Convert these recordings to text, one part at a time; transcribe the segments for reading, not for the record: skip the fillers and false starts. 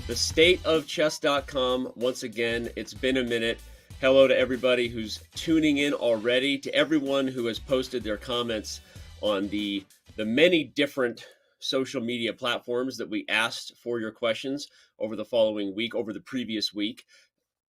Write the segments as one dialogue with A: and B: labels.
A: the state of chess.com. Once again, it's been a minute. Hello to everybody who's tuning in already, to everyone who has posted their comments on the many different social media platforms that we asked for your questions over the previous week.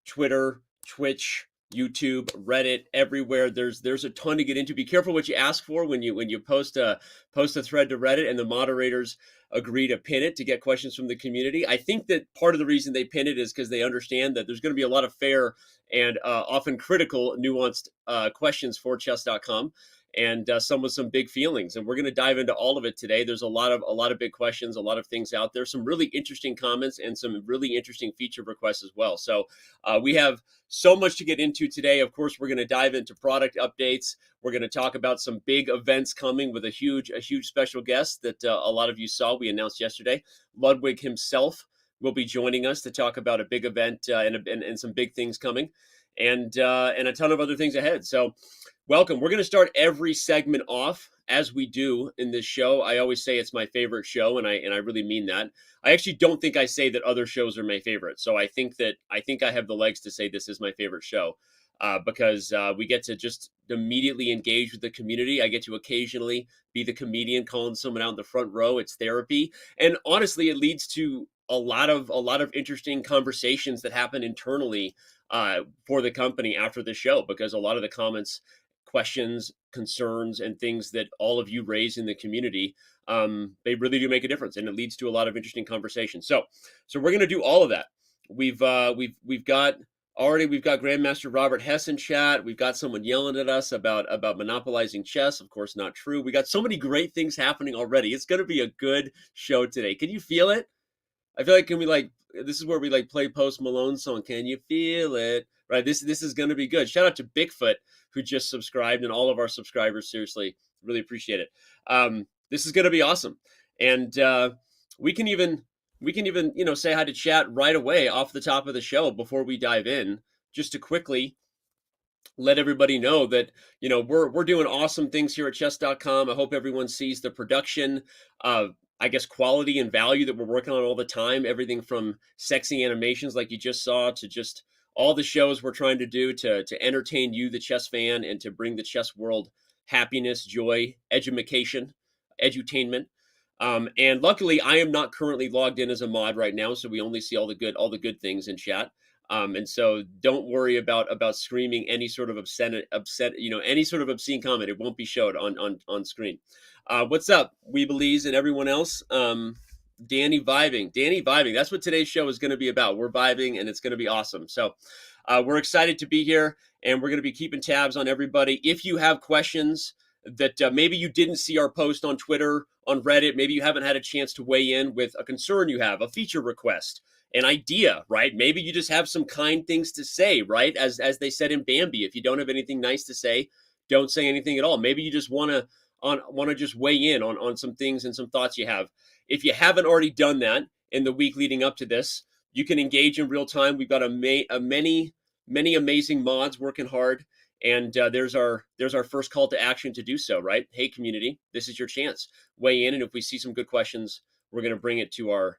A: Twitter, Twitch, YouTube, Reddit, everywhere. There's a ton to get into. Be careful what you ask for when you post a thread to Reddit and the moderators agree to pin it to get questions from the community. I think that part of the reason they pin it is because they understand that there's going to be a lot of fair and often critical, nuanced questions for chess.com. And some with some big feelings, and we're going to dive into all of it today. There's a lot of big questions, a lot of things out there, some really interesting comments, and some really interesting feature requests as well. So we have so much to get into today. Of course, we're going to dive into product updates. We're going to talk about some big events coming with a huge special guest that a lot of you saw. We announced yesterday. Ludwig himself will be joining us to talk about a big event and some big things coming, and a ton of other things ahead. So welcome. We're going to start every segment off as we do in this show. I always say it's my favorite show, and I really mean that. I actually don't think I say that other shows are my favorite. So I think I have the legs to say this is my favorite show because we get to just immediately engage with the community. I get to occasionally be the comedian calling someone out in the front row. It's therapy, and honestly, it leads to a lot of interesting conversations that happen internally for the company after the show, because a lot of the comments, questions, concerns, and things that all of you raise in the community, they really do make a difference, and it leads to a lot of interesting conversations. So we're going to do all of that. We've got Grandmaster Robert Hess in chat. We've got someone yelling at us about monopolizing chess. Of course, not true. We got so many great things happening already. It's going to be a good show today. Can you feel it? I feel like this is where we play Post Malone song. Can you feel it? Right. This is going to be good. Shout out to Bigfoot who just subscribed, and all of our subscribers. Seriously, really appreciate it. This is going to be awesome, and we can even say hi to chat right away off the top of the show before we dive in, just to quickly let everybody know that we're doing awesome things here at chess.com. I hope everyone sees the production of, I guess, quality and value that we're working on all the time. Everything from sexy animations like you just saw to just all the shows we're trying to do to entertain you, the chess fan, and to bring the chess world happiness, joy, edutainment. And luckily, I am not currently logged in as a mod right now, so we only see all the good things in chat. And so don't worry about screaming any sort of any sort of obscene comment. It won't be showed on screen. What's up, Weebelies and everyone else? Danny vibing. That's what today's show is going to be about. We're vibing, and it's going to be awesome. So we're excited to be here, and we're going to be keeping tabs on everybody. If you have questions that maybe you didn't see our post on Twitter, on Reddit, maybe you haven't had a chance to weigh in with a concern you have, a feature request, an idea, right? Maybe you just have some kind things to say, right? As they said in Bambi, if you don't have anything nice to say, don't say anything at all. Maybe you just want to just weigh in on some things and some thoughts you have. If you haven't already done that in the week leading up to this, you can engage in real time. We've got many amazing mods working hard, and there's our first call to action to do so, right? Hey, community, this is your chance. Weigh in, and if we see some good questions, we're going to bring it to our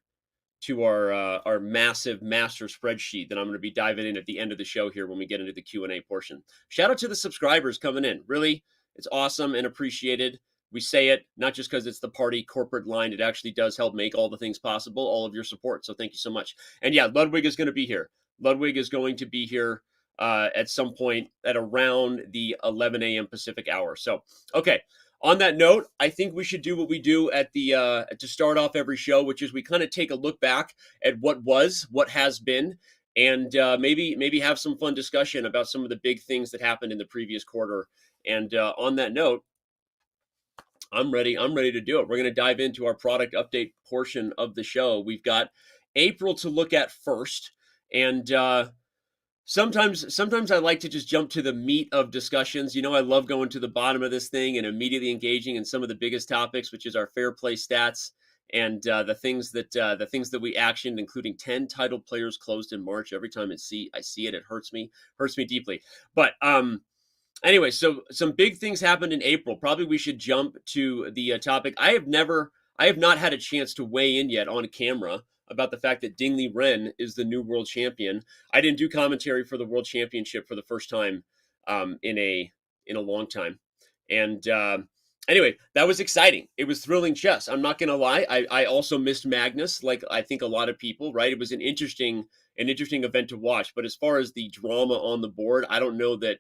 A: massive master spreadsheet that I'm going to be diving in at the end of the show here when we get into the Q&A portion. Shout out to the subscribers coming in. Really, it's awesome and appreciated. We say it not just because it's the party corporate line. It actually does help make all the things possible, all of your support. So thank you so much. And yeah, Ludwig is going to be here. Ludwig is going to be here at some point at around the 11 a.m. Pacific hour. So, okay. On that note, I think we should do what we do at the to start off every show, which is we kind of take a look back at what was, what has been, and maybe have some fun discussion about some of the big things that happened in the previous quarter. And on that note, I'm ready to do it. We're going to dive into our product update portion of the show. We've got April to look at first, and sometimes I like to just jump to the meat of discussions. I love going to the bottom of this thing and immediately engaging in some of the biggest topics, which is our fair play stats and the things that we actioned, including 10 titled players closed in March. Every time I see it, it hurts me deeply. But anyway, so some big things happened in April. Probably we should jump to the topic. I have not had a chance to weigh in yet on camera about the fact that Danny Rensch is the new world champion. I didn't do commentary for the world championship for the first time in a long time, and anyway, that was exciting. It was thrilling chess. I'm not gonna lie. I also missed Magnus, like I think a lot of people. Right? It was an interesting event to watch. But as far as the drama on the board, I don't know that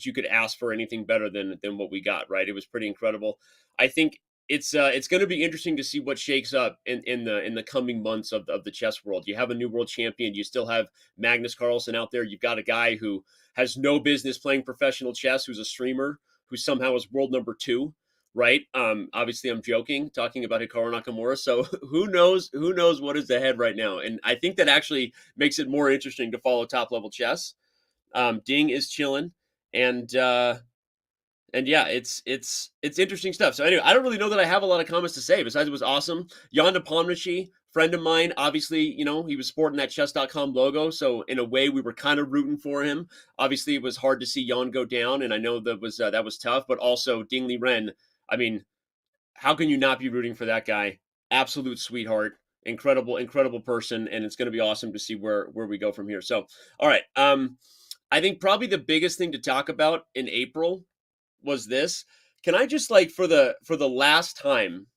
A: you could ask for anything better than what we got. Right? It was pretty incredible. I think it's going to be interesting to see what shakes up in the coming months of the chess world. You have a new world champion. You still have Magnus Carlsen out there. You've got a guy who has no business playing professional chess, who's a streamer, who somehow is world number 2. Right. Obviously, I'm joking, talking about Hikaru Nakamura. So who knows? Who knows what is ahead right now? And I think that actually makes it more interesting to follow top level chess. Ding is chilling, and yeah, it's interesting stuff. So anyway, I don't really know that I have a lot of comments to say besides it was awesome. Jan Nepomniachtchi, friend of mine, obviously, he was sporting that chess.com logo, so in a way we were kind of rooting for him. Obviously, it was hard to see Jan go down, and I know that was tough, but also Ding Liren, I mean, how can you not be rooting for that guy? Absolute sweetheart, incredible person, and it's going to be awesome to see where we go from here. So, all right, I think probably the biggest thing to talk about in April was this. Can I just for the last time,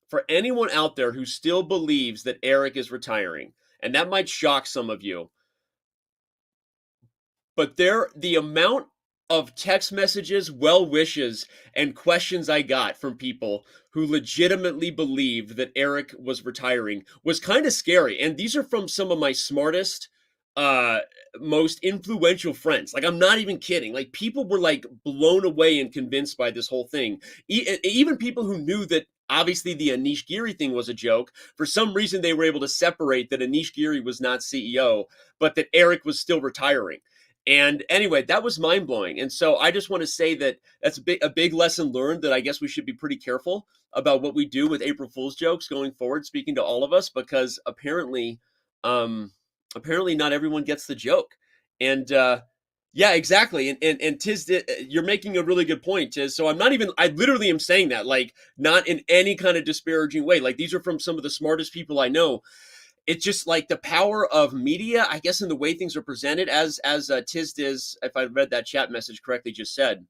A: for anyone out there who still believes that Eric is retiring, and that might shock some of you, but the amount of text messages, well wishes, and questions I got from people who legitimately believed that Eric was retiring was kind of scary. And these are from some of my smartest, uh, most influential friends. Like, I'm not even kidding. Like, people were like blown away and convinced by this whole thing. Even people who knew that obviously the Anish Giri thing was a joke. For some reason, they were able to separate that Anish Giri was not CEO, but that Eric was still retiring. And anyway, that was mind blowing. And so I just want to say that that's a big lesson learned, that I guess we should be pretty careful about what we do with April Fool's jokes going forward, speaking to all of us, because apparently not everyone gets the joke. And yeah, exactly. And Tiz, you're making a really good point, Tiz. So I literally am saying that, like, not in any kind of disparaging way. Like, these are from some of the smartest people I know. It's just like the power of media, I guess, in the way things are presented, as Tiz Diz, if I read that chat message correctly, just said.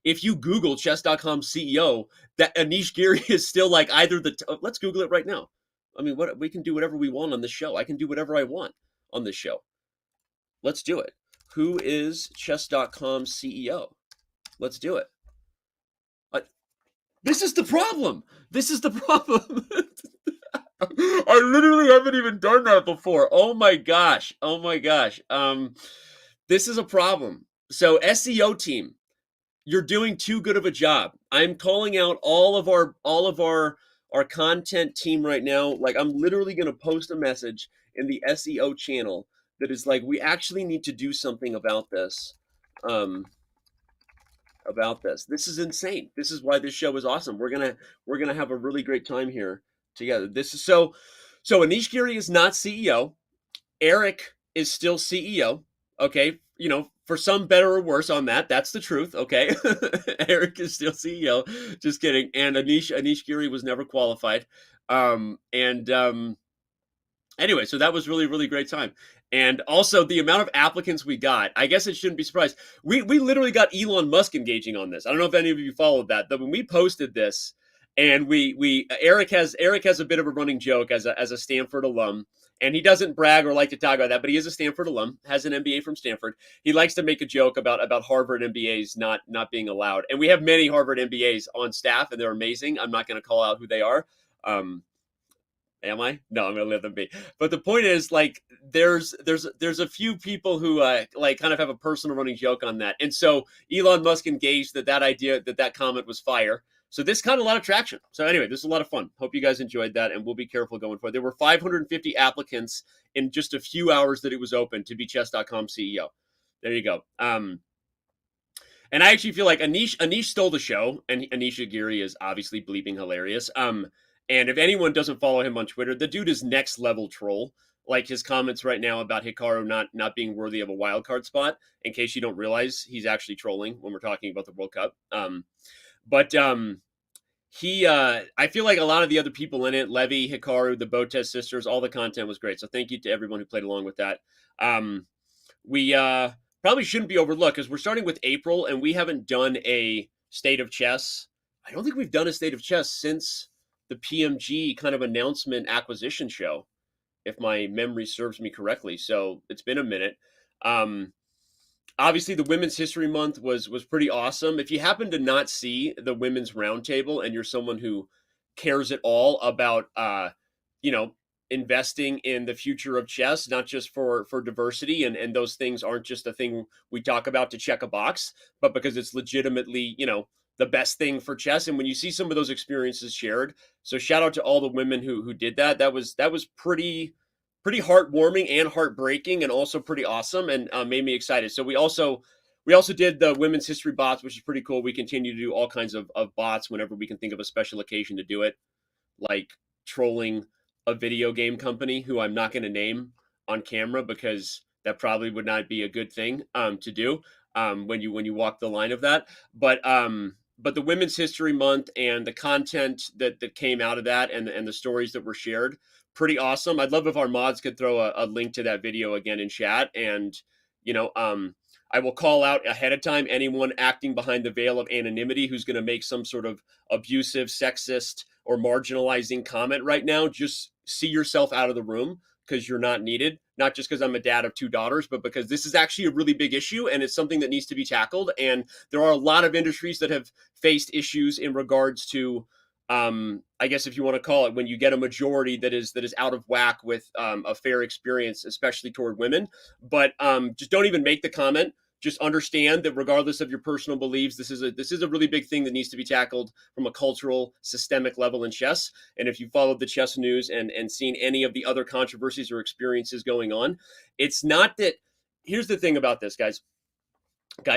A: If you Google chess.com CEO, that Anish Giri is still like either let's Google it right now. I mean, what we can do whatever we want on this show. I can do whatever I want on this show. Let's do it. Who is chess.com CEO? Let's do it. This is the problem. This is the problem. I literally haven't even done that before. Oh my gosh. Oh my gosh. This is a problem. So SEO team, you're doing too good of a job. I'm calling out all of our content team right now. Like, I'm literally going to post a message in the SEO channel that is like, we actually need to do something about this. This is insane. This is why this show is awesome. We're gonna have a really great time here together. This is so Anish Giri is not CEO. Eric is still CEO. Okay, for some better or worse on that. That's the truth. Okay, Eric is still CEO. Just kidding. And Anish Giri was never qualified. Anyway, so that was really great time. And also the amount of applicants we got, I guess it shouldn't be surprised. We literally got Elon Musk engaging on this. I don't know if any of you followed that, but when we posted this, and Eric has a bit of a running joke as a Stanford alum, and he doesn't brag or like to talk about that, but he is a Stanford alum, has an MBA from Stanford. He likes to make a joke about Harvard MBAs not being allowed, and we have many Harvard MBAs on staff, and they're amazing. I'm not going to call out who they are. Am I? No, I'm gonna let them be. But the point is, like, there's a few people who like kind of have a personal running joke on that, and so Elon Musk engaged that idea that comment was fire. So this got a lot of traction. So anyway, this is a lot of fun. Hope you guys enjoyed that, and we'll be careful going forward. There were 550 applicants in just a few hours that it was open to be chess.com CEO. There you go. And I actually feel like Anish stole the show, and Anish Giri is obviously bleeping hilarious. And if anyone doesn't follow him on Twitter, the dude is next level troll. Like, his comments right now about Hikaru not being worthy of a wild card spot. In case you don't realize, he's actually trolling when we're talking about the World Cup. But I feel like a lot of the other people in it, Levy, Hikaru, the Botez sisters, all the content was great. So thank you to everyone who played along with that. We probably shouldn't be overlooked because we're starting with April and we haven't done a state of chess. I don't think we've done a state of chess since the PMG kind of announcement acquisition show, if my memory serves me correctly. So it's been a minute. Um, Obviously the Women's History Month was pretty awesome. If you happen to not see the women's roundtable and you're someone who cares at all about you know, investing in the future of chess, not just for diversity and those things aren't just a thing we talk about to check a box, but because it's legitimately, you know, the best thing for chess. And when you see some of those experiences shared, so shout out to all the women who did that. That was pretty heartwarming and heartbreaking and also pretty awesome and made me excited. So we also did the women's history bots, which is pretty cool. We continue to do all kinds of bots whenever we can think of a special occasion to do it, like trolling a video game company who I'm not going to name on camera because that probably would not be a good thing to do when you walk the line of that. But the Women's History Month and the content that came out of that and the stories that were shared, pretty awesome. I'd love if our mods could throw a link to that video again in chat. And you know, I will call out ahead of time anyone acting behind the veil of anonymity who's going to make some sort of abusive, sexist, or marginalizing comment right now. Just see yourself out of the room because you're not needed. Not just because I'm a dad of 2 daughters, but because this is actually a really big issue and it's something that needs to be tackled. And there are a lot of industries that have faced issues in regards to, I guess if you want to call it, when you get a majority that is out of whack with a fair experience, especially toward women. But just don't even make the comment. Just understand that regardless of your personal beliefs, this is a really big thing that needs to be tackled from a cultural, systemic level in chess. And if you followed the chess news and seen any of the other controversies or experiences going on, it's not that. Here's the thing about this, guys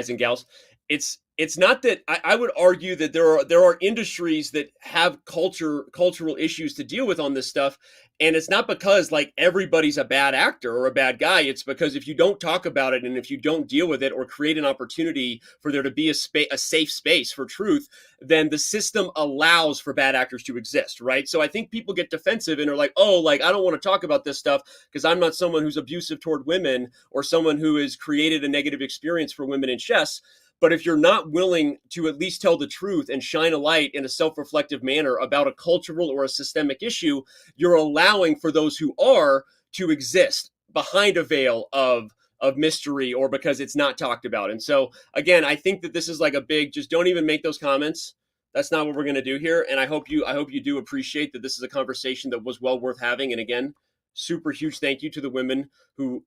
A: and gals. It's not that I would argue that there are industries that have cultural issues to deal with on this stuff, and it's not because like everybody's a bad actor or a bad guy. It's because if you don't talk about it and if you don't deal with it or create an opportunity for there to be a safe space for truth, then the system allows for bad actors to exist, right? So I think people get defensive and are like, oh, like I don't want to talk about this stuff because I'm not someone who's abusive toward women or someone who has created a negative experience for women in chess. But if you're not willing to at least tell the truth and shine a light in a self-reflective manner about a cultural or a systemic issue, you're allowing for those who are to exist behind a veil of mystery or because it's not talked about. And so again, I think that this is like a big, just don't even make those comments. That's not what we're going to do here. And I hope you do appreciate that this is a conversation that was well worth having. And again, super huge thank you to the women who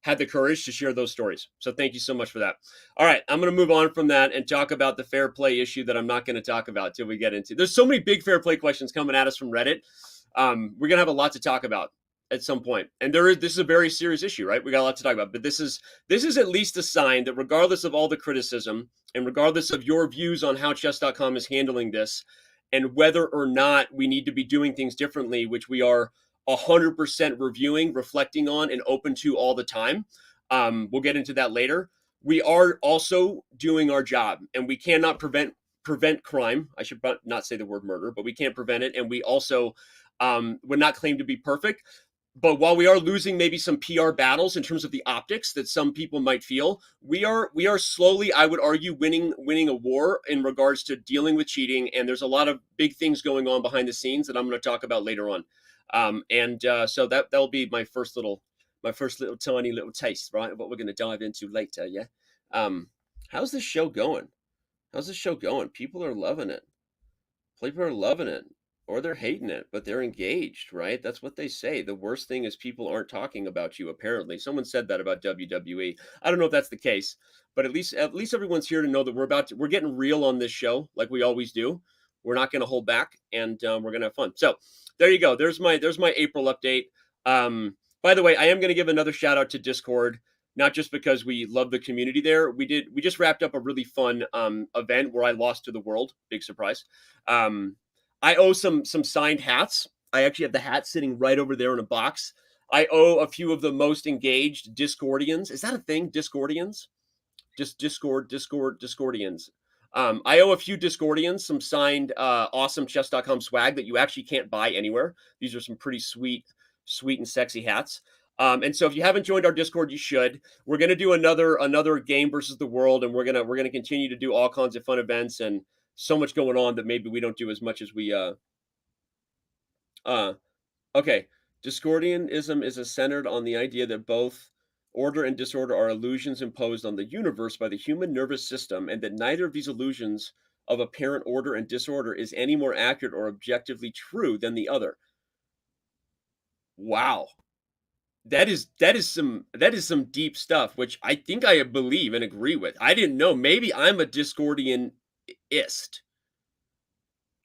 A: had the courage to share those stories. So thank you so much for that. All right, I'm going to move on from that and talk about the fair play issue that I'm not going to talk about till we get into. There's so many big fair play questions coming at us from Reddit. We're going to have a lot to talk about at some point. And this is a very serious issue, right? We got a lot to talk about. But this is at least a sign that regardless of all the criticism and regardless of your views on how chess.com is handling this and whether or not we need to be doing things differently, which we are 100% reviewing, reflecting on, and open to all the time. We'll get into that later. We are also doing our job, and we cannot prevent crime. I should not say the word murder, but we can't prevent it. And we also would not claim to be perfect. But while we are losing maybe some PR battles in terms of the optics that some people might feel, we are slowly, I would argue, winning a war in regards to dealing with cheating. And there's a lot of big things going on behind the scenes that I'm going to talk about later on. So that'll be my first little tiny little taste, right? Of what we're going to dive into later. Yeah. How's this show going? People are loving it. Or they're hating it, but they're engaged, right? That's what they say. The worst thing is people aren't talking about you. Apparently, someone said that about WWE. I don't know if that's the case, but at least everyone's here to know that we're getting real on this show, like we always do. We're not going to hold back, and we're going to have fun. So there you go. There's my April update. By the way, I am going to give another shout out to Discord, not just because we love the community there. We just wrapped up a really fun event where I lost to the world. Big surprise. I owe some signed hats. I actually have the hat sitting right over there in a box. I owe a few of the most engaged Discordians. Is that a thing? Discordians? Just Discordians. I owe a few Discordians some signed awesome chess.com swag that you actually can't buy anywhere. These are some pretty sweet and sexy hats. And so if you haven't joined our Discord, you should. We're gonna do another game versus the world, and we're gonna continue to do all kinds of fun events and so much going on that maybe we don't do as much as we uh okay. Discordianism is centered on the idea that both order and disorder are illusions imposed on the universe by the human nervous system, and that neither of these illusions of apparent order and disorder is any more accurate or objectively true than the other. Wow. That is some deep stuff, which I think I believe and agree with. I didn't know. Maybe I'm a Discordianist.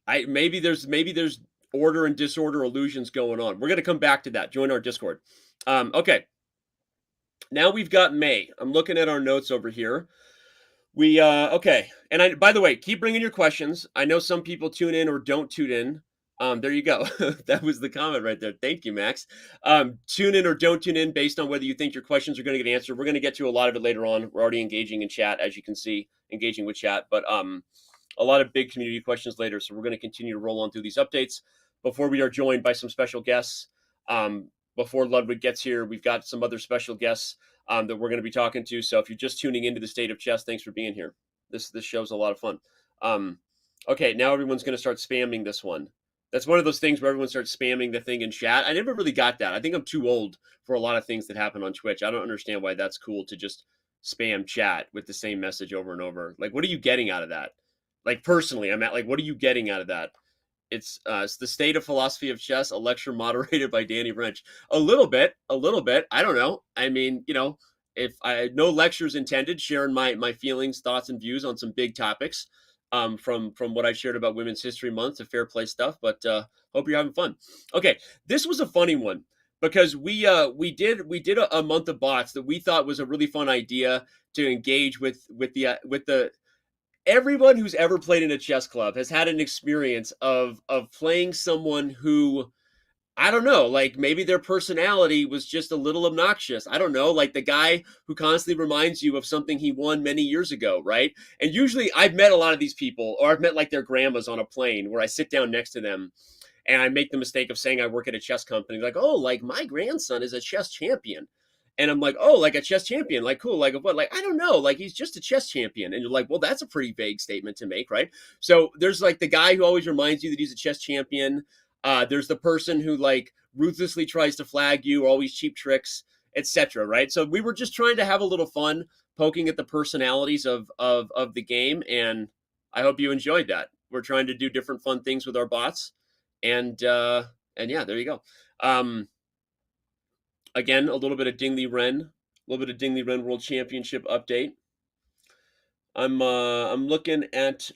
A: Maybe there's order and disorder illusions going on. We're gonna come back to that. Join our Discord. Okay. Now we've got May. I'm looking at our notes over here. We okay. And I by the way, keep bringing your questions. I know some people tune in or don't tune in. There you go. That was the comment right there. Thank you, Max. Tune in or don't tune in based on whether you think your questions are going to get answered. We're going to get to a lot of it later on. We're already engaging in chat, as you can see, engaging with chat, but a lot of big community questions later. So we're going to continue to roll on through these updates before we are joined by some special guests. Before Ludwig gets here, we've got some other special guests that we're going to be talking to. So if you're just tuning into the State of Chess, thanks for being here. This show's a lot of fun. Okay, now everyone's going to start spamming this one. That's one of those things where everyone starts spamming the thing in chat. I never really got that. I think I'm too old for a lot of things that happen on Twitch. I don't understand why that's cool to just spam chat with the same message over and over. Like, what are you getting out of that? Like, personally, I'm at like, what are you getting out of that? It's the State of Philosophy of Chess, a lecture moderated by Danny Rensch. A little bit. I don't know. I mean, if I no lectures intended, sharing my feelings, thoughts, and views on some big topics. From what I shared about Women's History Month to fair play stuff, but hope you're having fun. Okay, this was a funny one because we did a month of bots that we thought was a really fun idea to engage with the everyone who's ever played in a chess club has had an experience of playing someone who, I don't know, like maybe their personality was just a little obnoxious. I don't know, like the guy who constantly reminds you of something he won many years ago, right? And usually I've met a lot of these people, or I've met like their grandmas on a plane where I sit down next to them and I make the mistake of saying I work at a chess company. Like, oh, like my grandson is a chess champion. And I'm like, oh, like a chess champion, like cool, like what? Like, I don't know, like he's just a chess champion. And you're like, well, that's a pretty vague statement to make, right? So there's like the guy who always reminds you that he's a chess champion. There's the person who like ruthlessly tries to flag you, always cheap tricks, etc. Right? So we were just trying to have a little fun poking at the personalities of the game, and I hope you enjoyed that. We're trying to do different fun things with our bots, and yeah, there you go. Again, a little bit of Dingley Ren World Championship update. I'm looking at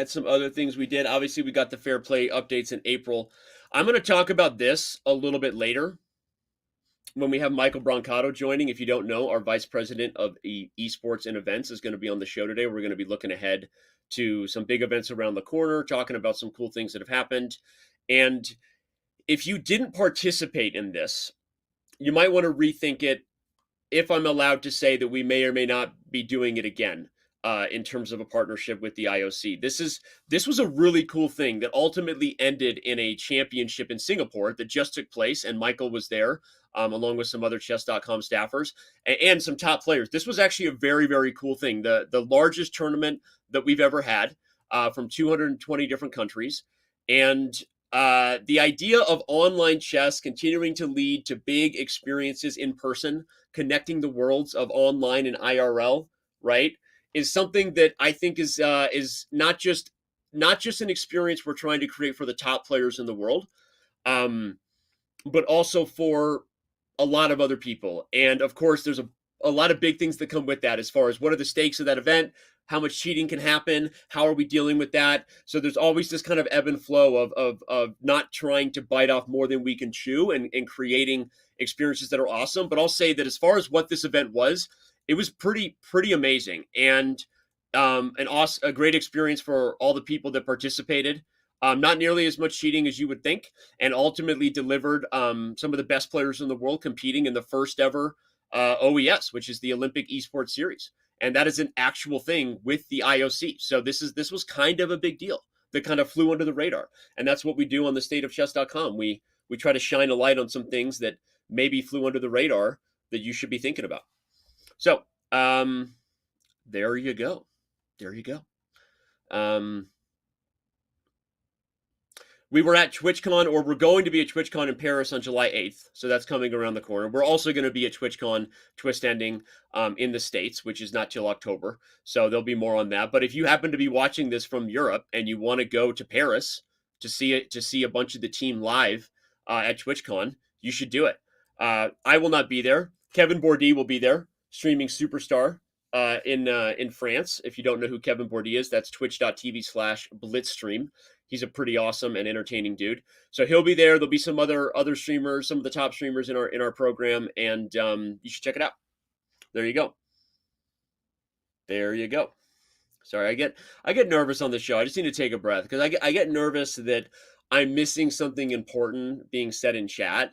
A: some other things we did. Obviously, we got the fair play updates in April. I'm going to talk about this a little bit later when we have Michael Brancato joining. If you don't know, our vice president of esports and events is going to be on the show today. We're going to be looking ahead to some big events around the corner, talking about some cool things that have happened. And if you didn't participate in this, you might want to rethink it, if I'm allowed to say that we may or may not be doing it again in terms of a partnership with the IOC. This was a really cool thing that ultimately ended in a championship in Singapore that just took place, and Michael was there along with some other chess.com staffers and some top players. This was actually a very, very cool thing. The largest tournament that we've ever had from 220 different countries. And the idea of online chess continuing to lead to big experiences in person, connecting the worlds of online and IRL, right, is something that I think is not just an experience we're trying to create for the top players in the world, but also for a lot of other people. And of course, there's a lot of big things that come with that, as far as what are the stakes of that event, how much cheating can happen, how are we dealing with that. So there's always this kind of ebb and flow of not trying to bite off more than we can chew, and creating experiences that are awesome. But I'll say that as far as what this event was, it was pretty amazing, and a great experience for all the people that participated. Not nearly as much cheating as you would think, and ultimately delivered some of the best players in the world competing in the first ever OES, which is the Olympic Esports Series. and that is an actual thing with the IOC. So this was kind of a big deal that kind of flew under the radar, and that's what we do on the stateofchess.com. We try to shine a light on some things that maybe flew under the radar that you should be thinking about. So there you go. There you go. We were at TwitchCon, or we're going to be at TwitchCon in Paris on July 8th. So that's coming around the corner. We're also going to be at TwitchCon Twist Ending in the States, which is not till October. So there'll be more on that. But if you happen to be watching this from Europe and you want to go to Paris to see a bunch of the team live at TwitchCon, you should do it. I will not be there. Kevin Bourdie will be there, streaming Superstar in France. If you don't know who Kevin Bourdie is, that's twitch.tv/blitzstream. He's a pretty awesome and entertaining dude. So he'll be there. There'll be some other streamers, some of the top streamers in our program, and you should check it out. There you go. There you go. Sorry, I get nervous on the show. I just need to take a breath because I get nervous that I'm missing something important being said in chat.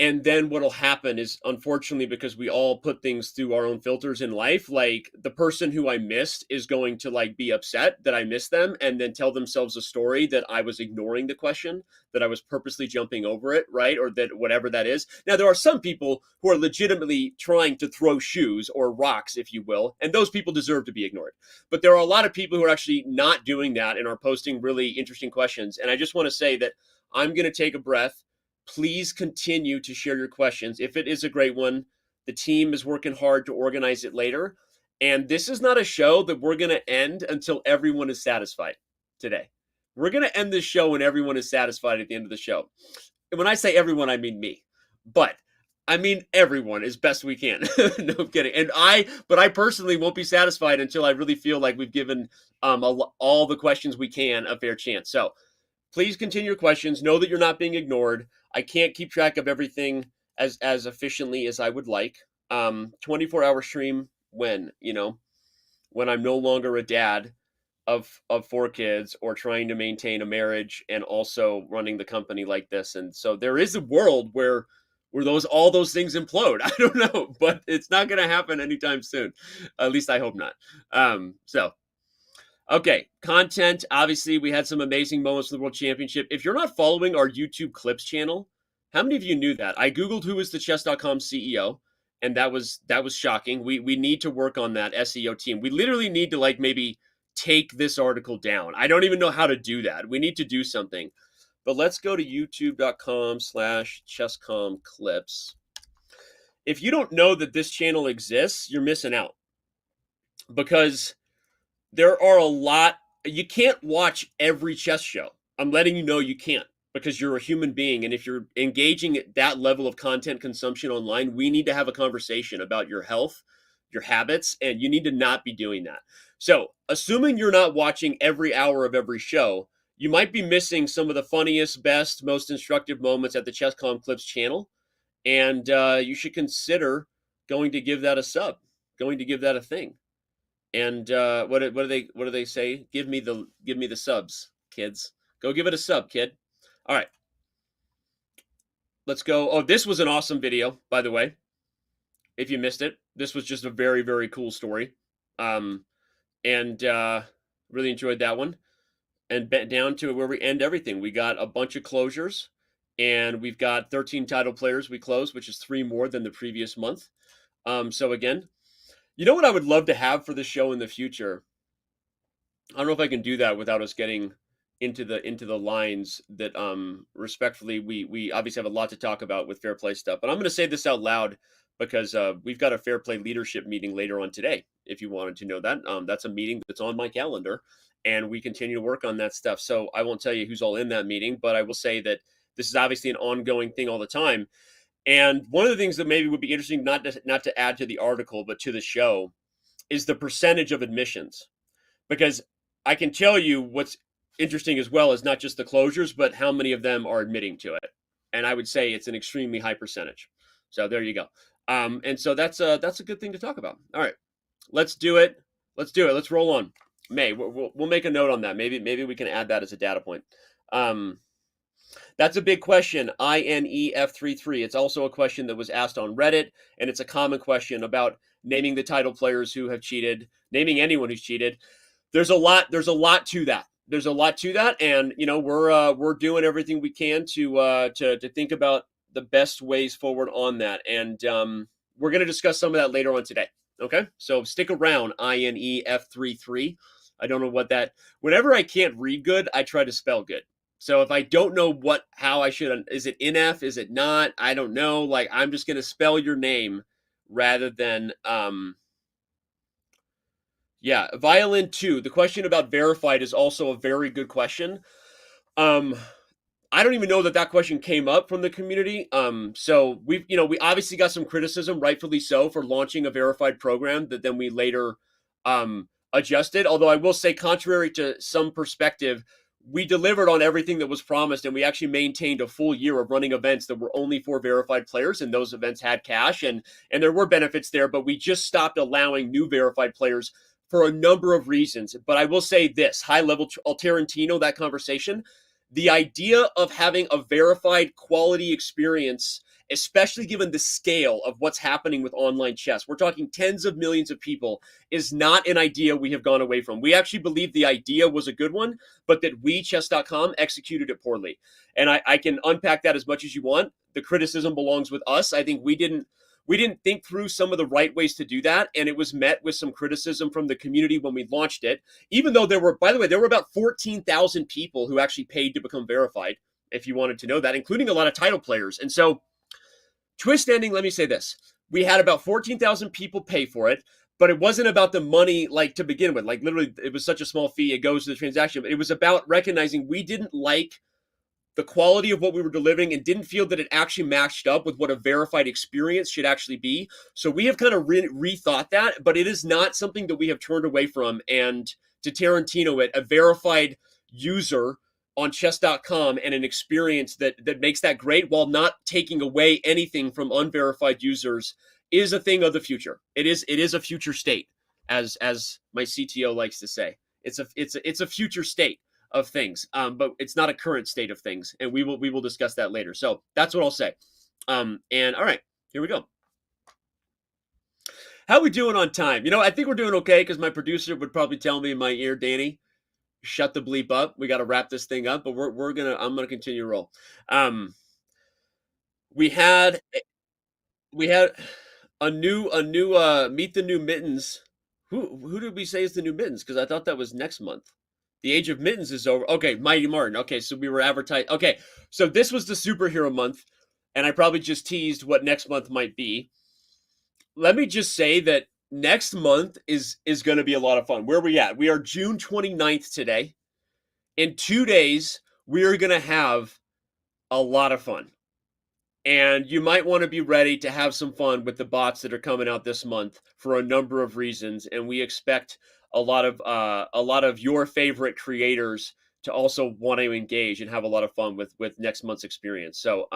A: And then what'll happen is, unfortunately, because we all put things through our own filters in life, like the person who I missed is going to like be upset that I missed them and then tell themselves a story that I was ignoring the question, that I was purposely jumping over it, right? Or that whatever that is. Now, there are some people who are legitimately trying to throw shoes or rocks, if you will, and those people deserve to be ignored. But there are a lot of people who are actually not doing that and are posting really interesting questions. And I just want to say that I'm going to take a breath. Please continue to share your questions. If it is a great one, the team is working hard to organize it later. And this is not a show that we're going to end until everyone is satisfied today. We're going to end this show when everyone is satisfied at the end of the show. And when I say everyone, I mean me. But I mean everyone as best we can. No, I'm kidding. But I personally won't be satisfied until I really feel like we've given all the questions we can a fair chance. So please continue your questions. Know that you're not being ignored. I can't keep track of everything as efficiently as I would like. 24-hour stream when I'm no longer a dad of 4 kids or trying to maintain a marriage and also running the company like this. And so there is a world where all those things implode. I don't know, but it's not going to happen anytime soon. At least I hope not. Okay, content. Obviously, we had some amazing moments in the World Championship. If you're not following our YouTube Clips channel, how many of you knew that? I Googled who is the Chess.com CEO, and that was shocking. We need to work on that SEO team. We literally need to maybe take this article down. I don't even know how to do that. We need to do something. But let's go to youtube.com/Chesscom Clips. If you don't know that this channel exists, you're missing out. Because there are a lot. You can't watch every chess show. I'm letting you know you can't, because you're a human being. And if you're engaging at that level of content consumption online, we need to have a conversation about your health, your habits, and you need to not be doing that. So assuming you're not watching every hour of every show, you might be missing some of the funniest, best, most instructive moments at the Chesscom Clips channel. And you should consider going to give that a sub, going to give that a thing. And what do they say? Give me the subs, kids. Go give it a sub, kid. All right. Let's go. Oh, this was an awesome video, by the way. If you missed it, this was just a very, very cool story. And really enjoyed that one. And down to where we end everything. We got a bunch of closures, and we've got 13 title players we closed, which is 3 more than the previous month. So again, you know what I would love to have for the show in the future? I don't know if I can do that without us getting into the lines that respectfully we obviously have a lot to talk about with fair play stuff. But I'm going to say this out loud because we've got a fair play leadership meeting later on today. If you wanted to know that, that's a meeting that's on my calendar, and we continue to work on that stuff. So I won't tell you who's all in that meeting, but I will say that this is obviously an ongoing thing all the time. And one of the things that maybe would be interesting, not to add to the article, but to the show, is the percentage of admissions. Because I can tell you what's interesting as well is not just the closures, but how many of them are admitting to it. And I would say it's an extremely high percentage. So there you go. And so that's a good thing to talk about. All right, let's do it. Let's roll on. May, we'll make a note on that. Maybe we can add that as a data point. That's a big question. INEF33. It's also a question that was asked on Reddit, and it's a common question about naming the title players who have cheated, naming anyone who's cheated. There's a lot. There's a lot to that. There's a lot to that, and we're doing everything we can to think about the best ways forward on that, and we're going to discuss some of that later on today. Okay, so stick around. INEF33. I don't know what that. Whenever I can't read good, I try to spell good. So if I don't know how I should, is it NF? Is it not? I don't know. Like, I'm just going to spell your name rather than, yeah, violin 2. The question about verified is also a very good question. Um, I don't even know that question came up from the community. So we obviously got some criticism, rightfully so, for launching a verified program that then we later adjusted. Although I will say, contrary to some perspective, we delivered on everything that was promised, and we actually maintained a full year of running events that were only for verified players, and those events had cash, and there were benefits there, but we just stopped allowing new verified players for a number of reasons. But I will say this, high level Tarantino, that conversation, the idea of having a verified quality experience, especially given the scale of what's happening with online chess, we're talking tens of millions of people, is not an idea we have gone away from. We actually believe the idea was a good one, but that we, chess.com, executed it poorly. And I can unpack that as much as you want. The criticism belongs with us. I think we didn't think through some of the right ways to do that, and it was met with some criticism from the community when we launched it, even though there were about 14,000 people who actually paid to become verified, if you wanted to know that, including a lot of title players. And so, twist ending, let me say this. We had about 14,000 people pay for it, but it wasn't about the money, like, to begin with. Like, literally, it was such a small fee, it goes to the transaction. But it was about recognizing we didn't like the quality of what we were delivering and didn't feel that it actually matched up with what a verified experience should actually be. So we have kind of rethought that, but it is not something that we have turned away from. And to Tarantino it, a verified user on chess.com and an experience that makes that great while not taking away anything from unverified users is a thing of the future. It is a future state, as my CTO likes to say. It's a future state of things, but it's not a current state of things, and we will discuss that later. So that's what I'll say. And all right, here we go. How we doing on time? I think we're doing okay, because my producer would probably tell me in my ear, Danny, shut the bleep up. We got to wrap this thing up, but I'm gonna continue to roll. We had a new meet the new mittens. Who did we say is the new mittens? Because I thought that was next month. The age of mittens is over. Okay, Mighty Martin. Okay, so we were advertising. Okay, so this was the superhero month, and I probably just teased what next month might be. Let me just say that next month is going to be a lot of fun. Where are we at? We are June 29th today. In 2 days, we are going to have a lot of fun. And you might want to be ready to have some fun with the bots that are coming out this month for a number of reasons. And we expect a lot of your favorite creators to also want to engage and have a lot of fun with next month's experience. So,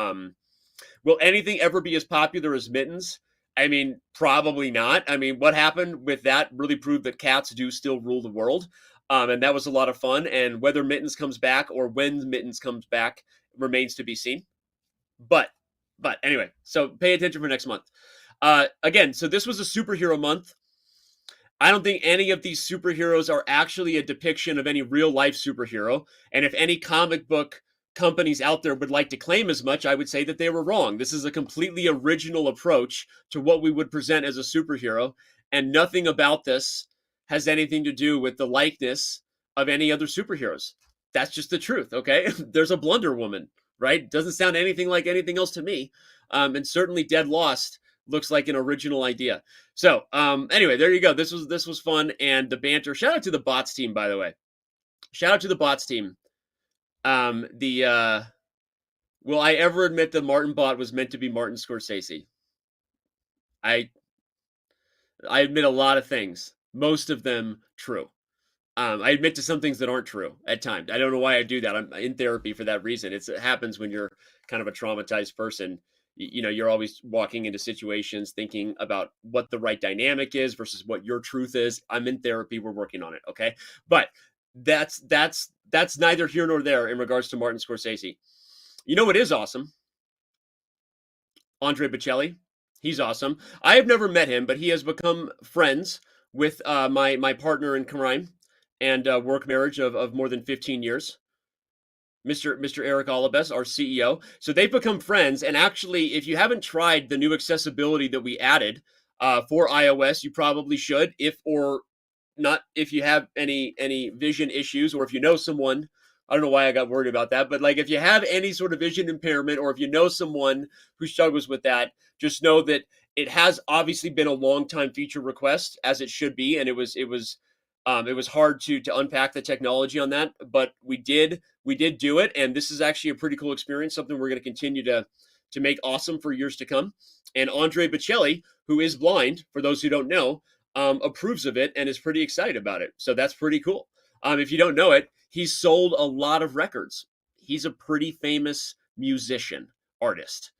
A: will anything ever be as popular as Mittens? I mean, probably not. I mean, what happened with that really proved that cats do still rule the world. And that was a lot of fun. And whether Mittens comes back or when Mittens comes back remains to be seen. But anyway, so pay attention for next month. Again, so this was a superhero month. I don't think any of these superheroes are actually a depiction of any real life superhero. And if any comic book companies out there would like to claim as much, I would say that they were wrong. This is a completely original approach to what we would present as a superhero. And nothing about this has anything to do with the likeness of any other superheroes. That's just the truth, okay? There's a Blunder Woman, right? Doesn't sound anything like anything else to me. And certainly Dead Lost looks like an original idea. So anyway, there you go. This was fun, and the banter. Shout out to the bots team, by the way. Shout out to the bots team. Will I ever admit that Martin Bot was meant to be Martin Scorsese? I admit a lot of things. Most of them true. I admit to some things that aren't true at times. I don't know why I do that. I'm in therapy for that reason. It happens when you're kind of a traumatized person. You're always walking into situations thinking about what the right dynamic is versus what your truth is. I'm in therapy. We're working on it. Okay. But that's neither here nor there in regards to Martin Scorsese. You know what is awesome? Andre Bocelli. He's awesome. I have never met him, but he has become friends with my partner in crime and work marriage of more than 15 years. Mr. Eric Olibes, our CEO. So they've become friends. And actually, if you haven't tried the new accessibility that we added for iOS, you probably should. If or not, if you have any vision issues, or if you know someone. I don't know why I got worried about that, but like if you have any sort of vision impairment, or if you know someone who struggles with that, just know that it has obviously been a long time feature request, as it should be, and it was hard to unpack the technology on that, but we did do it, and this is actually a pretty cool experience, something we're going to continue to make awesome for years to come. And Andre Bocelli, who is blind, for those who don't know, approves of it and is pretty excited about it. So that's pretty cool. If you don't know it, he's sold a lot of records. He's a pretty famous musician, artist.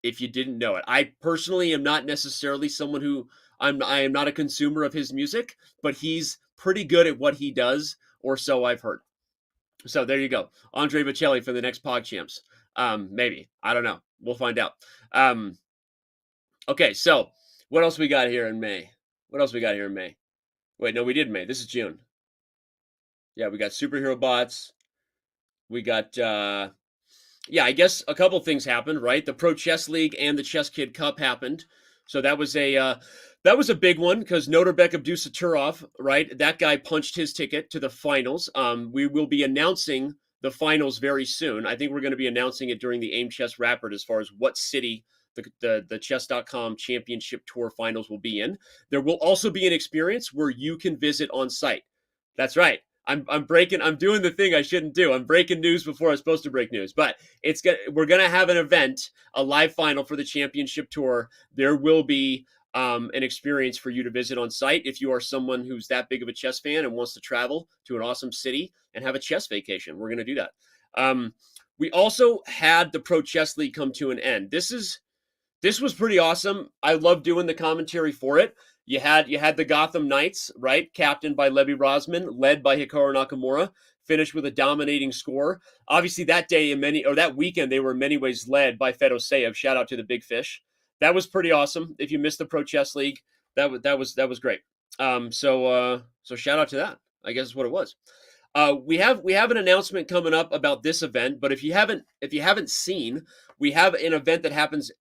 A: If you didn't know it, I personally am not necessarily someone who I am not a consumer of his music, but he's pretty good at what he does, or so I've heard. So there you go, Andre Bocelli for the next PogChamps. Maybe, I don't know. We'll find out. Okay, so what else we got here in May? What else we got here in May? Wait, no, we did May. This is June. Yeah, we got superhero bots. We got yeah, I guess a couple things happened, right? The Pro Chess League and the ChessKid Cup happened. So that was a big one because Norbek Abdusaturov, right? That guy punched his ticket to the finals. We will be announcing the finals very soon. I think we're going to be announcing it during the AIM Chess Rapid as far as what city the Chess.com Championship Tour finals will be in. There will also be an experience where you can visit on site. That's right. I'm doing the thing I shouldn't do. I'm breaking news before I'm supposed to break news. But we're gonna have an event, a live final for the championship tour. There will be an experience for you to visit on site if you are someone who's that big of a chess fan and wants to travel to an awesome city and have a chess vacation. We're gonna do that. We also had the Pro Chess League come to an end. This was pretty awesome. I love doing the commentary for it. You had the Gotham Knights, right? Captained by Levi Rosman, led by Hikaru Nakamura, finished with a dominating score. Obviously, that day that weekend, they were in many ways led by Fedoseev. Shout out to the Big Fish. That was pretty awesome. If you missed the Pro Chess League, that was great. So shout out to that. I guess is what it was. We have an announcement coming up about this event, but if you haven't seen, we have an event that happens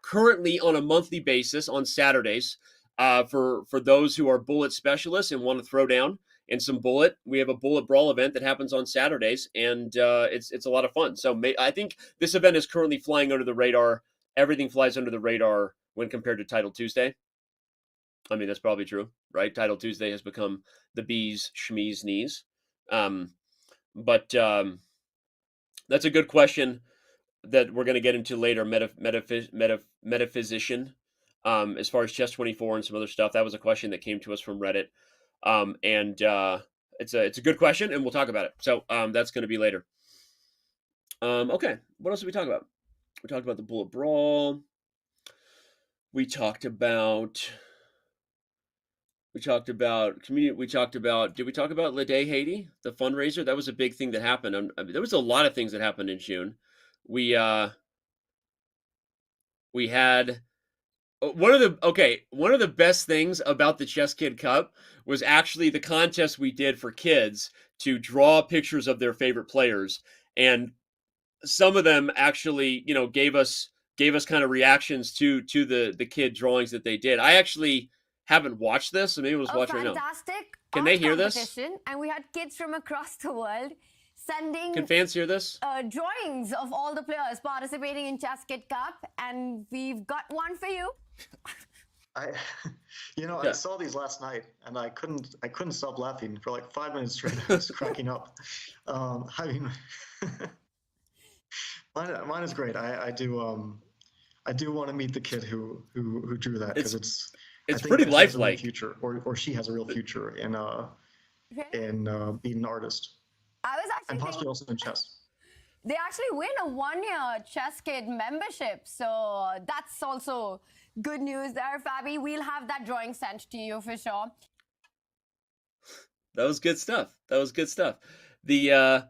A: currently on a monthly basis on Saturdays for those who are bullet specialists and want to throw down in some bullet. We have a bullet brawl event that happens on Saturdays, and it's a lot of fun. So I think this event is currently flying under the radar. Everything flies under the radar when compared to Title Tuesday. I mean, that's probably true, right? Title Tuesday has become the bees, schmees, knees. But that's a good question that we're going to get into later, metaphysician, as far as Chess 24 and some other stuff. That was a question that came to us from Reddit, and it's a good question, and we'll talk about it. So that's going to be later. Okay, what else did we talk about? We talked about the bullet brawl. We talked about community. We talked about. Did we talk about Lede Haiti, the fundraiser? That was a big thing that happened. I mean, there was a lot of things that happened in June. We had one of the best things about the ChessKid Cup was actually the contest we did for kids to draw pictures of their favorite players, and some of them actually, gave us kind of reactions to the kid drawings that they did. I actually haven't watched this, so maybe we'll just watch right now.
B: Fantastic!
A: Can they hear this?
B: And we had kids from across the world sending.
A: Can fans hear this?
B: Drawings of all the players participating in ChessKid Cup, and we've got one for you.
C: I saw these last night, and I couldn't stop laughing for like 5 minutes straight. I was cracking up. I mean, mine is great. I do want to meet the kid who drew that, because it's
A: pretty lifelike.
C: Future, or she has a real future in being an artist.
B: I was actually
C: and possibly also in chess.
B: They actually win a 1-year ChessKid membership, so that's also good news there, Fabi. We'll have that drawing sent to you for sure.
A: That was good stuff. The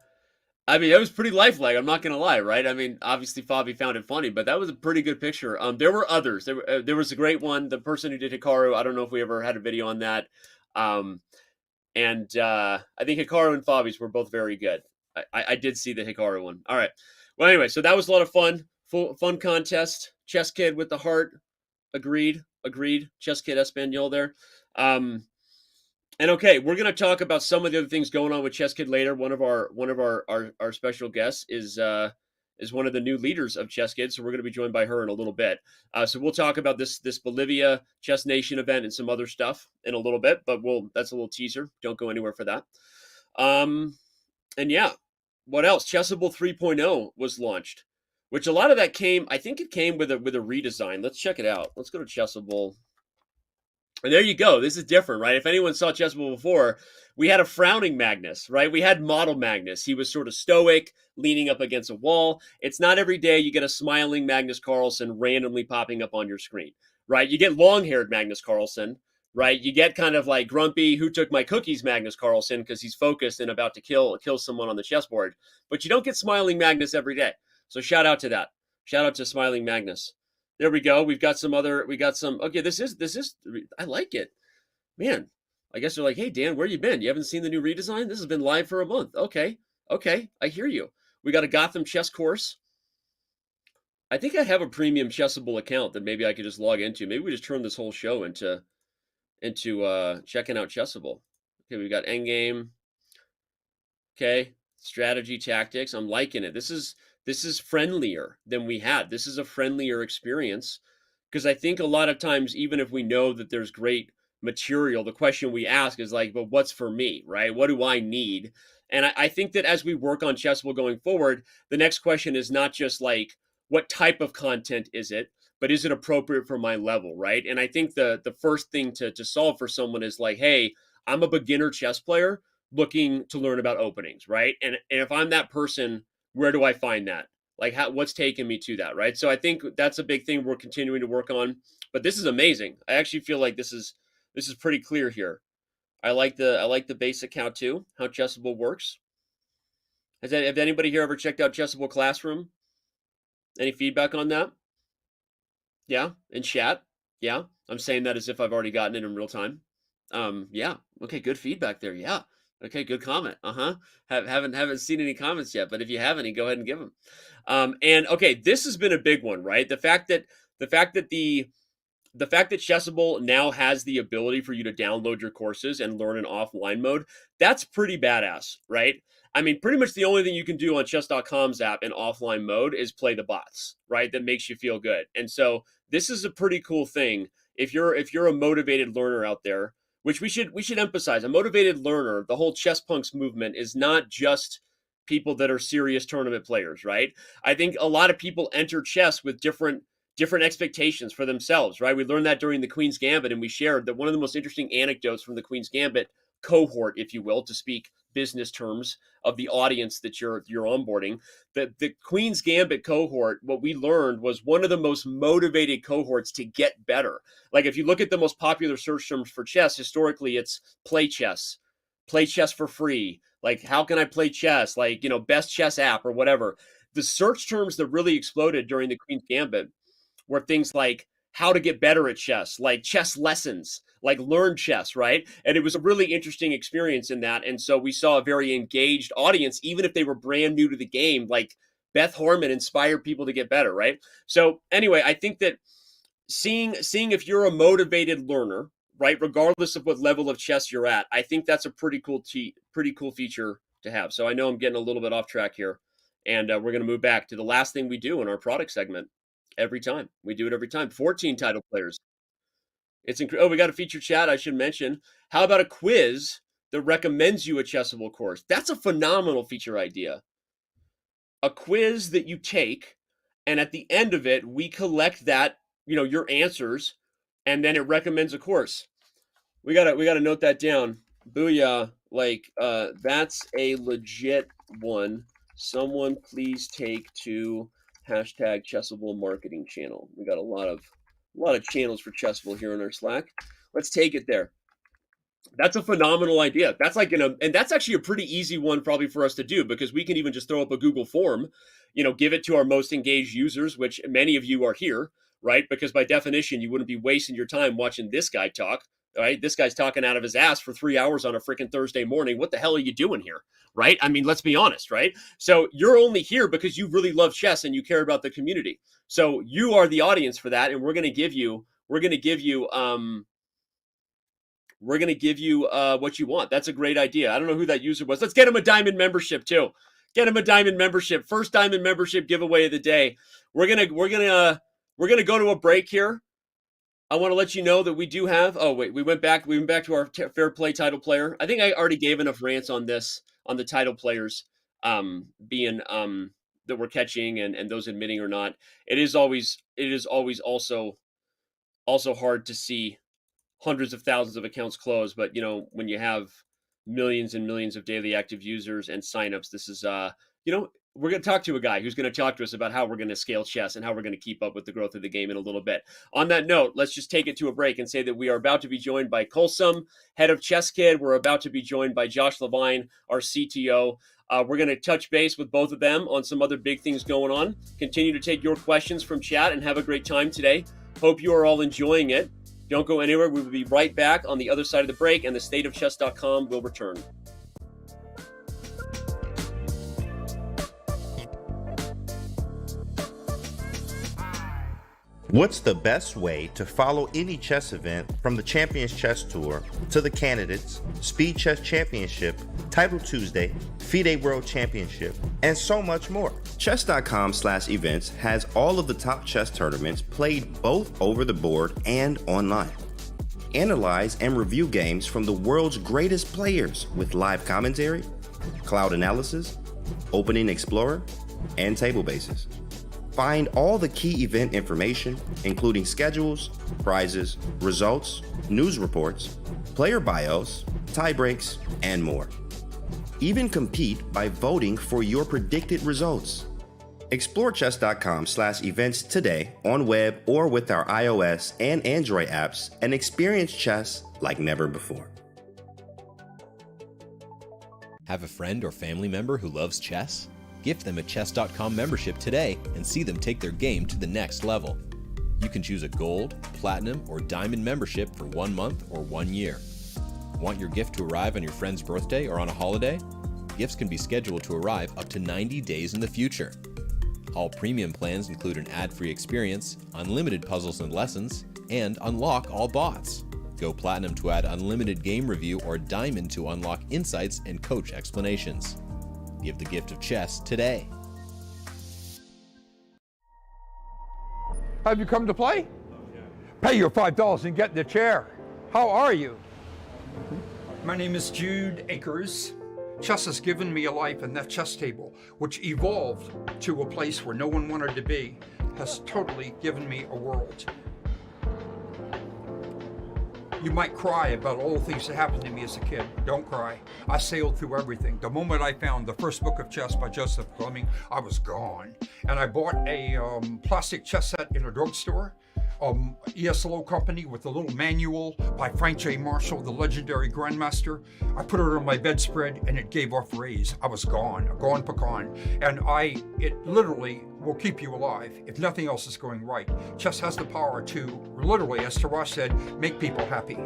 A: I mean, it was pretty lifelike. I'm not gonna lie, right? I mean, obviously Fabi found it funny, but that was a pretty good picture. There were others. There was a great one. The person who did Hikaru, I don't know if we ever had a video on that. Um, and I think Hikaru and Fabi's were both very good. I did see the Hikaru one. All right. Well, anyway, so that was a lot of fun. Fun contest. Chess Kid with the heart. Agreed. Chess Kid Espanol there. And okay, we're going to talk about some of the other things going on with ChessKid later. One of our special guests is one of the new leaders of ChessKid, so we're going to be joined by her in a little bit. So we'll talk about this Bolivia Chess Nation event and some other stuff in a little bit, but that's a little teaser. Don't go anywhere for that. And yeah, what else? Chessable 3.0 was launched, which a lot of that came. I think it came with a redesign. Let's check it out. Let's go to Chessable. And there you go. This is different, right? If anyone saw Chessable before, we had a frowning Magnus, right? We had model Magnus. He was sort of stoic, leaning up against a wall. It's not every day you get a smiling Magnus Carlsen randomly popping up on your screen, right? You get long-haired Magnus Carlsen, right? You get kind of like grumpy, who took my cookies Magnus Carlsen because he's focused and about to kill someone on the chessboard. But you don't get smiling Magnus every day. So shout out to that. Shout out to smiling Magnus. There we go. Okay, this is, I like it. Man, I guess they're like, hey, Dan, where you been? You haven't seen the new redesign? This has been live for a month. Okay, I hear you. We got a Gotham chess course. I think I have a premium Chessable account that maybe I could just log into. Maybe we just turn this whole show into checking out Chessable. Okay, we got Endgame. Okay, strategy tactics. I'm liking it. This is friendlier than we had. This is a friendlier experience because I think a lot of times, even if we know that there's great material, the question we ask is like, but what's for me, right? What do I need? And I think that as we work on Chessable going forward, the next question is not just like, what type of content is it, but is it appropriate for my level, right? And I think the first thing to solve for someone is like, hey, I'm a beginner chess player looking to learn about openings, right? And if I'm that person, where do I find that? Like, what's taking me to that, right? So I think that's a big thing we're continuing to work on. But this is amazing. I actually feel like this is pretty clear here. I like the basic how Chessable works. Have anybody here ever checked out Chessable Classroom? Any feedback on that? Yeah, in chat. Yeah, I'm saying that as if I've already gotten it in real time. Yeah. Okay, good feedback there. Yeah. Okay, good comment. Haven't seen any comments yet, but if you have any, go ahead and give them. And okay, this has been a big one, right? The fact that Chessable now has the ability for you to download your courses and learn in offline mode, that's pretty badass, right? I mean, pretty much the only thing you can do on chess.com's app in offline mode is play the bots, right? That makes you feel good. And so this is a pretty cool thing. If you're a motivated learner out there, which we should emphasize, a motivated learner, the whole chess punks movement is not just people that are serious tournament players, right? I think a lot of people enter chess with different expectations for themselves, right? We learned that during the Queen's Gambit, and we shared that one of the most interesting anecdotes from the Queen's Gambit cohort, if you will, to speak business terms of the audience that you're onboarding. The Queen's Gambit cohort, what we learned was one of the most motivated cohorts to get better. Like if you look at the most popular search terms for chess, historically it's play chess for free. Like how can I play chess? Like, best chess app or whatever. The search terms that really exploded during the Queen's Gambit were things like how to get better at chess, like chess lessons, like learn chess, right? And it was a really interesting experience in that. And so we saw a very engaged audience, even if they were brand new to the game. Like Beth Harmon inspired people to get better, right? So anyway, I think that seeing if you're a motivated learner, right, regardless of what level of chess you're at, I think that's a pretty cool feature to have. So I know I'm getting a little bit off track here, and we're going to move back to the last thing we do in our product segment. Every time. We do it every time. 14 title players. It's we got a feature chat I should mention. How about a quiz that recommends you a Chessable course? That's a phenomenal feature idea. A quiz that you take, and at the end of it, we collect that, your answers, and then it recommends a course. We gotta note that down. Booyah. Like, that's a legit one. Someone please take to #Chessable marketing channel. We got a lot of channels for Chessable here in our Slack. Let's take it there. That's a phenomenal idea. That's like and that's actually a pretty easy one probably for us to do because we can even just throw up a Google form, give it to our most engaged users, which many of you are here, right? Because by definition, you wouldn't be wasting your time watching this guy talk, right? This guy's talking out of his ass for 3 hours on a freaking Thursday morning. What the hell are you doing here, right? I mean, let's be honest, right? So you're only here because you really love chess and you care about the community. So you are the audience for that, and we're going to give you what you want. That's a great idea. I don't know who that user was. Let's get him a diamond membership too. Get him a diamond membership. First diamond membership giveaway of the day. We're gonna go to a break here. I want to let you know that we do have. Oh wait, we went back to our fair play title player. I think I already gave enough rants on this on the title players being that we're catching and those admitting or not. It is always also hard to see hundreds of thousands of accounts closed, but when you have millions and millions of daily active users and signups, this is we're going to talk to a guy who's going to talk to us about how we're going to scale chess and how we're going to keep up with the growth of the game in a little bit. On that note, let's just take it to a break and say that we are about to be joined by Kolsum, head of ChessKid. We're about to be joined by Josh Levine, our CTO. We're going to touch base with both of them on some other big things going on. Continue to take your questions from chat and have a great time today. Hope you are all enjoying it. Don't go anywhere. We will be right back on the other side of the break, and thestateofchess.com will return.
D: What's the best way to follow any chess event from the Champions Chess Tour to the Candidates, Speed Chess Championship, Title Tuesday, FIDE World Championship, and so much more? Chess.com/events has all of the top chess tournaments played both over the board and online. Analyze and review games from the world's greatest players with live commentary, cloud analysis, Opening Explorer, and table bases. Find all the key event information, including schedules, prizes, results, news reports, player bios, tie breaks, and more. Even compete by voting for your predicted results. Explore chess.com/events today on web or with our iOS and Android apps and experience chess like never before.
E: Have a friend or family member who loves chess? Gift them a chess.com membership today and see them take their game to the next level. You can choose a gold, platinum, or diamond membership for 1 month or 1 year. Want your gift to arrive on your friend's birthday or on a holiday? Gifts can be scheduled to arrive up to 90 days in the future. All premium plans include an ad-free experience, unlimited puzzles and lessons, and unlock all bots. Go platinum to add unlimited game review or diamond to unlock insights and coach explanations. Give the gift of chess today.
F: Have you come to play? Pay your $5 and get in the chair. How are you? My name is Jude Akers. Chess has given me a life, and that chess table, which evolved to a place where no one wanted to be, has totally given me a world. You might cry about all the things that happened to me as a kid. Don't cry. I sailed through everything. The moment I found the first book of chess by Joseph Fleming, I was gone. And I bought a plastic chess set in a drugstore, ESLO company with a little manual by Frank J. Marshall, the legendary grandmaster. I put it on my bedspread and it gave off rays. I was gone, a gone pecan. And it literally will keep you alive if nothing else is going right. Chess has the power to literally, as Taras said, make people happy.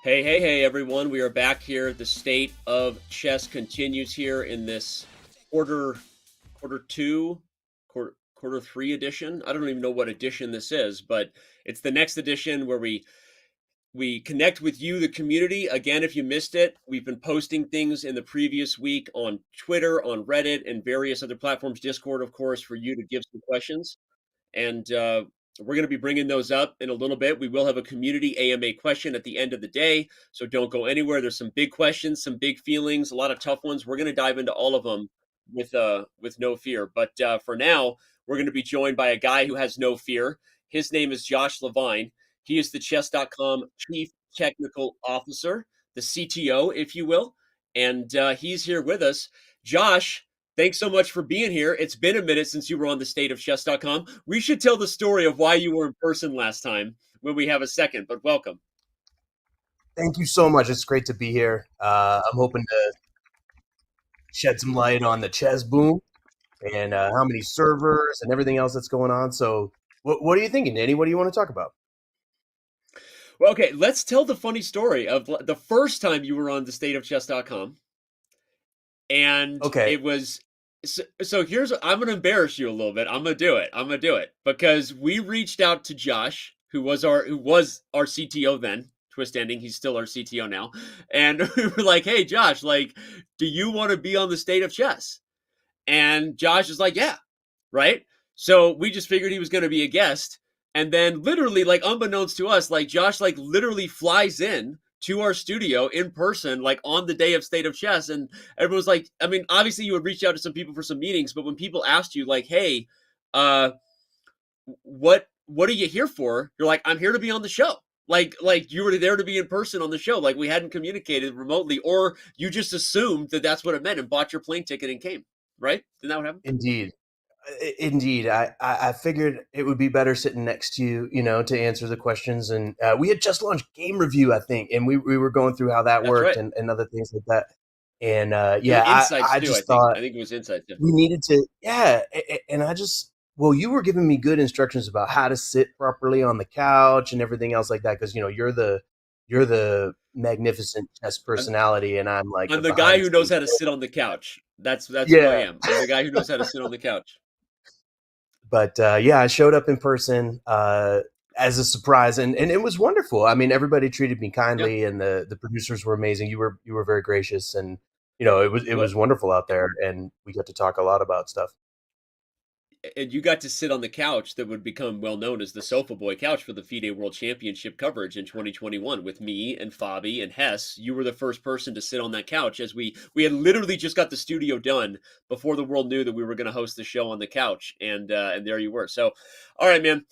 A: Hey, everyone. We are back here. The state of chess continues here in this quarter two, quarter three edition. I don't even know what edition this is, but it's the next edition where we connect with you, the community. Again, if you missed it, we've been posting things in the previous week on Twitter, on Reddit, and various other platforms, Discord, of course, for you to give some questions. And we're going to be bringing those up in a little bit. We will have a community AMA question at the end of the day, so don't go anywhere. There's some big questions, some big feelings, a lot of tough ones. We're going to dive into all of them with no fear. But for now, we're going to be joined by a guy who has no fear. His name is Josh Levine. He is the Chess.com Chief Technical Officer, the CTO, if you will, and he's here with us. Josh, thanks so much for being here. It's been a minute since you were on the state of chess.com. We should tell the story of why you were in person last time when we have a second, but welcome.
G: Thank you so much. It's great to be here. I'm hoping to shed some light on the chess boom and how many servers and everything else that's going on. So what are you thinking, Danny? What do you want to talk about?
A: Well, okay, let's tell the funny story of the first time you were on the state of chess.com. And
G: Okay.
A: it was so here's I'm going to embarrass you a little bit. I'm going to do it because we reached out to Josh, who was our CTO then, twist ending. He's still our CTO now. And we were like, "Hey Josh, like do you want to be on the state of chess?" And Josh is like, "Yeah." Right? So we just figured he was going to be a guest. And then literally like unbeknownst to us, like Josh like literally flies in to our studio in person, like on the day of State of Chess. And everyone's like, I mean, obviously you would reach out to some people for some meetings, but when people asked you like, hey, what are you here for? You're like, I'm here to be on the show. Like you were there to be in person on the show. Like we hadn't communicated remotely, or you just assumed that that's what it meant and bought your plane ticket and came, right? Isn't that what happened?
G: Indeed. I figured it would be better sitting next to you, to answer the questions. And we had just launched Game Review, I think, and we were going through how that
A: That's
G: worked
A: right.
G: and other things like that. And
A: Insights
G: I
A: too,
G: just
A: I
G: thought
A: think it was Insights. Yeah.
G: we needed to, and you were giving me good instructions about how to sit properly on the couch and everything else like that, because you're the magnificent chess personality, and I'm like
A: I'm the guy who knows how to
G: scenes.
A: sit on the couch. That's who I
G: Yeah.
A: am. I'm the guy who knows how to sit on the couch.
G: But I showed up in person as a surprise, and it was wonderful. I mean, everybody treated me kindly,
A: Yeah.
G: and the producers were amazing. You were very gracious, and it was wonderful out there, and we got to talk a lot about stuff.
A: And you got to sit on the couch that would become well known as the Sofa Boy couch for the FIDE World Championship coverage in 2021 with me and Fabi and Hess. You were the first person to sit on that couch as we had literally just got the studio done before the world knew that we were going to host the show on the couch, and there you were. So, all right, man.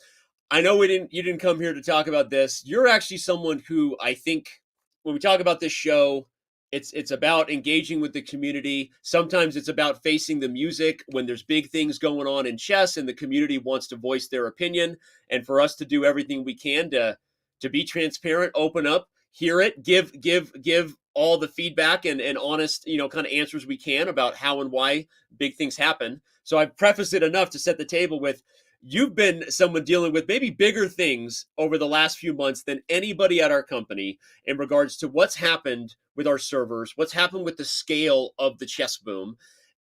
A: I know you didn't come here to talk about this. You're actually someone who I think when we talk about this show, it's about engaging with the community. Sometimes it's about facing the music when there's big things going on in chess and the community wants to voice their opinion, and for us to do everything we can to be transparent, open up, hear it, give all the feedback and honest, kind of answers we can about how and why big things happen. So I've prefaced it enough to set the table with you've been someone dealing with maybe bigger things over the last few months than anybody at our company in regards to what's happened with our servers, what's happened with the scale of the chess boom.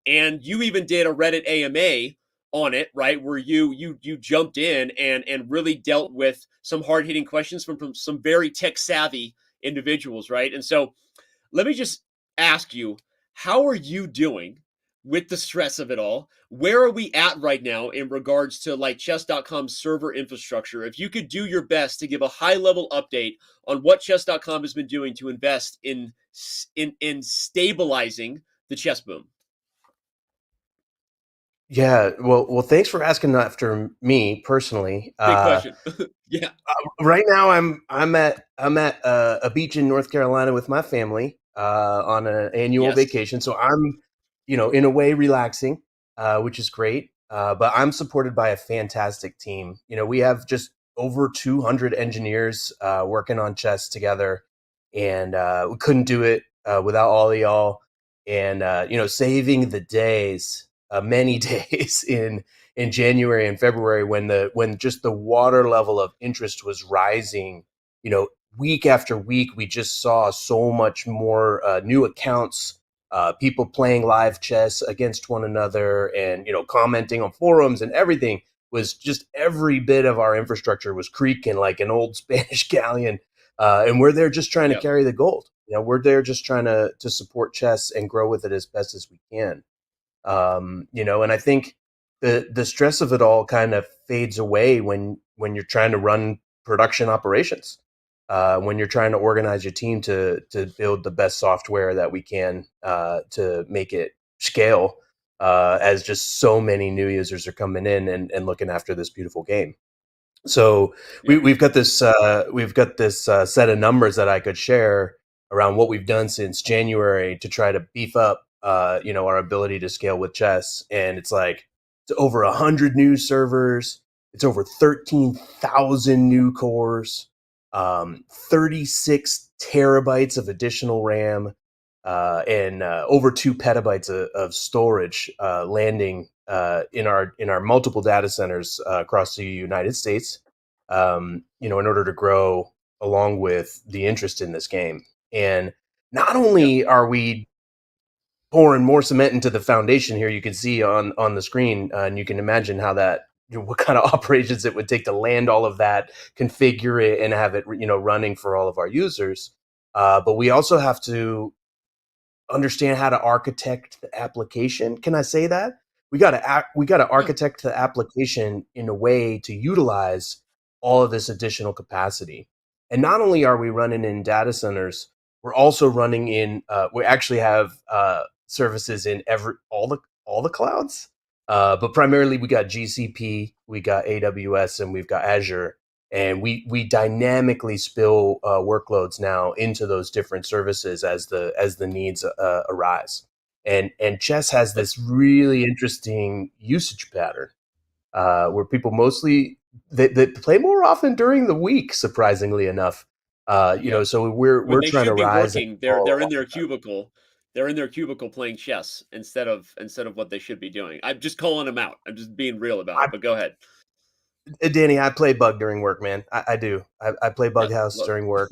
A: And you even did a Reddit AMA on it, right? Where you jumped in and really dealt with some hard-hitting questions from some very tech savvy individuals, right? And so let me just ask you, how are you doing with the stress of it all? Where are we at right now in regards to like chess.com server infrastructure? If you could do your best to give a high level update on what chess.com has been doing to invest in stabilizing the chess boom.
G: Yeah, well, thanks for asking after me personally.
A: Big question. Yeah.
G: Right now, I'm at a beach in North Carolina with my family on an annual
A: Yes.
G: vacation. So I'm, in a way relaxing, which is great. But I'm supported by a fantastic team. We have just over 200 engineers working on chess together, and we couldn't do it without all of y'all. And saving the days, many days in January and February when just the water level of interest was rising, week after week, we just saw so much more new accounts, people playing live chess against one another, and commenting on forums and everything. Was just every bit of our infrastructure was creaking like an old Spanish galleon, and we're there just trying to carry the gold. We're there just trying to support chess and grow with it as best as we can. And I think the stress of it all kind of fades away when you're trying to run production operations, when you're trying to organize your team to build the best software that we can to make it scale, as just so many new users are coming in and looking after this beautiful game. So we've got this set of numbers that I could share around what we've done since January to try to beef up our ability to scale with chess. And it's over 100 new servers. It's over 13,000 new cores, 36 terabytes of additional RAM, and over 2 petabytes of storage landing in our multiple data centers across the United States, in order to grow along with the interest in this game. And not only are we pouring more cement into the foundation here, you can see on the screen, and you can imagine how that, what kind of operations it would take to land all of that, configure it, and have it, running for all of our users. But we also have to understand how to architect the application. Can I say that? We got to architect the application in a way to utilize all of this additional capacity. And not only are we running in data centers, we're also running in. We actually have services in all the clouds, but primarily we got GCP, we got AWS, and we've got Azure. And we dynamically spill workloads now into those different services as the needs arise. And chess has this really interesting usage pattern where people mostly they play more often during the week, surprisingly enough. So we're trying to rise.
A: Working, they're in their cubicle. They're in their cubicle playing chess instead of what they should be doing. I'm just calling them out. I'm just being real about it. But go ahead.
G: Danny, I play bug during work, man. I do. I play Bughouse during work.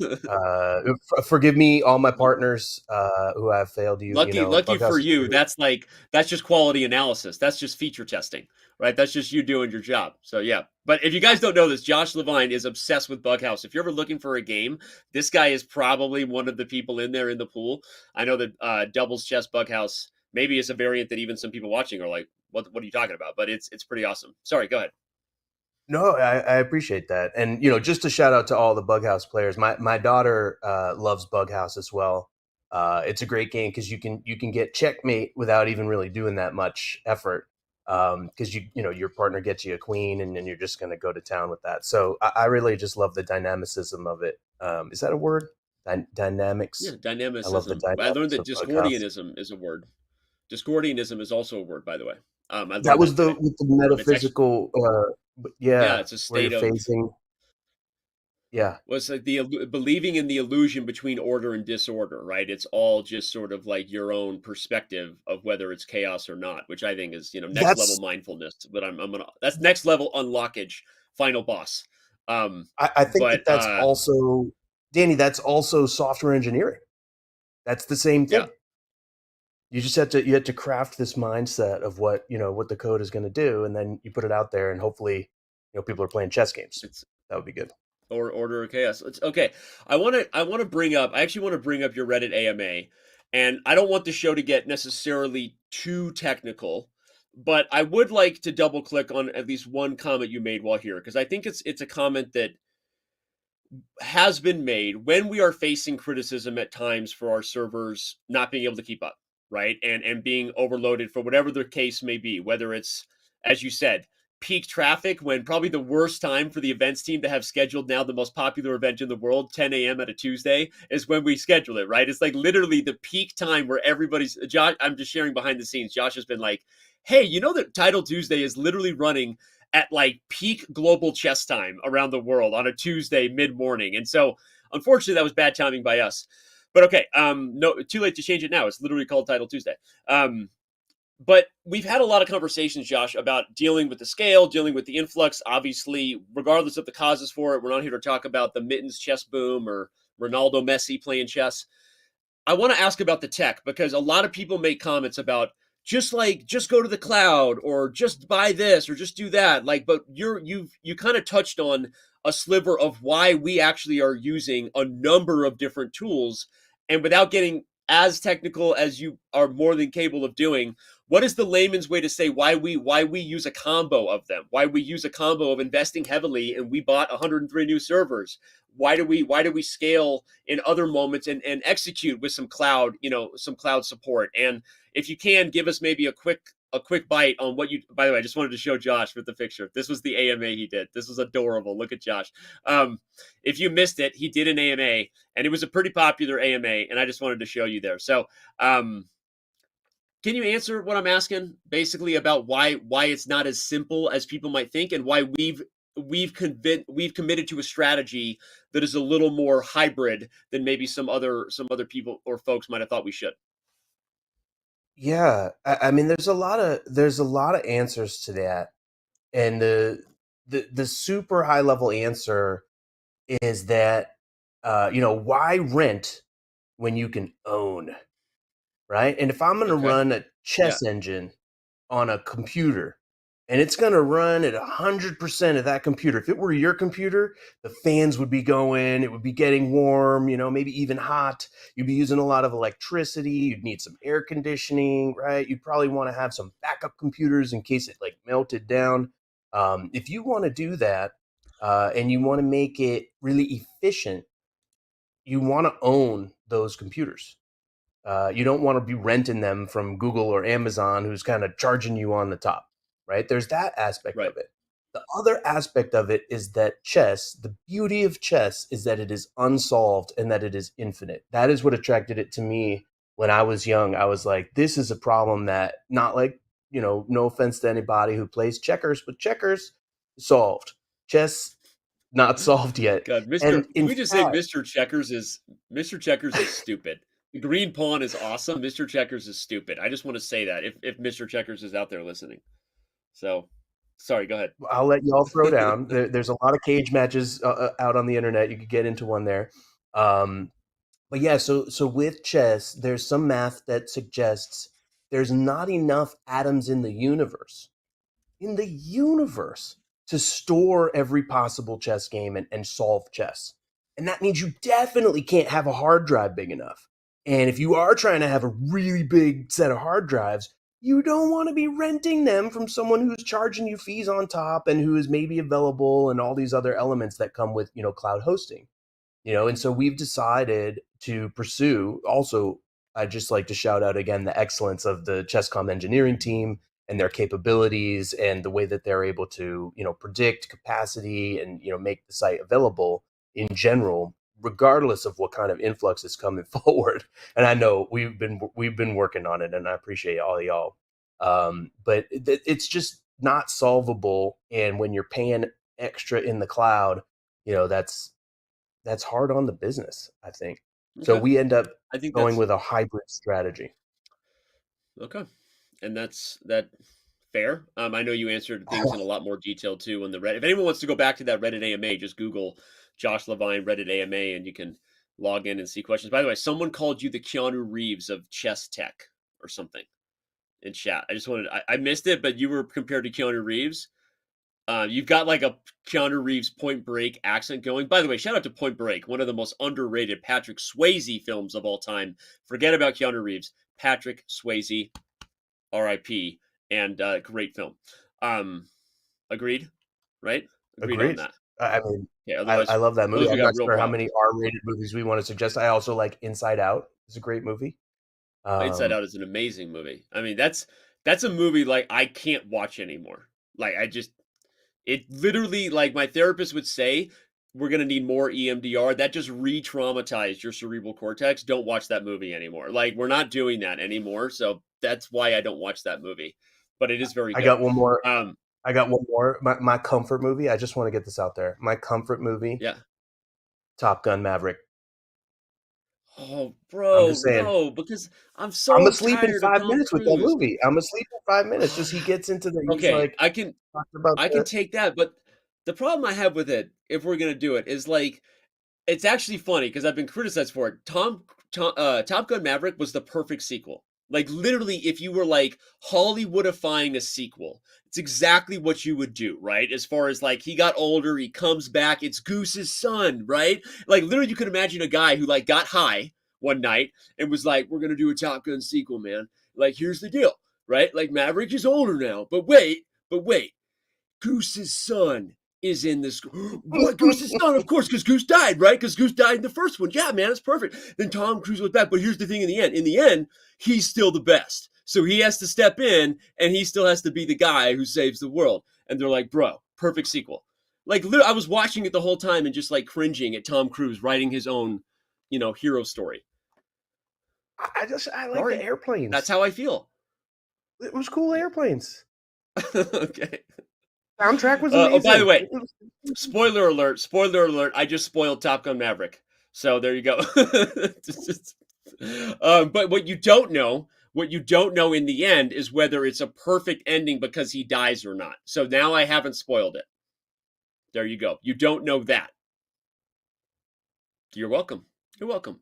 G: Forgive me, all my partners who have failed you.
A: Lucky for you. That's just quality analysis. That's just feature testing, right? That's just you doing your job. So yeah. But if you guys don't know this, Josh Levine is obsessed with Bughouse. If you're ever looking for a game, this guy is probably one of the people in there in the pool. I know that Doubles Chess Bughouse maybe is a variant that even some people watching are like, what are you talking about? But it's pretty awesome. Sorry, go ahead.
G: No, I appreciate that. And, just a shout out to all the Bughouse players. My daughter loves Bughouse as well. It's a great game because you can get checkmate without even really doing that much effort. Because your partner gets you a queen and then you're just going to go to town with that. So I really just love the dynamicism of it. Is that a word? Dynamics?
A: Yeah, dynamicism.
G: I love the dynamics.
A: I learned that Discordianism is a word. Discordianism is also a word, by the way.
G: That was with the metaphysical. Yeah,
A: it's a state of
G: phasing. Yeah,
A: well, it's like believing in the illusion between order and disorder, right? It's all just sort of like your own perspective of whether it's chaos or not, which I think is next level mindfulness. But that's next level unlockage, final boss.
G: I think that's also, Danny. That's also software engineering. That's the same thing. Yeah. You just have to craft this mindset of what the code is going to do, and then you put it out there, and hopefully, people are playing chess games. That would be good.
A: Or order or chaos. It's okay. I actually want to bring up your Reddit AMA, and I don't want the show to get necessarily too technical, but I would like to double click on at least one comment you made while here, because I think it's a comment that has been made when we are facing criticism at times for our servers not being able to keep up. Right. And being overloaded for whatever the case may be, whether it's, as you said, peak traffic, when probably the worst time for the events team to have scheduled now the most popular event in the world, 10 a.m. at a Tuesday, is when we schedule it. Right. It's like literally the peak time where everybody's Josh. I'm just sharing behind the scenes. Josh has been like, hey, that Title Tuesday is literally running at like peak global chess time around the world on a Tuesday mid-morning. And so unfortunately, that was bad timing by us. But okay, no, too late to change it now. It's literally called Title Tuesday. but we've had a lot of conversations, Josh, about dealing with the scale, dealing with the influx. Obviously, regardless of the causes for it, we're not here to talk about the mittens chess boom or Ronaldo Messi playing chess. I want to ask about the tech because a lot of people make comments about just go to the cloud or just buy this or just do that. Like, but you kind of touched on a sliver of why we actually are using a number of different tools, and without getting as technical as you are more than capable of doing, what is the layman's way to say why we use a combo of them? Why we use a combo of investing heavily and we bought 103 new servers? Why do we scale in other moments and execute with some cloud, some cloud support? And if you can give us maybe a quick bite on what you, by the way, I just wanted to show Josh with the picture. This was the AMA he did. This was adorable. Look at Josh. If you missed it, he did an AMA and it was a pretty popular AMA. And I just wanted to show you there. So, can you answer what I'm asking basically about why it's not as simple as people might think and why we've committed to a strategy that is a little more hybrid than maybe some other people or folks might have thought we should?
G: Yeah, I mean, there's a lot of answers to that, and the super high level answer is that why rent when you can own, right? And if I'm going to
A: Okay.
G: run a
A: Yeah.
G: chess engine on a computer and it's going to run at 100% of that computer, if it were your computer, the fans would be going, it would be getting warm, maybe even hot. You'd be using a lot of electricity. You'd need some air conditioning, right? You'd probably want to have some backup computers in case it like melted down. If you want to do that and you want to make it really efficient, you want to own those computers. You don't want to be renting them from Google or Amazon, who's kind of charging you on the top, right? There's that aspect
A: Right.
G: of it. The other aspect of it is that chess, the beauty of chess is that it is unsolved and that it is infinite. That is what attracted it to me when I was young. I was like, this is a problem that not like, no offense to anybody who plays checkers, but checkers solved. Chess not solved yet.
A: God,
G: And
A: Can
G: in
A: we just say
G: fact,
A: Mr. Checkers is stupid. The green pawn is awesome. Mr. Checkers is stupid. I just want to say that if Mr. Checkers is out there listening. So, sorry, go ahead.
G: I'll let y'all throw down. There's a lot of cage matches out on the internet. You could get into one there. But yeah, so with chess, there's some math that suggests there's not enough atoms in the universe to store every possible chess game and solve chess. And that means you definitely can't have a hard drive big enough. And if you are trying to have a really big set of hard drives, you don't want to be renting them from someone who's charging you fees on top and who is maybe available and all these other elements that come with, cloud hosting. And so we've decided to pursue also, I'd just like to shout out again the excellence of the Chesscom engineering team and their capabilities and the way that they're able to, predict capacity and, make the site available in general, regardless of what kind of influx is coming forward. And I know we've been working on it, and I appreciate all of y'all. But it's just not solvable. And when you're paying extra in the cloud, that's hard on the business, I think. So
A: Okay.
G: we end up
A: I think
G: going
A: that's
G: with a hybrid strategy.
A: okay. And that's that fair. I know you answered things in a lot more detail too on the Reddit. If anyone wants to go back to that Reddit AMA, just Google Josh Levine Reddit AMA and you can log in and see questions. By the way, someone called you the Keanu Reeves of chess tech or something in chat. I missed it, but you were compared to Keanu Reeves. You've got like a Keanu Reeves Point Break accent going. By the way, shout out to Point Break, one of the most underrated Patrick Swayze films of all time. Forget about Keanu Reeves. Patrick Swayze, R.I.P. And great film. Agreed, right? Agreed on
G: Agreed.
A: that.
G: I mean,
A: Yeah.
G: I love that movie.
A: Otherwise we
G: I'm
A: got
G: not
A: real
G: sure how
A: problems.
G: many R-rated movies we want to suggest. I also like Inside Out. It's a great movie.
A: Inside Out is an amazing movie. I mean, that's a movie like I can't watch anymore. Like it literally, like my therapist would say, we're gonna need more EMDR. That just re-traumatized your cerebral cortex. Don't watch that movie anymore. Like we're not doing that anymore. So that's why I don't watch that movie. But it is very
G: I
A: good.
G: got one more.
A: Um,
G: I got one more. My comfort movie. I just want to get this out there. My comfort movie,
A: yeah.
G: Top Gun Maverick.
A: Oh,
G: I'm
A: bro,
G: just saying.
A: no, because I'm
G: I'm
A: so
G: asleep in
A: tired of
G: 5 minutes with that
A: Cruise.
G: movie. I'm asleep in 5 minutes. Just he gets into the. He's
A: Okay,
G: like
A: I can
G: talking about
A: I can
G: the.
A: take that, but the problem I have with it, if we're gonna do it, is like it's actually funny because I've been criticized for it. Top Gun Maverick was the perfect sequel. Like literally, if you were like Hollywoodifying a sequel, it's exactly what you would do, right? As far as like he got older, he comes back, it's Goose's son, right? Like literally, you could imagine a guy who like got high one night and was like, "We're gonna do a Top Gun sequel, man. Like here's the deal, right? Like Maverick is older now, but wait, Goose's son is in this. What? Goose's son? Of course, because Goose died, right? Because Goose died in the first one. Yeah, man, it's perfect. Then Tom Cruise was back. But here's the thing in the end. In the end, he's still the best. So he has to step in and he still has to be the guy who saves the world. And they're like, bro, perfect sequel. Like, I was watching it the whole time and just like cringing at Tom Cruise writing his own, hero story.
G: I like the
A: Sorry. That's
G: airplanes.
A: how I feel.
G: It was cool airplanes.
A: Okay.
G: Soundtrack was
A: Oh, by the
G: amazing.
A: way, spoiler alert! Spoiler alert! I just spoiled Top Gun Maverick. So there you go. But what you don't know in the end is whether it's a perfect ending because he dies or not. So now I haven't spoiled it. There you go. You don't know that. You're welcome. You're welcome.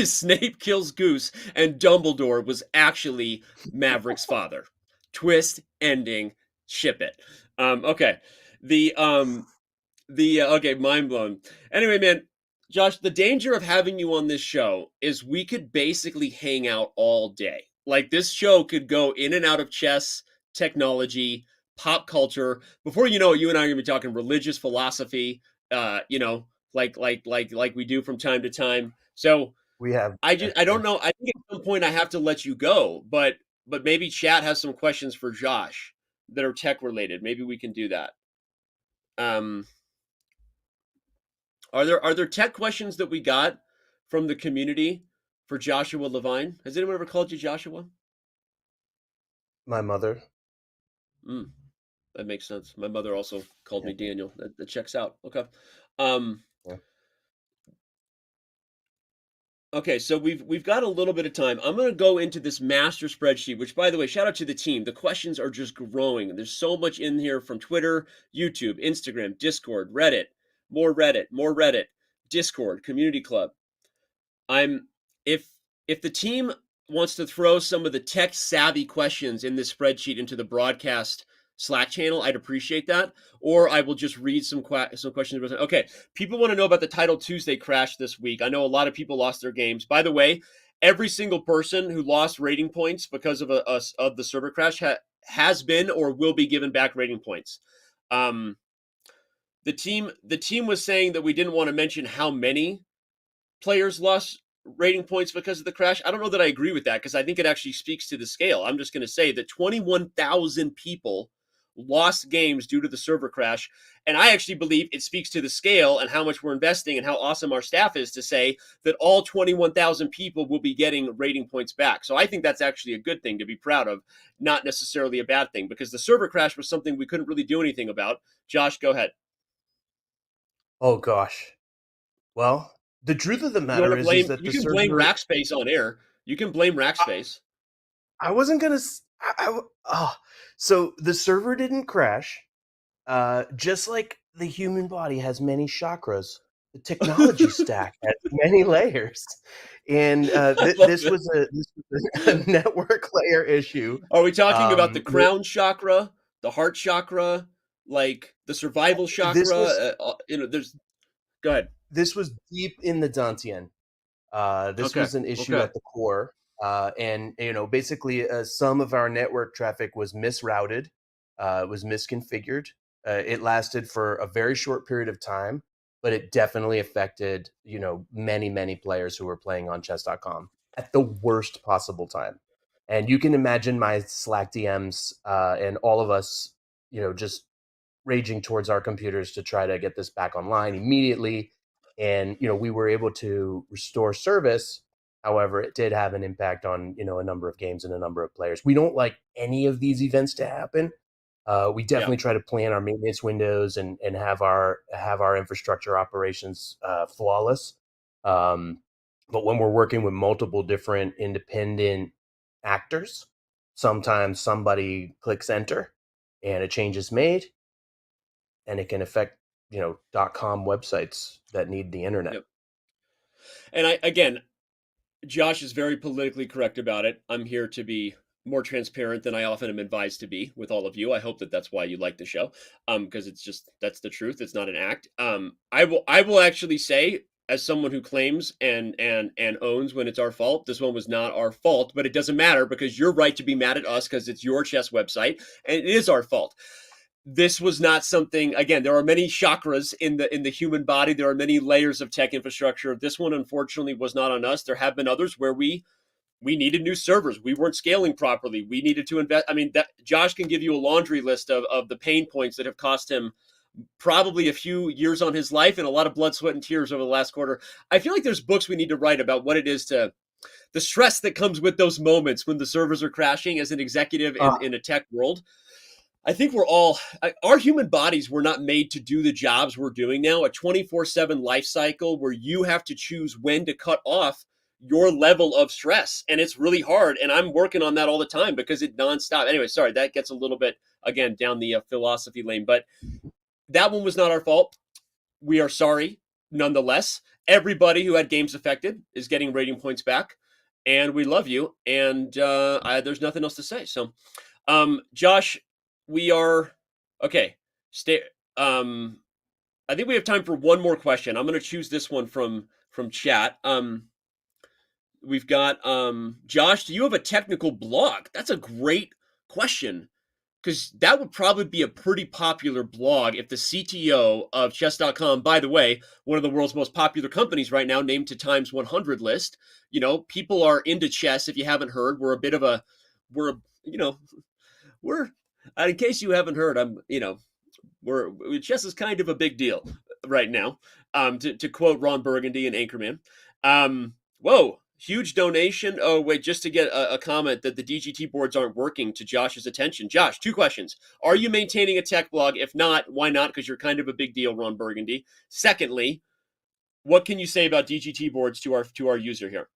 A: Snape kills Goose, and Dumbledore was actually Maverick's father. Twist ending. Ship it. Okay. The okay, mind blown. Anyway, man, Josh, the danger of having you on this show is we could basically hang out all day. Like this show could go in and out of chess, technology, pop culture. Before you know it, you and I are gonna be talking religious philosophy, like we do from time to time. So
G: We have.
A: I don't know. I think at some point I have to let you go, but maybe chat has some questions for Josh that are tech related. Maybe we can do that. Um are there tech questions that we got from the community for Joshua Levine? Has anyone ever called you Joshua?
G: My mother.
A: Mm, that makes sense. My mother also called
G: Yeah.
A: me Daniel. That checks out. Okay. Um,
G: Yeah.
A: okay, so we've got a little bit of time. I'm going to go into this master spreadsheet, which by the way, shout out to the team. The questions are just growing. There's so much in here from Twitter, YouTube, Instagram, Discord, Reddit, more Reddit, Discord, Community Club. I'm if the team wants to throw some of the tech savvy questions in this spreadsheet into the broadcast Slack channel, I'd appreciate that. Or I will just read some questions. Okay, people want to know about the Title Tuesday crash this week. I know a lot of people lost their games. By the way, every single person who lost rating points because of of the server crash has been or will be given back rating points. The team was saying that we didn't want to mention how many players lost rating points because of the crash. I don't know that I agree with that because I think it actually speaks to the scale. I'm just going to say that 21,000 people lost games due to the server crash. And I actually believe it speaks to the scale and how much we're investing and how awesome our staff is to say that all 21,000 people will be getting rating points back. So I think that's actually a good thing to be proud of, not necessarily a bad thing, because the server crash was something we couldn't really do anything about. Josh, go ahead.
G: Oh gosh. Well, the truth of the
A: You want
G: matter
A: to
G: is
A: blame?
G: that
A: You
G: the
A: can blame
G: server.
A: Rackspace on air. You can blame Rackspace.
G: I wasn't gonna. So the server didn't crash. Just like the human body has many chakras, the technology stack has many layers, and
A: I love
G: this
A: it.
G: was a network layer issue.
A: Are we talking about the
G: Th-
A: crown chakra, the heart chakra, like the survival
G: this
A: chakra?
G: was
A: There's. Go ahead.
G: this was deep in the Dantian. This
A: Okay.
G: was an issue
A: Okay.
G: at the core, and basically, some of our network traffic was misrouted, was misconfigured. It lasted for a very short period of time, but it definitely affected many players who were playing on Chess.com at the worst possible time. And you can imagine my Slack DMs and all of us, just raging towards our computers to try to get this back online immediately. And we were able to restore service. However, it did have an impact on a number of games and a number of players. We don't like any of these events to happen. We
A: Yeah.
G: definitely try to plan our maintenance windows and have our infrastructure operations flawless. Um, But when we're working with multiple different independent actors, sometimes somebody clicks enter and a change is made, and it can affect, .com websites that need the internet.
A: Yep. And again, Josh is very politically correct about it. I'm here to be more transparent than I often am advised to be with all of you. I hope that that's why you like the show, because it's just that's the truth. It's not an act. I will actually say, as someone who claims and owns when it's our fault, this one was not our fault, but it doesn't matter because you're right to be mad at us because it's your chess website and it is our fault. This was not something. Again, there are many chakras in the human body. There are many layers of tech infrastructure. This one, unfortunately, was not on us. There have been others where we needed new servers. We weren't scaling properly. We needed to invest. I mean, that Josh can give you a laundry list of the pain points that have cost him probably a few years on his life and a lot of blood, sweat, and tears over the last quarter. I feel like there's books we need to write about what it is to the stress that comes with those moments when the servers are crashing as an executive in a tech world. I think our human bodies were not made to do the jobs we're doing now, a 24/7 life cycle where you have to choose when to cut off your level of stress. And it's really hard. And I'm working on that all the time because it's nonstop. Anyway, sorry, that gets a little bit, again, down the philosophy lane. But that one was not our fault. We are sorry, nonetheless. Everybody who had games affected is getting rating points back. And we love you. And there's nothing else to say. So, Josh, we are okay. I think we have time for one more question. I'm going to choose this one from chat. We've got Josh. Do you have a technical blog? That's a great question because that would probably be a pretty popular blog if the CTO of Chess.com, by the way, one of the world's most popular companies right now, named to Time's 100 list. People are into chess. If you haven't heard, we're in case you haven't heard, chess is kind of a big deal right now. To quote Ron Burgundy and Anchorman. Whoa, huge donation. Oh, wait, just to get a comment that the DGT boards aren't working to Josh's attention. Josh, 2 questions. Are you maintaining a tech blog? If not, why not? Because you're kind of a big deal, Ron Burgundy. Secondly, what can you say about DGT boards to our user here?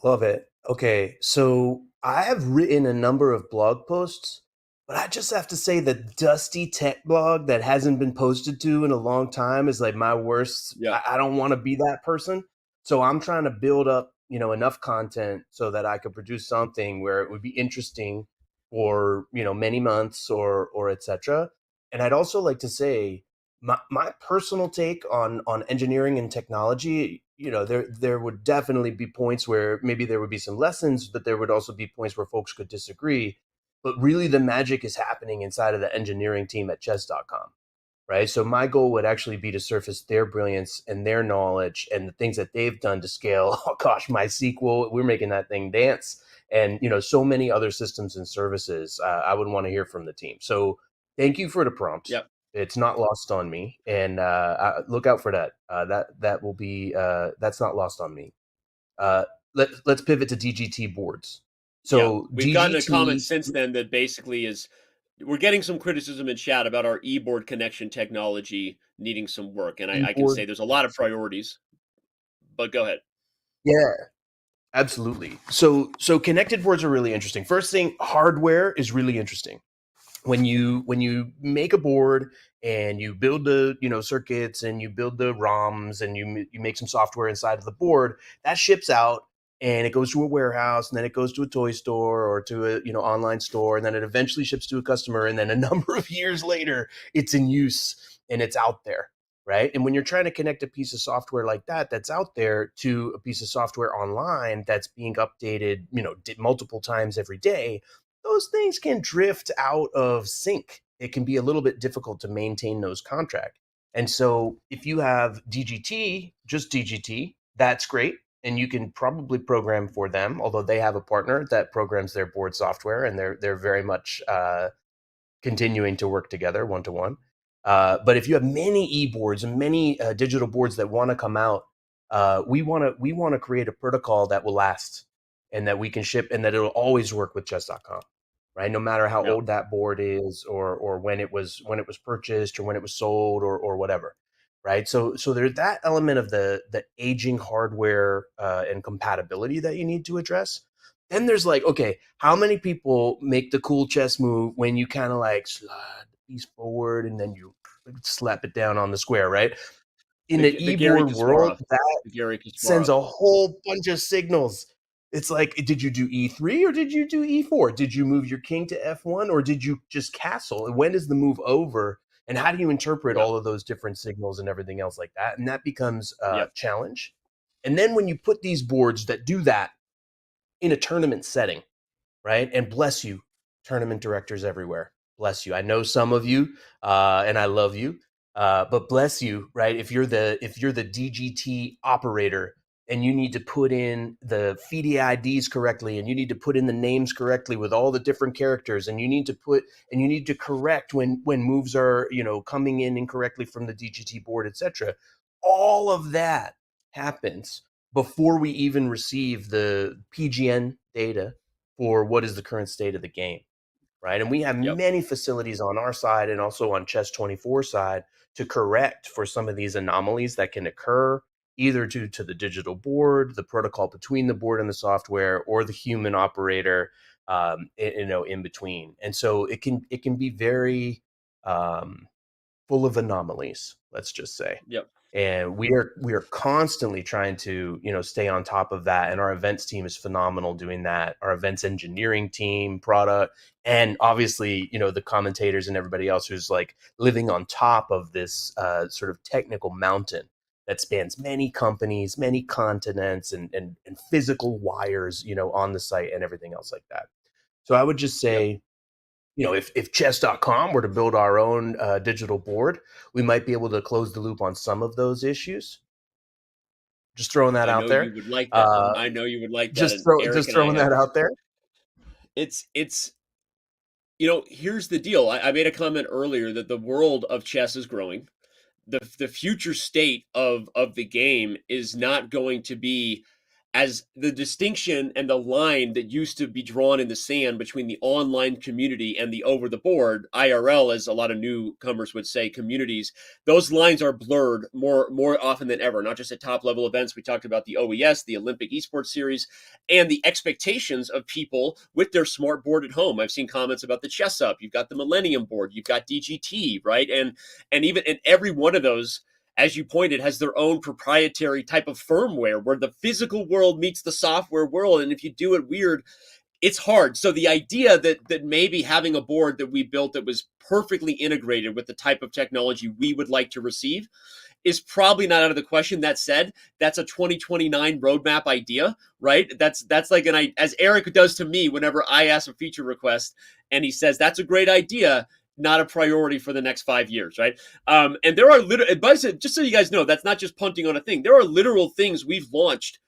G: Love it. Okay, so I have written a number of blog posts, but I just have to say the dusty tech blog that hasn't been posted to in a long time is like my worst.
A: Yeah.
G: I don't want to be that person. So I'm trying to build up, enough content so that I could produce something where it would be interesting for, many months or et cetera. And I'd also like to say my personal take on engineering and technology, there would definitely be points where maybe there would be some lessons, but there would also be points where folks could disagree. But really the magic is happening inside of the engineering team at chess.com, right? So my goal would actually be to surface their brilliance and their knowledge and the things that they've done to scale. Oh gosh, MySQL, we're making that thing dance. And, so many other systems and services I would want to hear from the team. So thank you for the prompt.
A: Yep.
G: It's not lost on me, and look out for that. That will be that's not lost on me. Let's pivot to DGT boards. So
A: we've gotten a comment since then that basically is we're getting some criticism in chat about our e-board connection technology needing some work, and I can say there's a lot of priorities. But go ahead.
G: Yeah, absolutely. So connected boards are really interesting. First thing, hardware is really interesting. When you make a board and you build the circuits and you build the ROMs and you make some software inside of the board, that ships out and it goes to a warehouse and then it goes to a toy store or to a online store, and then it eventually ships to a customer, and then a number of years later it's in use and it's out there, right? And when you're trying to connect a piece of software like that that's out there to a piece of software online that's being updated multiple times every day, those things can drift out of sync. It can be a little bit difficult to maintain those contracts. And so if you have DGT, just DGT, that's great. And you can probably program for them, although they have a partner that programs their board software, and they're very much continuing to work together one-to-one. But if you have many e-boards and many digital boards that want to come out, we want to create a protocol that will last and that we can ship and that it'll always work with chess.com, right? No matter how old that board is or when it was purchased or when it was sold or whatever. right? So there's that element of the aging hardware and compatibility that you need to address. Then there's like, okay, how many people make the cool chess move when you kind of like slide the piece forward and then you slap it down on the square, right? In the
A: The Gary
G: e-board world,
A: Kasparov.
G: that
A: The Gary
G: sends
A: Kasparov.
G: a whole bunch of signals. It's like, did you do E3 or did you do E4? Did you move your king to F1 or did you just castle? And when is the move over? And how do you interpret
A: Yep.
G: all of those different signals and everything else like that? And that becomes a
A: Yep.
G: challenge. And then when you put these boards that do that in a tournament setting, right? And bless you, tournament directors everywhere. Bless you. I know some of you, and I love you, but bless you, right? If you're the DGT operator and you need to put in the FIDE IDs correctly, and you need to put in the names correctly with all the different characters, and you need to correct when moves are coming in incorrectly from the DGT board, etc. All of that happens before we even receive the PGN data for what is the current state of the game, right? And we have
A: Yep.
G: many facilities on our side and also on Chess24 side to correct for some of these anomalies that can occur either due to the digital board, the protocol between the board and the software, or the human operator, in between. And so it can be very full of anomalies, let's just say.
A: Yep.
G: And we are constantly trying to stay on top of that, and our events team is phenomenal doing that. Our events engineering team, product, and obviously the commentators and everybody else who's like living on top of this sort of technical mountain that spans many companies, many continents, and physical wires on the site and everything else like that. So I would just say, if chess.com were to build our own digital board, we might be able to close the loop on some of those issues. Just throwing that
A: I
G: out
A: know you
G: there.
A: would like that. I know you would like that.
G: Just
A: And Eric and I
G: throwing
A: have.
G: that out there.
A: It's here's the deal. I made a comment earlier that the world of chess is growing. The future state of the game is not going to be as the distinction and the line that used to be drawn in the sand between the online community and the over the board IRL, as a lot of newcomers would say, communities. Those lines are blurred more often than ever, not just at top level events. We talked about the OES, the Olympic Esports Series, and the expectations of people with their smart board at home. I've seen comments about the Chess Up. You've got the Millennium board. You've got DGT, right? And even in every one of those, as you pointed, has their own proprietary type of firmware where the physical world meets the software world. And if you do it weird, it's hard. So the idea that maybe having a board that we built that was perfectly integrated with the type of technology we would like to receive is probably not out of the question. That said, that's a 2029 roadmap idea, right? That's like as Eric does to me whenever I ask a feature request, and he says that's a great idea, not a priority for the next 5 years, right? And there are just so you guys know, that's not just punting on a thing. There are literal things we've launched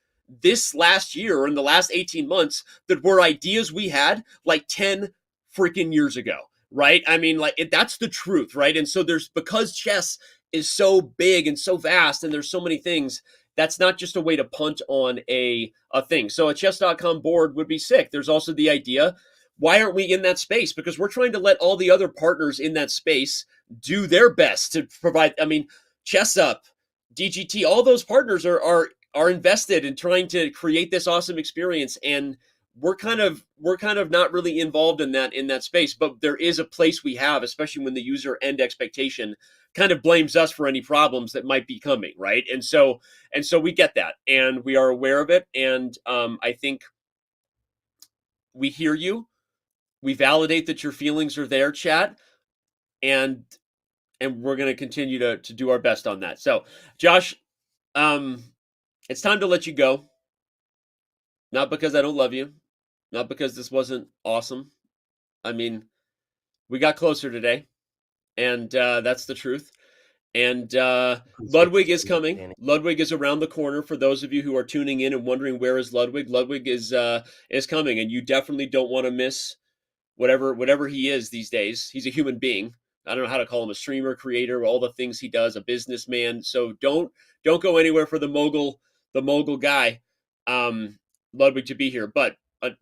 A: this last year or in the last 18 months that were ideas we had like 10 freaking years ago, right? I mean, that's the truth, right? And so because chess is so big and so vast and there's so many things, that's not just a way to punt on a thing. So a chess.com board would be sick. There's also the idea, why aren't we in that space? Because we're trying to let all the other partners in that space do their best to provide. I mean, Chess Up, DGT, all those partners are invested in trying to create this awesome experience, and we're kind of not really involved in that space. But there is a place we have, especially when the user end expectation kind of blames us for any problems that might be coming, right? And so we get that, and we are aware of it, and I think we hear you. We validate that your feelings are there, chat, and we're going to continue to do our best on that. So, Josh, it's time to let you go. Not because I don't love you, not because this wasn't awesome. I mean, we got closer today, and that's the truth. And Ludwig is coming. Ludwig is around the corner. For those of you who are tuning in and wondering where is Ludwig, Ludwig is coming, and you definitely don't want to miss whatever he is these days. He's a human being. I don't know how to call him, a streamer, creator, all the things he does, a businessman. So don't go anywhere for the mogul guy, Ludwig, to be here. But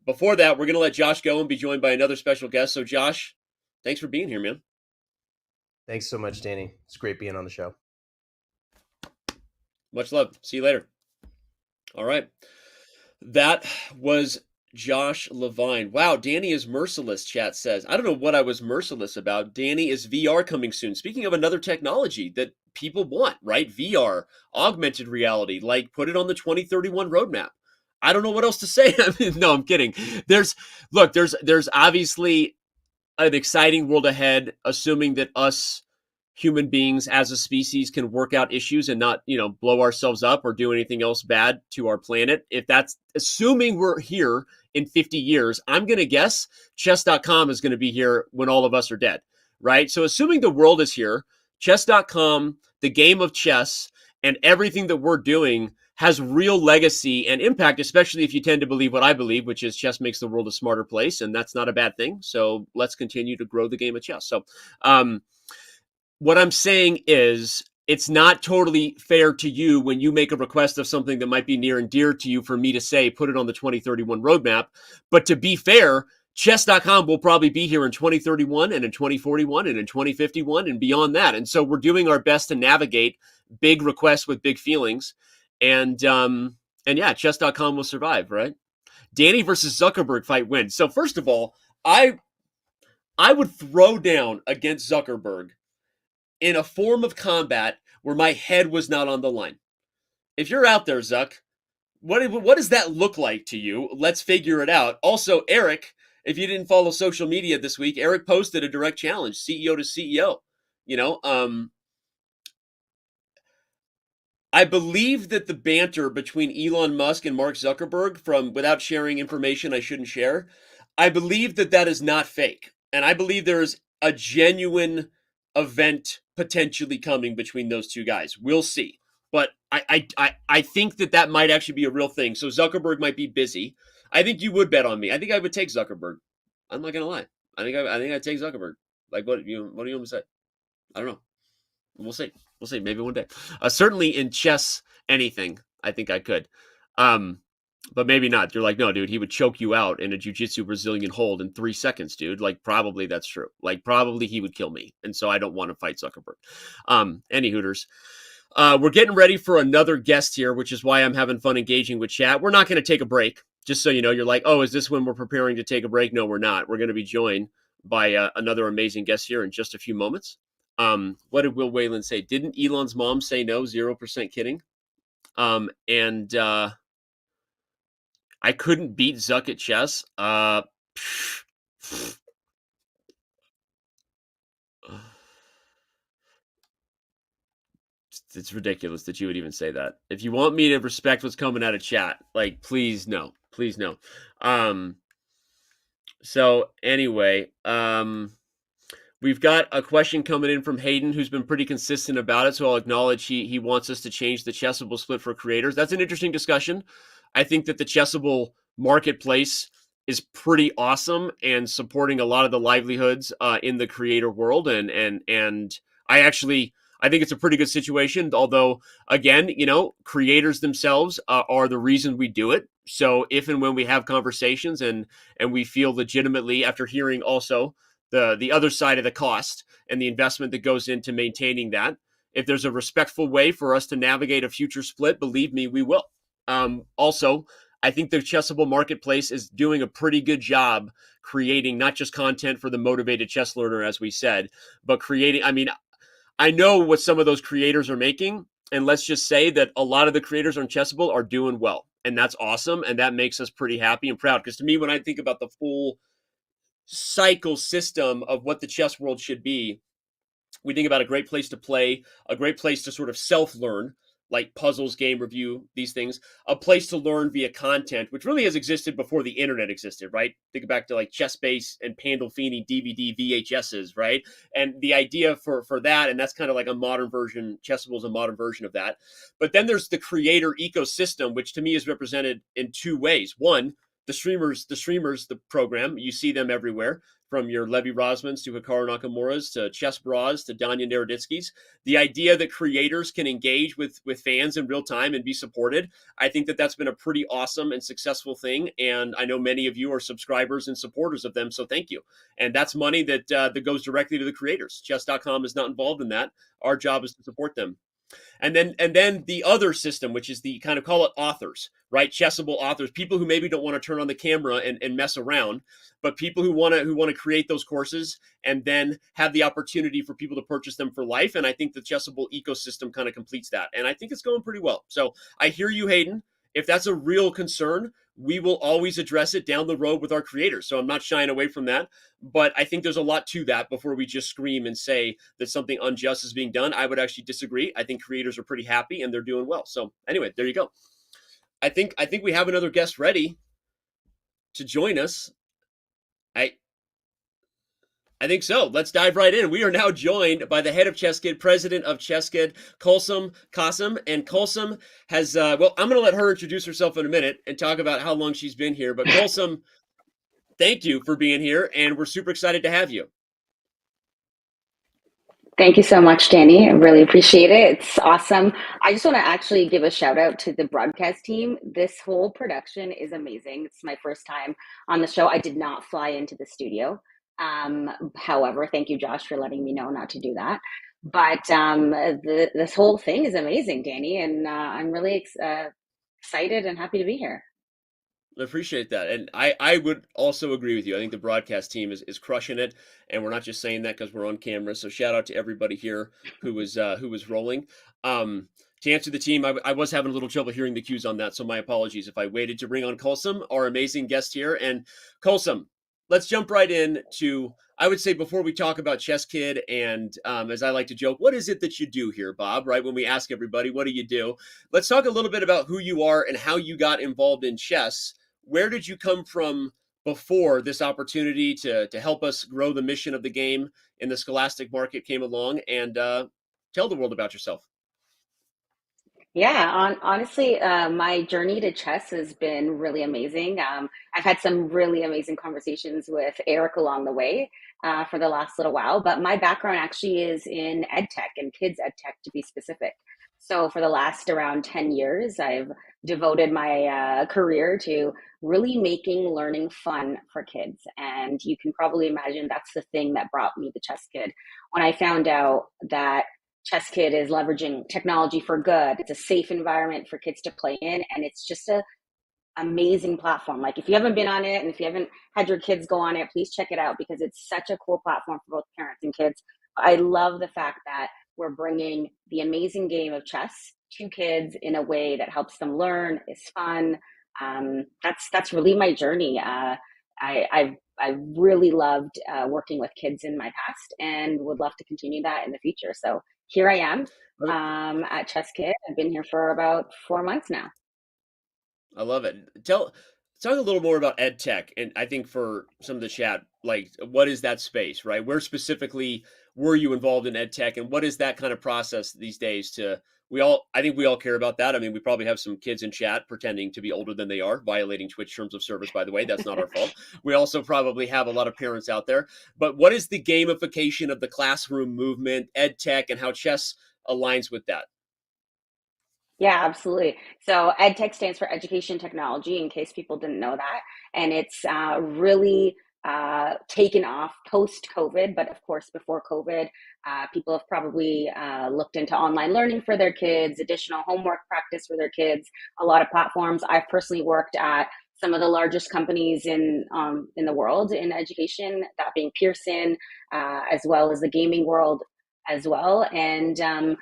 A: before that, we're going to let Josh go and be joined by another special guest. So Josh, thanks for being here, man.
G: Thanks so much, Danny. It's great being on the show.
A: Much love. See you later. All right. That was Josh Levine. Wow, Danny is merciless, chat says. I don't know what I was merciless about. Danny, is VR coming soon? Speaking of another technology that people want, right? VR, augmented reality, like put it on the 2031 roadmap. I don't know what else to say. I mean, no, I'm kidding. There's obviously an exciting world ahead, assuming that us human beings as a species can work out issues and not, blow ourselves up or do anything else bad to our planet. If that's assuming we're here in 50 years, I'm going to guess chess.com is going to be here when all of us are dead, right? So assuming the world is here, chess.com, the game of chess, and everything that we're doing has real legacy and impact, especially if you tend to believe what I believe, which is chess makes the world a smarter place, and that's not a bad thing. So let's continue to grow the game of chess. So, what I'm saying is it's not totally fair to you when you make a request of something that might be near and dear to you for me to say, put it on the 2031 roadmap. But to be fair, chess.com will probably be here in 2031 and in 2041 and in 2051 and beyond that. And so we're doing our best to navigate big requests with big feelings. And yeah, chess.com will survive, right? Danny versus Zuckerberg fight wins. So first of all, I would throw down against Zuckerberg in a form of combat where my head was not on the line. If you're out there, Zuck, what does that look like to you? Let's figure it out. Also, Eric, if you didn't follow social media this week, Eric posted a direct challenge, CEO to CEO. I believe that the banter between Elon Musk and Mark Zuckerberg, from without sharing information I shouldn't share, I believe that is not fake. And I believe there is a genuine event potentially coming between those two guys. We'll see. But I think that might actually be a real thing. So Zuckerberg might be busy. I think you would bet on me. I think I would take Zuckerberg. I'm not gonna lie. I think I'd take Zuckerberg. Like what do you want me to say? I don't know. We'll see. We'll see. Maybe one day. Certainly in chess, anything, I think I could. But maybe not. You're like, no, dude, he would choke you out in a jiu-jitsu Brazilian hold in 3 seconds, dude. Like, probably that's true. Like, probably he would kill me. And so I don't want to fight Zuckerberg. Any Hooters. We're getting ready for another guest here, which is why I'm having fun engaging with chat. We're not going to take a break. Just so you know, you're like, oh, is this when we're preparing to take a break? No, we're not. We're going to be joined by another amazing guest here in just a few moments. What did Will Whalen say? Didn't Elon's mom say no? 0% kidding. I couldn't beat Zuck at chess. It's ridiculous that you would even say that. If you want me to respect what's coming out of chat, like, please no. Please no. So anyway, we've got a question coming in from Hayden, who's been pretty consistent about it. So I'll acknowledge he wants us to change the Chessable split for creators. That's an interesting discussion. I think that the Chessable marketplace is pretty awesome and supporting a lot of the livelihoods in the creator world. And I think it's a pretty good situation. Although, again, creators themselves are the reason we do it. So if and when we have conversations and we feel legitimately, after hearing also the other side of the cost and the investment that goes into maintaining that, if there's a respectful way for us to navigate a future split, believe me, we will. Also, I think the Chessable marketplace is doing a pretty good job creating not just content for the motivated chess learner, as we said, but creating, I know what some of those creators are making, and let's just say that a lot of the creators on Chessable are doing well, and that's awesome, and that makes us pretty happy and proud, because to me, when I think about the full cycle system of what the chess world should be, we think about a great place to play, a great place to sort of self-learn, like puzzles, game review, these things, a place to learn via content, which really has existed before the internet existed, right? Think back to like ChessBase and Pandolfini DVD VHSs, right? And the idea for that, and that's kind of like a modern version, Chessable is a modern version of that. But then there's the creator ecosystem, which to me is represented in two ways. One, the streamers, the program, you see them everywhere, from your Levy Rosmans to Hikaru Nakamura's to Chess Bras to Danya Naroditsky's. The idea that creators can engage with fans in real time and be supported, I think that's been a pretty awesome and successful thing. And I know many of you are subscribers and supporters of them, so thank you. And that's money that goes directly to the creators. Chess.com is not involved in that. Our job is to support them. And then the other system, which is the kind of call it authors, right? Chessable authors, people who maybe don't want to turn on the camera and mess around, but people who want to create those courses and then have the opportunity for people to purchase them for life. And I think the Chessable ecosystem kind of completes that. And I think it's going pretty well. So I hear you, Hayden. If that's a real concern, we will always address it down the road with our creators. So I'm not shying away from that. But I think there's a lot to that before we just scream and say that something unjust is being done. I would actually disagree. I think creators are pretty happy and they're doing well. So anyway, there you go. I think we have another guest ready to join us. I think so. Let's dive right in. We are now joined by the head of ChessKid, president of ChessKid, Kulsum Qasim. And Kulsum has, I'm going to let her introduce herself in a minute and talk about how long she's been here. But Kulsum, thank you for being here, and we're super excited to have you.
H: Thank you so much, Danny. I really appreciate it. It's awesome. I just want to actually give a shout out to the broadcast team. This whole production is amazing. It's my first time on the show. I did not fly into the studio. However, thank you, Josh, for letting me know not to do that. But this whole thing is amazing, Danny, and I'm really excited and happy to be here.
A: I appreciate that. And I would also agree with you. I think the broadcast team is crushing it. And we're not just saying that because we're on camera. So shout out to everybody here who was rolling. To answer the team, I was having a little trouble hearing the cues on that. So my apologies if I waited to bring on Kulsum, our amazing guest here. And Kulsum, let's jump right in to, I would say, before we talk about ChessKid and as I like to joke, what is it that you do here, Bob, right? When we ask everybody, what do you do? Let's talk a little bit about who you are and how you got involved in chess. Where did you come from before this opportunity to help us grow the mission of the game in the scholastic market came along? And tell the world about yourself.
H: Yeah, honestly, my journey to chess has been really amazing. I've had some really amazing conversations with Eric along the way for the last little while, but my background actually is in ed tech and kids ed tech to be specific. So for the last around 10 years, I've devoted my career to really making learning fun for kids. And you can probably imagine that's the thing that brought me to ChessKid. When I found out that ChessKid is leveraging technology for good. It's a safe environment for kids to play in, and it's just a amazing platform. Like if you haven't been on it and if you haven't had your kids go on it, please check it out because it's such a cool platform for both parents and kids. I love the fact that we're bringing the amazing game of chess to kids in a way that helps them learn, is fun. That's really my journey. I've really loved working with kids in my past and would love to continue that in the future. So here I am at ChessKid. I've been here for about 4 months now.
A: I love it. Talk a little more about ed tech. And I think for some of the chat, like what is that space, right? Where specifically were you involved in ed tech and what is that kind of process these days I think we all care about that. I mean, we probably have some kids in chat pretending to be older than they are, violating Twitch terms of service, by the way. That's not our fault. We also probably have a lot of parents out there. But what is the gamification of the classroom movement, ed tech, and how chess aligns with that?
H: Yeah, absolutely. So EdTech stands for Education Technology, in case people didn't know that. And it's really taken off post-COVID, but of course, before COVID, people have probably looked into online learning for their kids, additional homework practice for their kids, a lot of platforms. I've personally worked at some of the largest companies in the world in education, that being Pearson, as well as the gaming world as well. And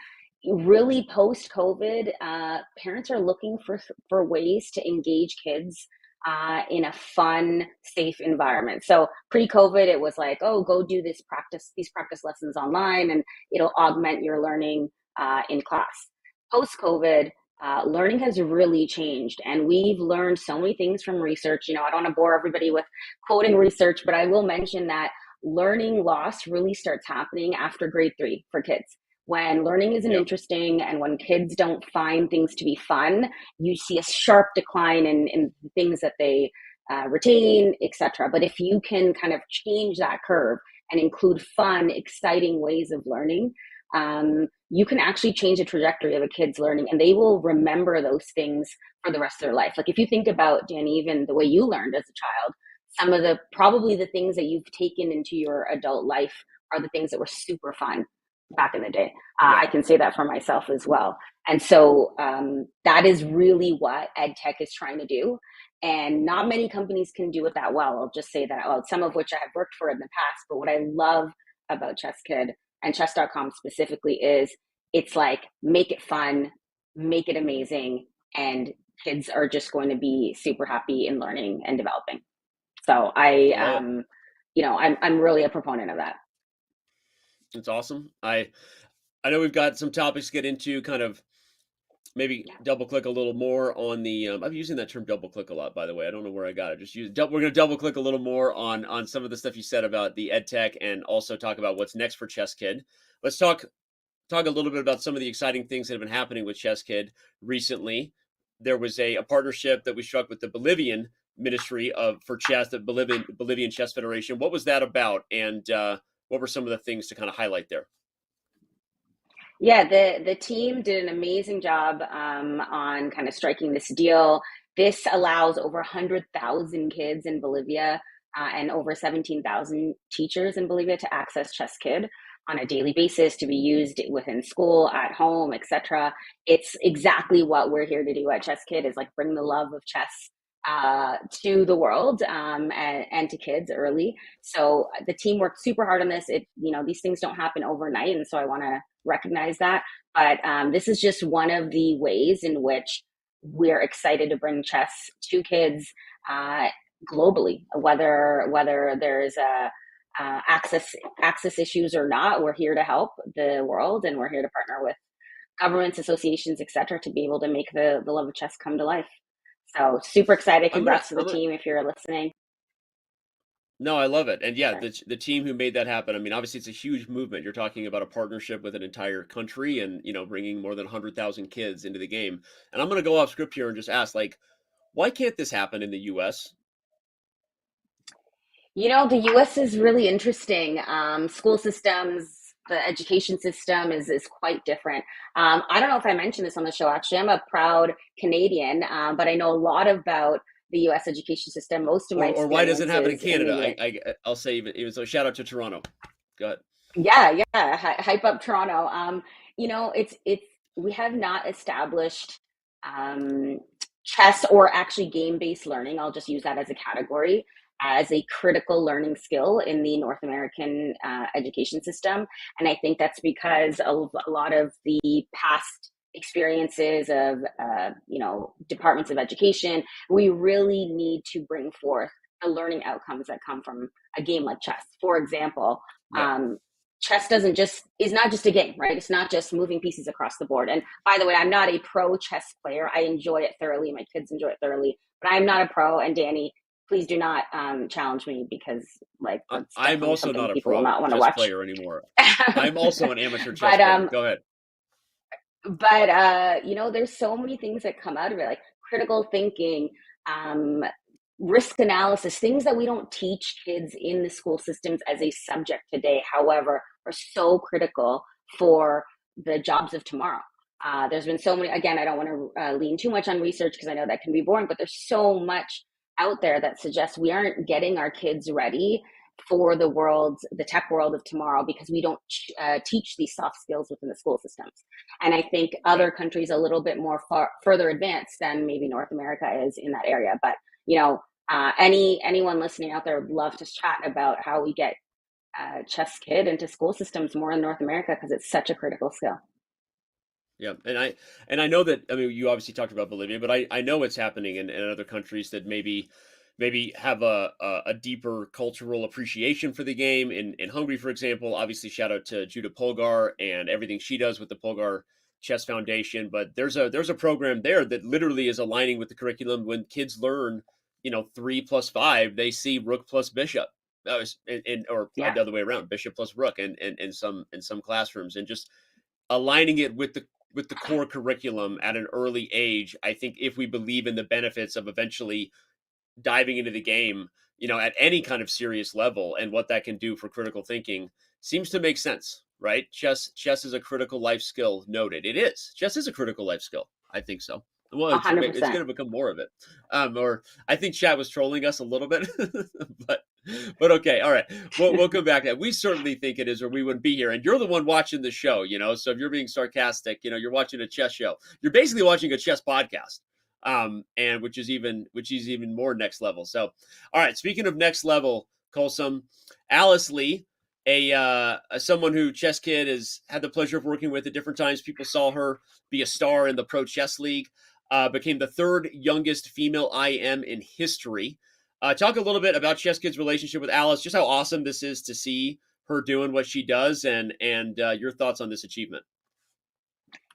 H: really post-COVID, parents are looking for ways to engage kids in a fun, safe environment. So pre-COVID, it was like, oh, go do these practice lessons online and it'll augment your learning in class. Post-COVID, learning has really changed and we've learned so many things from research. I don't want to bore everybody with quoting research, but I will mention that learning loss really starts happening after grade 3 for kids. When learning isn't interesting and when kids don't find things to be fun, you see a sharp decline in things that they retain, etc. But if you can kind of change that curve and include fun, exciting ways of learning, you can actually change the trajectory of a kid's learning and they will remember those things for the rest of their life. Like if you think about, Danny, even the way you learned as a child, some of probably the things that you've taken into your adult life are the things that were super fun. back in the day.
A: Yeah.
H: I can say that for myself as well. And so that is really what ed tech is trying to do. And not many companies can do it that well. I'll just say that, well, some of which I have worked for in the past. But what I love about ChessKid and chess.com specifically is it's like, make it fun, make it amazing, and kids are just going to be super happy in learning and developing. So I'm really a proponent of that.
A: It's awesome. I know we've got some topics to get into, kind of maybe double click a little more on the I'm using that term double click a lot, by the way. I don't know where I got it. We're going to double click a little more on some of the stuff you said about the ed tech, and also talk about what's next for ChessKid. Let's talk a little bit about some of the exciting things that have been happening with ChessKid recently. There was a partnership that we struck with the Bolivian Ministry for Chess, the Bolivian Chess Federation. What was that about, and what were some of the things to kind of highlight there?
H: Yeah, the team did an amazing job on kind of striking this deal. This allows over 100,000 kids in Bolivia and over 17,000 teachers in Bolivia to access ChessKid on a daily basis, to be used within school, at home, etc. It's exactly what we're here to do at ChessKid, is like bring the love of chess to the world and to kids early. So the team worked super hard on this. These things don't happen overnight, and so I want to recognize that. But this is just one of the ways in which we're excited to bring chess to kids globally, whether there's access issues or not. We're here to help the world, and we're here to partner with governments, associations, etc., to be able to make the love of chess come to life. So super excited. Congrats to the team if you're listening.
A: No, I love it. And yeah, the team who made that happen, I mean, obviously it's a huge movement. You're talking about a partnership with an entire country, and, bringing more than 100,000 kids into the game. And I'm going to go off script here and just ask, why can't this happen in the US?
H: The US is really interesting. School systems, the education system is quite different. I don't know if I mentioned this on the show. Actually, I'm a proud Canadian, but I know a lot about the U.S. education system. Most of my
A: or why does it happen in
H: Canada?
A: I'll say even so. Shout out to Toronto. Go ahead.
H: Yeah, hype up Toronto. We have not established chess, or actually game-based learning, I'll just use that as a category, as a critical learning skill in the North American education system. And I think that's because of a lot of the past experiences of, departments of education. We really need to bring forth the learning outcomes that come from a game like chess. For example, chess is not just a game, right? It's not just moving pieces across the board. And by the way, I'm not a pro chess player. I enjoy it thoroughly. My kids enjoy it thoroughly, but I'm not a pro. And Danny, please do not challenge me, because
A: I'm also not a pro chess player anymore. I'm also an amateur chess player. Go ahead.
H: But there's so many things that come out of it, like critical thinking, risk analysis, things that we don't teach kids in the school systems as a subject today, however, are so critical for the jobs of tomorrow. There's been so many, again, I don't want to lean too much on research because I know that can be boring, but there's so much out there that suggests we aren't getting our kids ready for the tech world of tomorrow, because we don't teach these soft skills within the school systems. And I think other countries a little bit more further advanced than maybe North America is in that area. But, anyone listening out there would love to chat about how we get ChessKid into school systems more in North America, because it's such a critical skill.
A: Yeah, and I know that, I mean, you obviously talked about Bolivia, but I know it's happening in other countries that maybe have a deeper cultural appreciation for the game. In Hungary, for example, obviously shout out to Judah Polgar and everything she does with the Polgar Chess Foundation. But there's a program there that literally is aligning with the curriculum. When kids learn, 3 + 5, they see rook plus bishop, or the other way around, bishop plus rook, and in some classrooms, and just aligning it with the core curriculum at an early age. I think if we believe in the benefits of eventually diving into the game, at any kind of serious level, and what that can do for critical thinking, seems to make sense, right? Chess is a critical life skill. Noted. It is. Chess is a critical life skill. I think so. Well, it's going
H: 100%.
A: to become more of it. Or I think chat was trolling us a little bit, but okay, all right. We'll come back to that. We certainly think it is, or we wouldn't be here. And you're the one watching the show, So if you're being sarcastic, you're watching a chess show. You're basically watching a chess podcast, and which is even more next level. So, all right. Speaking of next level, Colson, Alice Lee, someone who ChessKid has had the pleasure of working with at different times. People saw her be a star in the Pro Chess League. Became the third youngest female IM in history. Talk a little bit about ChessKid's relationship with Alice, just how awesome this is to see her doing what she does, and your thoughts on this achievement.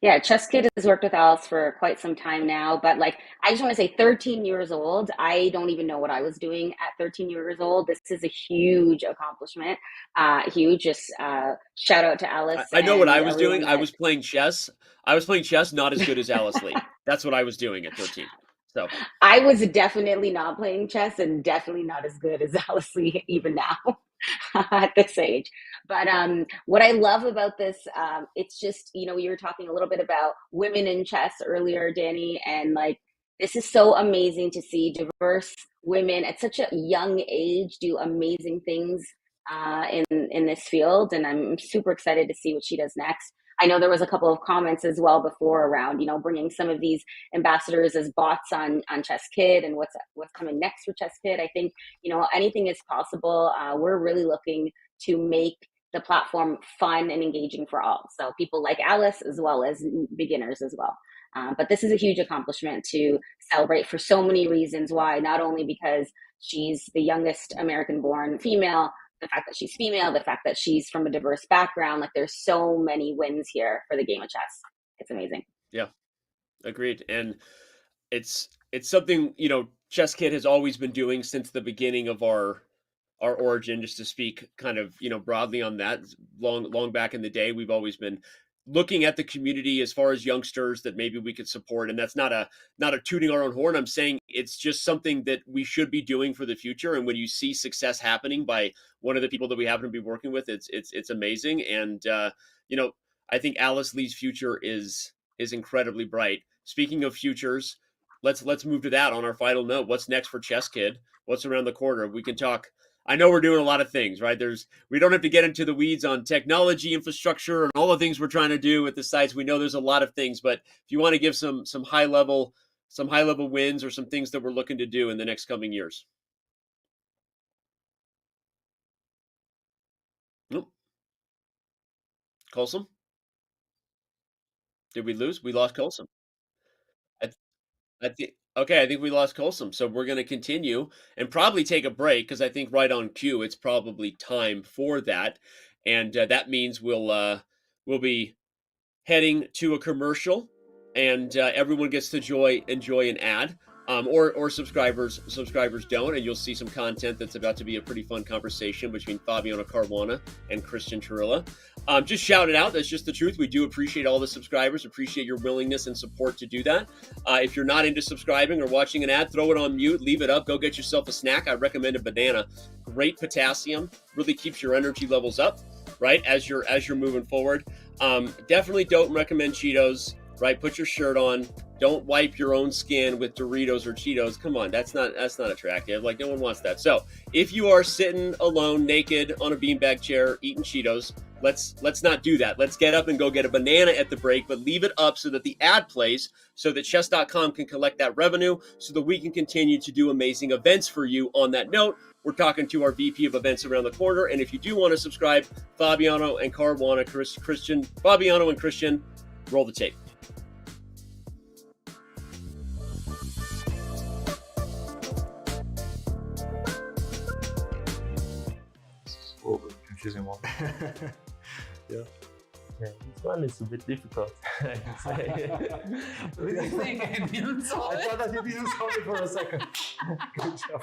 H: Yeah, ChessKid has worked with Alice for quite some time now, but I just want to say 13 years old, I don't even know what I was doing at 13 years old. This is a huge accomplishment. Huge. Just shout out to Alice.
A: I know what I was doing. I was playing chess. Not as good as Alice Lee. That's what I was doing at 13. So
H: I was definitely not playing chess and definitely not as good as Alice Lee even now at this age. But what I love about this, it's just, you were talking a little bit about women in chess earlier, Danny, and this is so amazing to see diverse women at such a young age do amazing things in this field. And I'm super excited to see what she does next. I know there was a couple of comments as well before around, bringing some of these ambassadors as bots on ChessKid and what's coming next for ChessKid. I think, anything is possible. We're really looking to make the platform fun and engaging for all. So people like Alice as well as beginners as well. But this is a huge accomplishment to celebrate for so many reasons. Why? Not only because she's the youngest American-born female, the fact that she's female, the fact that she's from a diverse background, there's so many wins here for the game of chess. It's amazing.
A: Yeah, agreed. And it's something, ChessKid has always been doing since the beginning of our origin, just to speak kind of, broadly on that. Long back in the day, we've always been looking at the community as far as youngsters that maybe we could support. And that's not a tooting our own horn. I'm saying it's just something that we should be doing for the future. And when you see success happening by one of the people that we happen to be working with, it's amazing. And, I think Alice Lee's future is incredibly bright. Speaking of futures, let's move to that on our final note. What's next for ChessKid? What's around the corner? We can talk. I know we're doing a lot of things, right? We don't have to get into the weeds on technology, infrastructure, and all the things we're trying to do with the sites. We know there's a lot of things, but if you want to give some high level wins or some things that we're looking to do in the next coming years. Nope. Colson? Did we lose? We lost Colson. I think we lost Colson. So we're going to continue and probably take a break because I think right on cue, it's probably time for that. And that means we'll be heading to a commercial, and everyone gets to enjoy an ad. Or subscribers don't, and you'll see some content that's about to be a pretty fun conversation between Fabiano Caruana and Christian Turilla. Just shout it out. That's just the truth. We do appreciate all the subscribers, appreciate your willingness and support to do that. If you're not into subscribing or watching an ad, throw it on mute, leave it up, go get yourself a snack. I recommend a banana. Great potassium, really keeps your energy levels up, right, as you're moving forward. Definitely don't recommend Cheetos. Right, put your shirt on. Don't wipe your own skin with Doritos or Cheetos. Come on, that's not attractive. No one wants that. So if you are sitting alone, naked on a beanbag chair eating Cheetos, let's not do that. Let's get up and go get a banana at the break, but leave it up so that the ad plays, so that chess.com can collect that revenue, so that we can continue to do amazing events for you. On that note, we're talking to our VP of events around the corner, and if you do want to subscribe, Fabiano and Caruana, Fabiano and Christian, roll the tape.
I: Confusing one.
J: Yeah, this one is a bit difficult. I can say.
I: I thought that you didn't solve it for a second. Good job.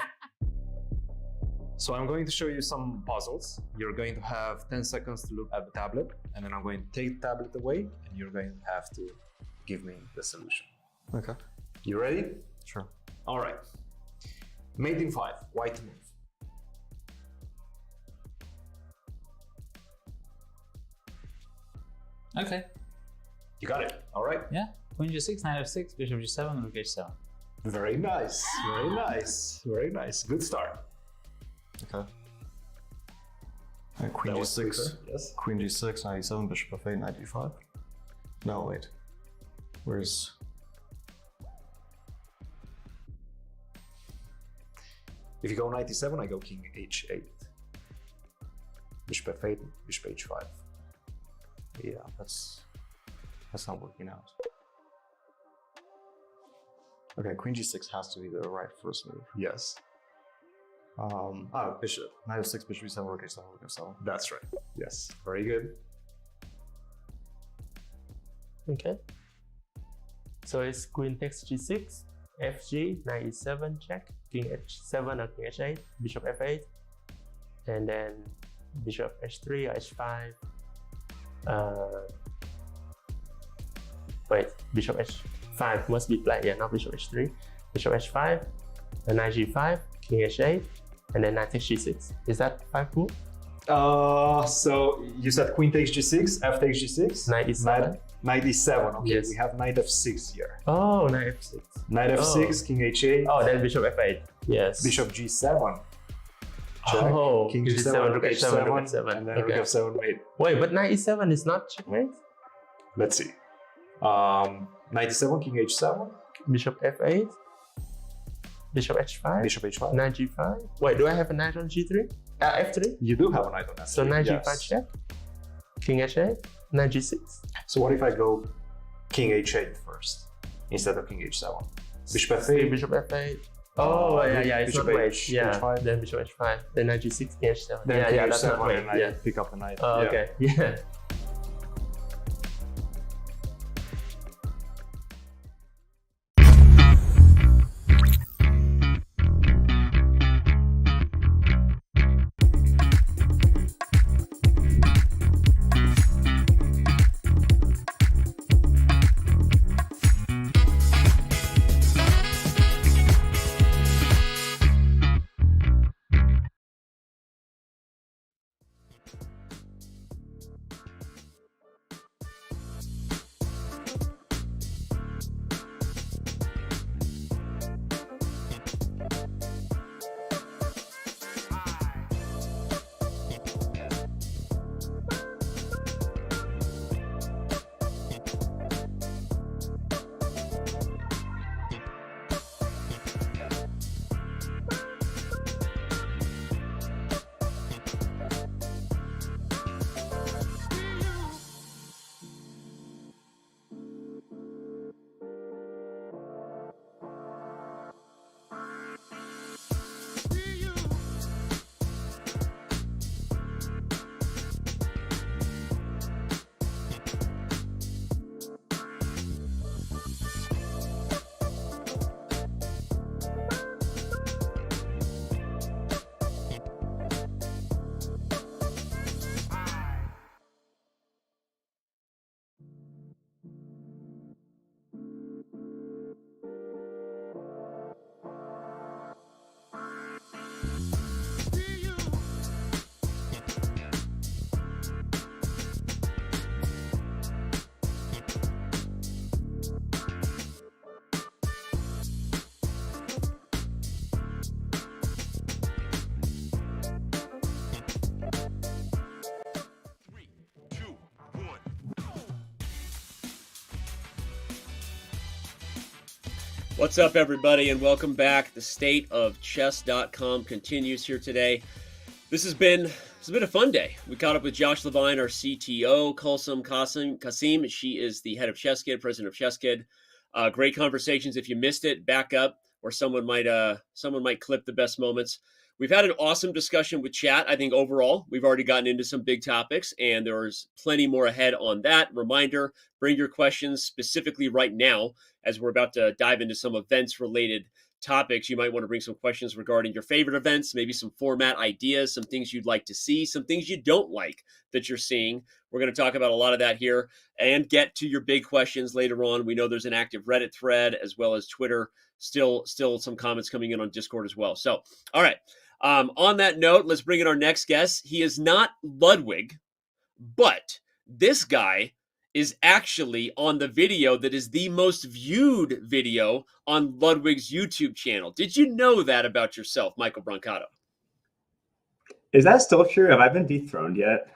I: So I'm going to show you some puzzles. You're going to have 10 seconds to look at the tablet, and then I'm going to take the tablet away, and you're going to have to give me the solution.
J: Okay.
I: You ready?
J: Sure.
I: All right. Mate in 5, white move.
K: Okay.
I: You got it. All right.
K: Yeah. Queen G6, Knight F6, Bishop G7, Rook H7.
I: Very nice. Very nice. Very nice. Good start.
L: Okay. Queen G6.
I: Yes.
L: Queen G6, Knight E7, Bishop F8, Knight D5. No, wait. Where's...
I: If you go Knight E7, I go King H8. Bishop F8, Bishop H5.
L: Yeah, that's not working out. Okay, Queen G6 has to be the right first move.
I: Yes.
L: Bishop. Knight F6, Bishop E7, Rook H7, Rook F7.
I: That's right. Yes. Very good.
J: Okay. So it's Queen takes G6, FG, Knight E7 check, King H7 or King H8, Bishop F8, and then Bishop H3 or H5. Wait, Bishop H5 must be played, yeah, not Bishop H3. Bishop H5, and Knight G5, King H8, and then Knight takes G6. Is that 5 move?
I: So you said Queen takes G6, F takes G6,
J: Knight E7.
I: Knight E7. Okay,
J: Yes.
I: we have Knight F6 here.
J: Oh, Knight F6.
I: Knight F6, King H8.
J: Oh, then Bishop F8. Yes.
I: Bishop G7. Check.
J: Oh,
I: King
J: G7,
I: G7,
J: Rook
I: Rook
J: H7, Rook
I: H7,
J: H7.
I: and then
J: Okay.
I: Rook F7 mate.
J: Wait, but Knight E7 is not checkmate?
I: Let's see. Knight E7, King H7,
J: Bishop F8, Bishop H5,
I: Bishop H5.
J: Knight G5. Wait, do I have a knight on G3? F3?
I: You do have a knight on F3.
J: So Knight
I: yes.
J: G5 check, King H8, Knight G6.
I: So what if I go King H8 first instead of King H7? Bishop
J: Okay,
I: F8.
J: Bishop F8. Oh, yeah, it's
I: Bishop
J: not mate.
I: H,
J: Yeah,
I: H5.
J: then Bishop H5, then Knight G6, King H7.
I: Then
J: Yeah,
I: King
J: yeah, that's not
I: H7
J: mate.
I: and I
J: Yeah.
I: pick up the knight.
J: Oh,
I: Yeah.
J: okay, yeah.
A: What's up, everybody, and welcome back. The State of Chess.com continues here today. This has been a fun day. We caught up with Josh Levine, our CTO, Kulsum Kasim. She is the head of ChessKid, president of ChessKid. Great conversations. If you missed it, back up, or someone might clip the best moments. We've had an awesome discussion with chat. I think overall, we've already gotten into some big topics, and there's plenty more ahead on that. Reminder, bring your questions specifically right now, as we're about to dive into some events-related topics. You might want to bring some questions regarding your favorite events, maybe some format ideas, some things you'd like to see, some things you don't like that you're seeing. We're going to talk about a lot of that here and get to your big questions later on. We know there's an active Reddit thread as well as Twitter. Still some comments coming in on Discord as well. So, all right. On that note, let's bring in our next guest. He is not Ludwig, but this guy is actually on the video that is the most viewed video on Ludwig's YouTube channel. Did you know that about yourself, Michael Brancato?
M: Is that still true? Have I been dethroned yet?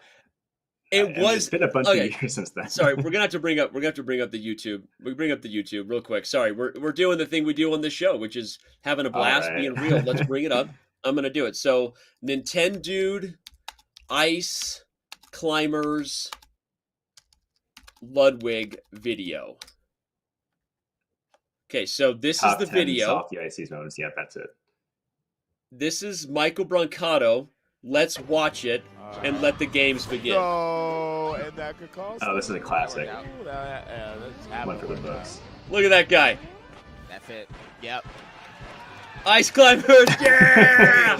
A: It's
M: been a bunch of years since then.
A: Sorry, we're gonna have to bring up the YouTube. We bring up the YouTube real quick. Sorry, we're doing the thing we do on this show, which is having a blast, being real. Let's bring it up. I'm gonna do it. So Nintendo Ice Climbers Ludwig video. Okay, so this is the video.
M: Softy ices moments. Yeah, that's it.
A: This is Michael Brancato. Let's watch it and let the games begin.
M: Oh, this is a classic. One for the books.
A: Look at that guy.
N: That's it. Yep.
A: Ice Climbers, yeah!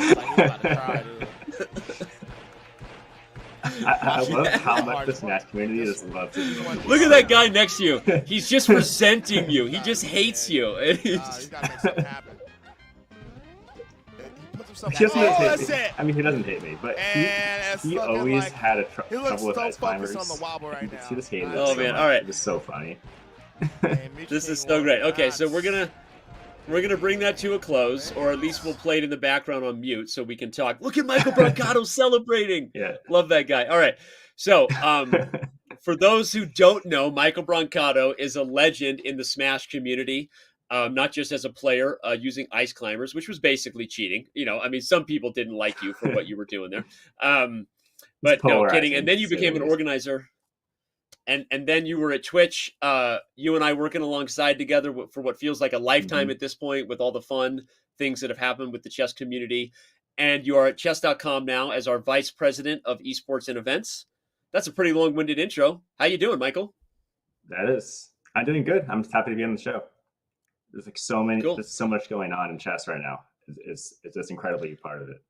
M: I love how much the Smash community just loves it.
A: Look at that guy next to you. He's just resenting you. He just hates you.
M: He doesn't hate me. I mean, he doesn't hate me, but he always had trouble with Ice Climbers. He just hated it.
A: Oh man! All right,
M: it's so funny.
A: This is so great. Okay, so we're gonna bring that to a close, or at least we'll play it in the background on mute so we can talk. Look at Michael Brancato celebrating.
M: Yeah,
A: love that guy. All right, so for those who don't know, Michael Brancato is a legend in the Smash community. Not just as a player using Ice Climbers, which was basically cheating. You know, I mean, some people didn't like you for what you were doing there. But no kidding. And then you became an organizer. And then you were at Twitch, you and I working alongside together for what feels like a lifetime at this point, with all the fun things that have happened with the chess community. And you are at chess.com now as our vice president of esports and events. That's a pretty long-winded intro. How you doing, Michael?
M: That is. I'm doing good. I'm just happy to be on the show. There's like so many, there's so much going on in chess right now. It's just incredibly part of it.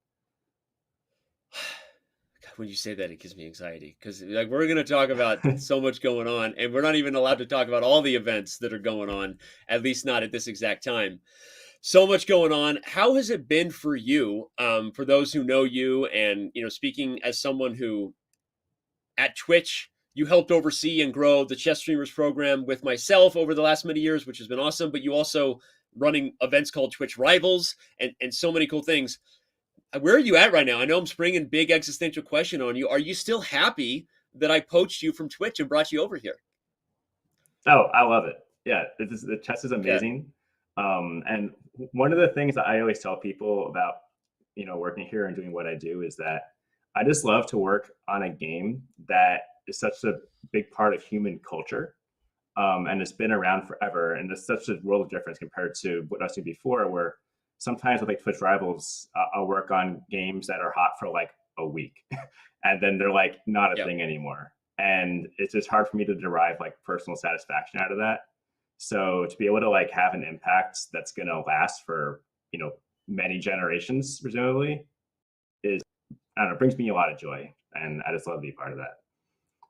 A: When you say that, it gives me anxiety because like we're going to talk about so much going on, and we're not even allowed to talk about all the events that are going on, at least not at this exact time. So much going on. How has it been for you? For those who know you, and you know, speaking as someone who at Twitch, you helped oversee and grow the Chess Streamers program with myself over the last many years, which has been awesome. But you also running events called Twitch Rivals and so many cool things. Where are you at right now? I know I'm springing big existential question on you. Are you still happy that I poached you from Twitch and brought you over here?
M: Oh, I love it. Yeah, the chess is amazing. Yeah. And one of the things that I always tell people about, you know, working here and doing what I do is that I just love to work on a game that is such a big part of human culture. And it's been around forever. And it's such a world of difference compared to what I was doing before, where sometimes with like Twitch Rivals, I'll work on games that are hot for like a week and then they're like not a thing anymore. And it's just hard for me to derive like personal satisfaction out of that. So to be able to like have an impact that's going to last for, you know, many generations, presumably, is, I don't know, brings me a lot of joy. And I just love to be part of that.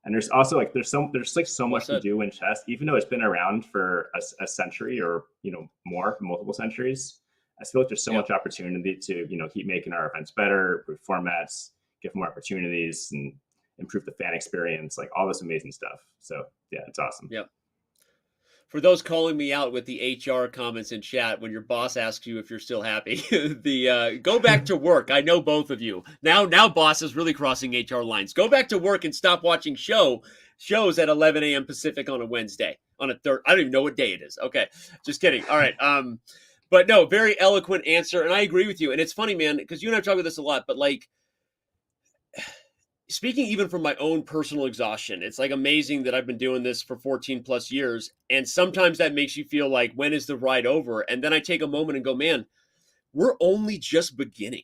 M: And there's also like, there's like so much to do in chess, even though it's been around for a century or, you know, more, multiple centuries. I feel like there's so much opportunity to, you know, keep making our events better, improve formats, give more opportunities, and improve the fan experience, like all this amazing stuff. So yeah, it's awesome.
A: Yeah. For those calling me out with the HR comments in chat, when your boss asks you if you're still happy, the go back to work. I know both of you. Now boss is really crossing HR lines. Go back to work and stop watching shows at 11 a.m. Pacific on a Wednesday, on a third. I don't even know what day it is. Okay, just kidding. All right. But no, very eloquent answer. And I agree with you. And it's funny, man, because you and I talk about this a lot, but like, speaking even from my own personal exhaustion, it's like amazing that I've been doing this for 14 plus years. And sometimes that makes you feel like, when is the ride over? And then I take a moment and go, man, we're only just beginning.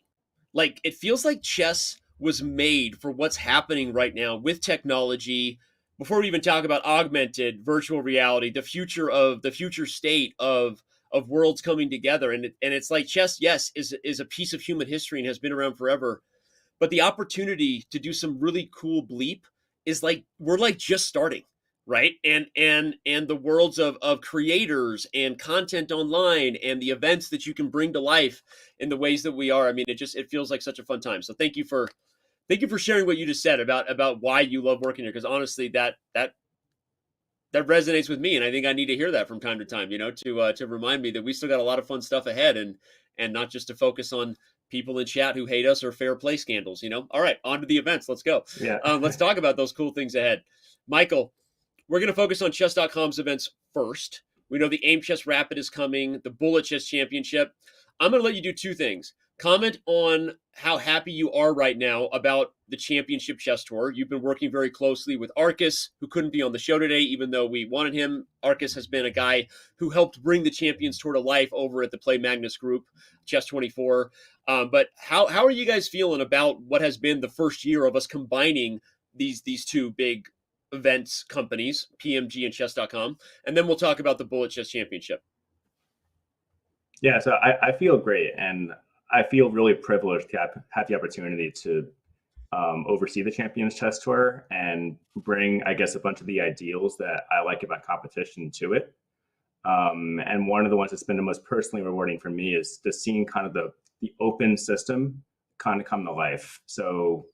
A: Like, it feels like chess was made for what's happening right now with technology. Before we even talk about augmented virtual reality, the future state of worlds coming together. And it's like chess, yes, is a piece of human history and has been around forever. But the opportunity to do some really cool bleep is like, we're like just starting, right? And the worlds of creators and content online and the events that you can bring to life in the ways that we are. I mean, it feels like such a fun time. So thank you for sharing what you just said about why you love working here. Because honestly, that that resonates with me, and I think I need to hear that from time to time, to remind me that we still got a lot of fun stuff ahead, and not just to focus on people in chat who hate us or fair play scandals. All right, on to the events. Let's go.
M: Yeah.
A: Let's talk about those cool things ahead. Michael, we're going to focus on chess.com's events first. We know the Aim Chess Rapid is coming, the Bullet Chess Championship. I'm going to let you do two things. Comment on how happy you are right now about the Championship Chess Tour. You've been working very closely with Arcus, who couldn't be on the show today, even though we wanted him. Arcus has been a guy who helped bring the Champions Tour to life over at the Play Magnus group, Chess24. But how are you guys feeling about what has been the first year of us combining these two big events companies, PMG and chess.com? And then we'll talk about the Bullet Chess Championship.
M: Yeah, so I feel great, and I feel really privileged to have the opportunity to oversee the Champions Chess Tour and bring, I guess, a bunch of the ideals that I like about competition to it. And one of the ones that's been the most personally rewarding for me is just seeing kind of the open system kind of come to life. So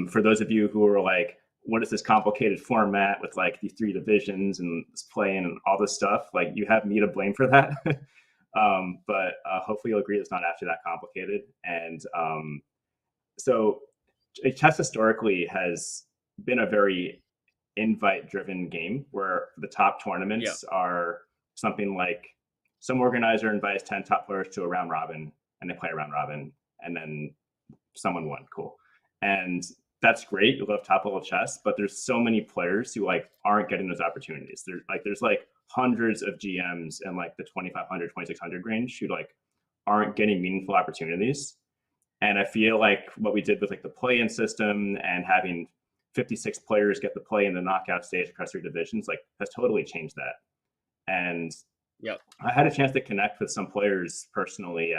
M: for those of you who are like, what is this complicated format with like these 3 divisions and this play and all this stuff? Like, you have me to blame for that. But hopefully you'll agree it's not actually that complicated. And so chess historically has been a very invite-driven game where the top tournaments are something like some organizer invites 10 top players to a round robin, and they play a round robin, and then someone won. Cool. And that's great. You love top level chess, but there's so many players who like aren't getting those opportunities. There's hundreds of GMs in like the 2,500, 2,600 range who like aren't getting meaningful opportunities. And I feel like what we did with like the play-in system and having 56 players get the play in the knockout stage across 3 divisions, like, has totally changed that. And I had a chance to connect with some players personally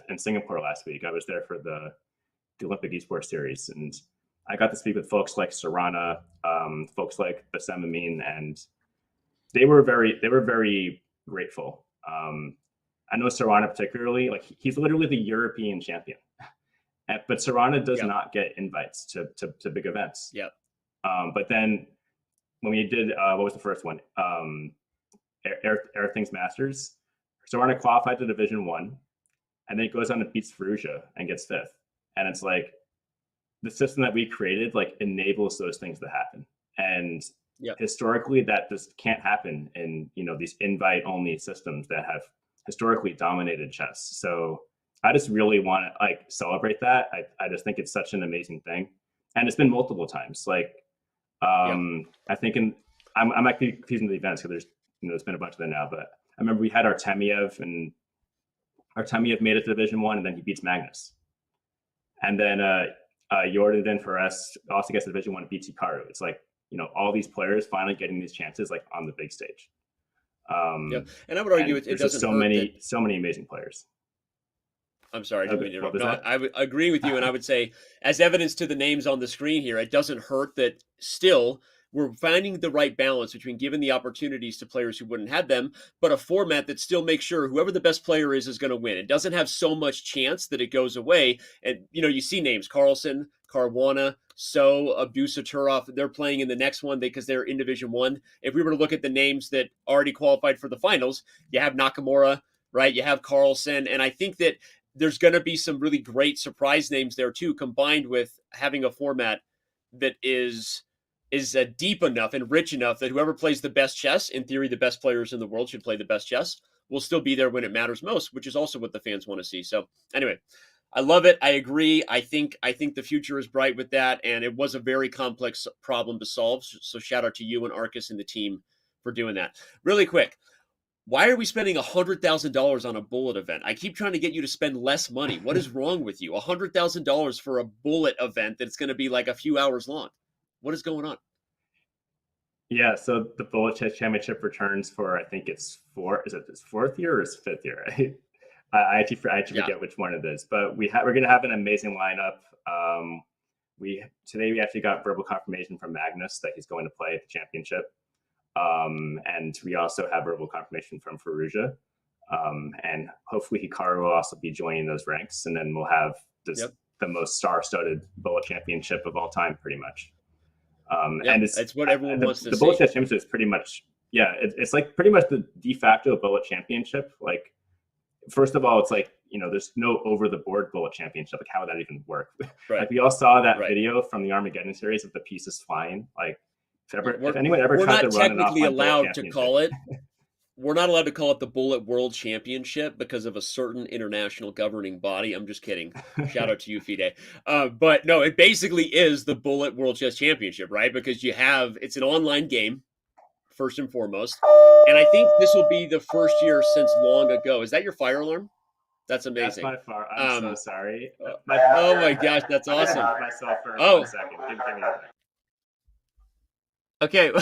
M: in Singapore last week. I was there for the Olympic Esports Series, and I got to speak with folks like Sarana, folks like Bassem Amin, and they were very grateful. I know Sarana particularly, like, he's literally the European champion, but Sarana does not get invites to big events. But then when we did, what was the first one? Air Things Masters, Sarana qualified to Division 1, and then he goes on and beats Ferrugia and gets 5th. And it's like, the system that we created like enables those things to happen. And historically that just can't happen in, these invite only systems that have historically dominated chess. So I just really want to like celebrate that. I just think it's such an amazing thing. And it's been multiple times. Like, I think I'm actually confusing the events because there's been a bunch of them now, but I remember we had Artemiev, and Artemiev made it to Division 1, and then he beats Magnus. And then Jordan for us also gets Division 1 and beats Hikaru. It's like, all these players finally getting these chances like on the big stage.
A: And I would argue it doesn't
M: so many amazing players.
A: I'm sorry, I would agree with you, and I would say, as evidence to the names on the screen here, it doesn't hurt that still we're finding the right balance between giving the opportunities to players who wouldn't have them, but a format that still makes sure whoever the best player is going to win. It doesn't have so much chance that it goes away. And, you see names, Carlsen, Caruana, So, Abdusaturov, they're playing in the next one because they're in Division 1. If we were to look at the names that already qualified for the finals, you have Nakamura, right? You have Carlsen. And I think that there's going to be some really great surprise names there too, combined with having a format that is deep enough and rich enough that whoever plays the best chess, in theory, the best players in the world should play the best chess, will still be there when it matters most, which is also what the fans want to see. So anyway, I love it. I agree. I think the future is bright with that. And it was a very complex problem to solve. So shout out to you and Arcus and the team for doing that. Really quick. Why are we spending $100,000 on a bullet event? I keep trying to get you to spend less money. What is wrong with you? $100,000 for a bullet event that's going to be like a few hours long. What is going on?
M: Yeah, so the Bullet Chess Championship returns for, I think it's 4th year or 5th year? I actually forget which one it is, but we're going to have an amazing lineup. Today we actually got verbal confirmation from Magnus that he's going to play at the championship. And we also have verbal confirmation from Ferrugia. And hopefully Hikaru will also be joining those ranks. And then we'll have the most star-studded bullet championship of all time, pretty much.
A: Yeah,
M: and
A: it's what everyone wants to
M: the
A: see.
M: Bullet Chess Championship is pretty much, yeah, it's like pretty much the de facto Bullet Championship. Like, first of all, it's like, you know, there's no over the board Bullet Championship. Like, how would that even work?
A: Right.
M: Like, we all saw that
A: Right.
M: video from the Armageddon series of the pieces flying. Like,
A: We're-
M: if anyone ever
A: we're
M: tried
A: not
M: to run an
A: technically
M: offline
A: allowed
M: Bullet
A: to
M: Championship,
A: call it. We're not allowed to call it the Bullet World Championship because of a certain international governing body. I'm just kidding. Shout out to you, Fide. But no, it basically is the Bullet World Chess Championship, right? Because it's an online game, first and foremost. And I think this will be the first year since long ago. Is that your fire alarm? That's amazing.
M: That's my far. I'm so sorry.
A: Oh my gosh, that's awesome.
M: I'm gonna mute myself for 1 second. Give me a second.
A: Okay,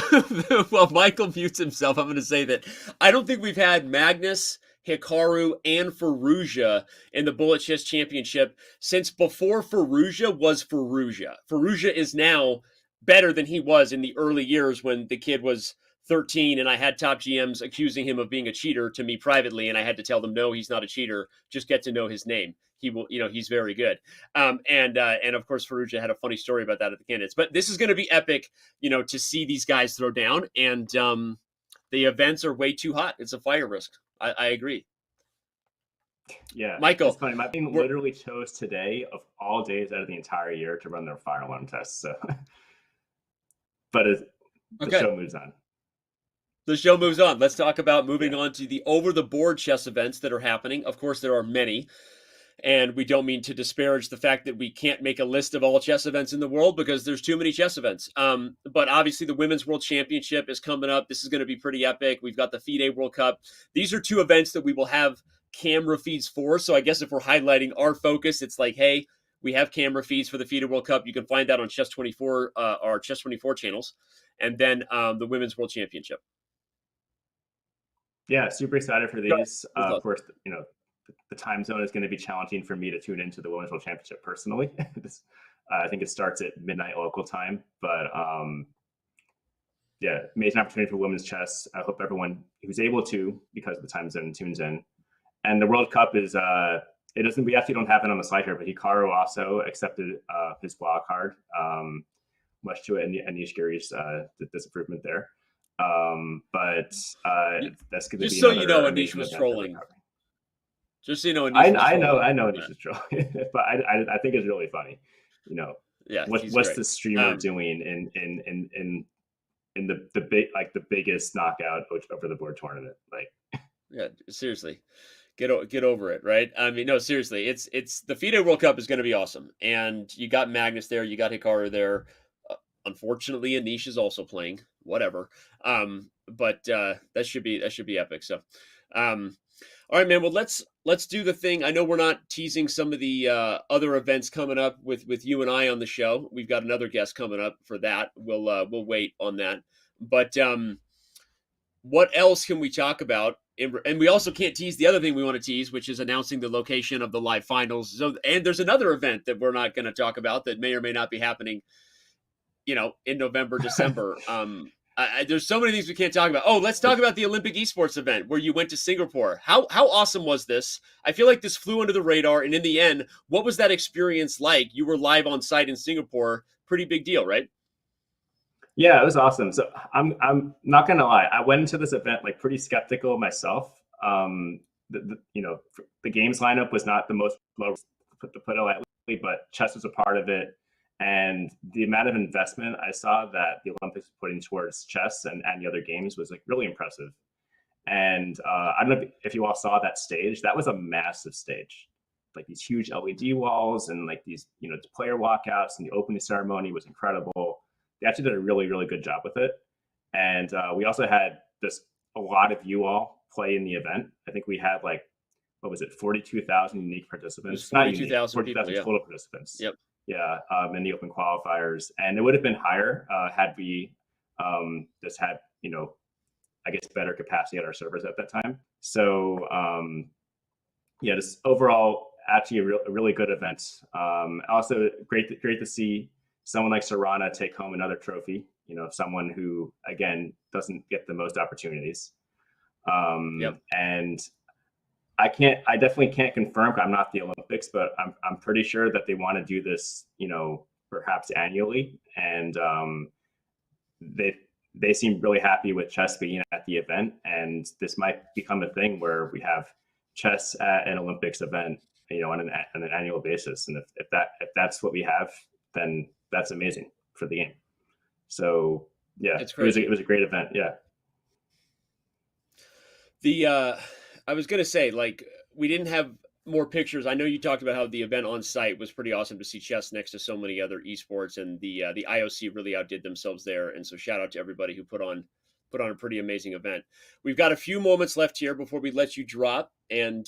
A: well, Michael mutes himself. I'm going to say that I don't think we've had Magnus, Hikaru, and Firouzja in the Bullet Chess Championship since before Firouzja was Firouzja. Firouzja is now better than he was in the early years when the kid was 13 and I had top GMs accusing him of being a cheater to me privately, and I had to tell them, no, he's not a cheater. Just get to know his name. He will, he's very good. And of course, Firouzja had a funny story about that at the candidates. But this is going to be epic, to see these guys throw down. And the events are way too hot. It's a fire risk. I agree.
M: Yeah,
A: Michael,
M: it's funny. My team literally chose today of all days out of the entire year to run their fire alarm tests. So, but the show moves on.
A: The show moves on. Let's talk about moving on to the over-the-board chess events that are happening. Of course, there are many. And we don't mean to disparage the fact that we can't make a list of all chess events in the world because there's too many chess events. But obviously the Women's World Championship is coming up. This is going to be pretty epic. We've got the FIDE World Cup. These are two events that we will have camera feeds for. So I guess if we're highlighting our focus, it's like, hey, we have camera feeds for the FIDE World Cup. You can find that on Chess24, our Chess24 channels. And then the Women's World Championship.
M: Yeah, super excited for these. Of course, the time zone is going to be challenging for me to tune into the Women's World Championship personally. I think it starts at midnight local time, but yeah, amazing opportunity for women's chess. I hope everyone who's able to, because of the time zone, tunes in. And the World Cup is we actually don't have it on the slide here, but Hikaru also accepted his wild card, much to Anish Giri's disapproval there. But that's going to be
A: just so you know, Anish was trolling. Just so you know,
M: I know Anish is trolling, but I think it's really funny.
A: Yeah,
M: what's the streamer doing in the big, like the biggest knockout over the board tournament? Like,
A: yeah, seriously, get over it, right? I mean, no, seriously, it's the FIDE World Cup is going to be awesome, and you got Magnus there, you got Hikaru there. Unfortunately, Anish is also playing. Whatever, but that should be epic. So, all right, man. Well, let's do the thing. I know we're not teasing some of the other events coming up with you and I on the show. We've got another guest coming up for that. We'll wait on that. But what else can we talk about? And we also can't tease the other thing we want to tease, which is announcing the location of the live finals. So, and there's another event that we're not going to talk about that may or may not be happening, in November, December. There's so many things we can't talk about. Oh, let's talk about the Olympic esports event where you went to Singapore. How awesome was this? I feel like this flew under the radar. And in the end, what was that experience like? You were live on site in Singapore. Pretty big deal, right?
M: Yeah, it was awesome. So I'm not gonna lie. I went into this event like pretty skeptical myself. The games lineup was not the most low, to put it lightly, but chess was a part of it. And the amount of investment I saw that the Olympics were putting towards chess and the other games was like really impressive. And I don't know if you all saw that stage. That was a massive stage, like these huge LED walls and like these, player walkouts, and the opening ceremony was incredible. They actually did a really, really good job with it. And we also had a lot of you all play in the event. I think we had 42,000 unique participants.
A: 42,000
M: total participants.
A: Yep.
M: Yeah, in the open qualifiers, and it would have been higher had we just had I guess better capacity at our servers at that time. So yeah, just overall actually a really good event. Also great to see someone like Serrana take home another trophy. Someone who again doesn't get the most opportunities. And I definitely can't confirm. I'm not the Olympics, but I'm pretty sure that they want to do this, perhaps annually. And they seem really happy with chess being at the event, and this might become a thing where we have chess at an Olympics event, on an annual basis. And if that's what we have, then that's amazing for the game. So yeah, it was a great event. Yeah.
A: I was gonna say, like, we didn't have more pictures. I know you talked about how the event on site was pretty awesome to see chess next to so many other esports, and the IOC really outdid themselves there. And so shout out to everybody who put on a pretty amazing event. We've got a few moments left here before we let you drop, and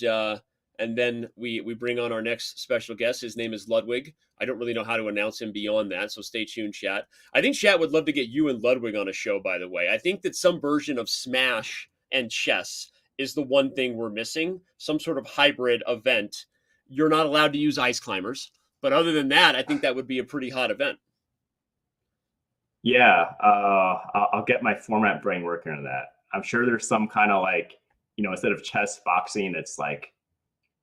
A: then we bring on our next special guest. His name is Ludwig. I don't really know how to announce him beyond that, so stay tuned, chat. I think chat would love to get you and Ludwig on a show, by the way. I think that some version of Smash and chess is the one thing we're missing, some sort of hybrid event. You're not allowed to use ice climbers, but other than that, I think that would be a pretty hot event.
M: Yeah, I'll get my format brain working on that. I'm sure there's some kind of like, instead of chess boxing, it's like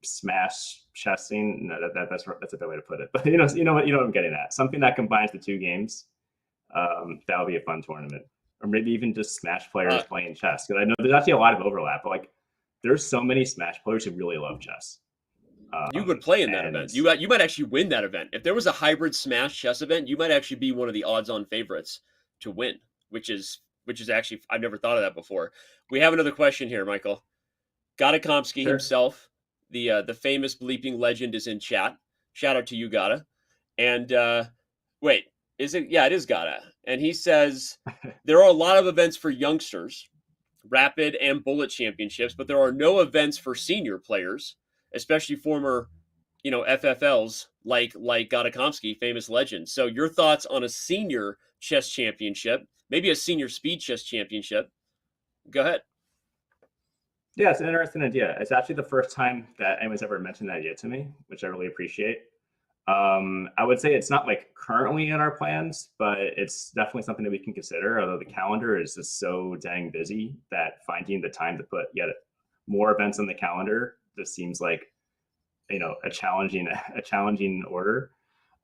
M: Smash chessing. No, that's a better way to put it. But you know what I'm getting at. Something that combines the two games. That would be a fun tournament. Or maybe even just Smash players playing chess. Because I know there's actually a lot of overlap, but like there's so many Smash players who really love chess.
A: You would play in that event. You might actually win that event. If there was a hybrid Smash chess event, you might actually be one of the odds-on favorites to win, which is actually, I've never thought of that before. We have another question here, Michael. Gatakomsky himself, the famous bleeping legend, is in chat. Shout out to you, Gata. And wait, is it? Yeah, it is Gata. And he says, there are a lot of events for youngsters, rapid and bullet championships, but there are no events for senior players, especially former, FFLs like Gatakomsky, famous legend. So your thoughts on a senior chess championship, maybe a senior speed chess championship? Go ahead.
M: Yeah, it's an interesting idea. It's actually the first time that anyone's ever mentioned that idea to me, which I really appreciate. I would say it's not like currently in our plans, but it's definitely something that we can consider. Although the calendar is just so dang busy that finding the time to put yet more events on the calendar just seems like, a challenging order.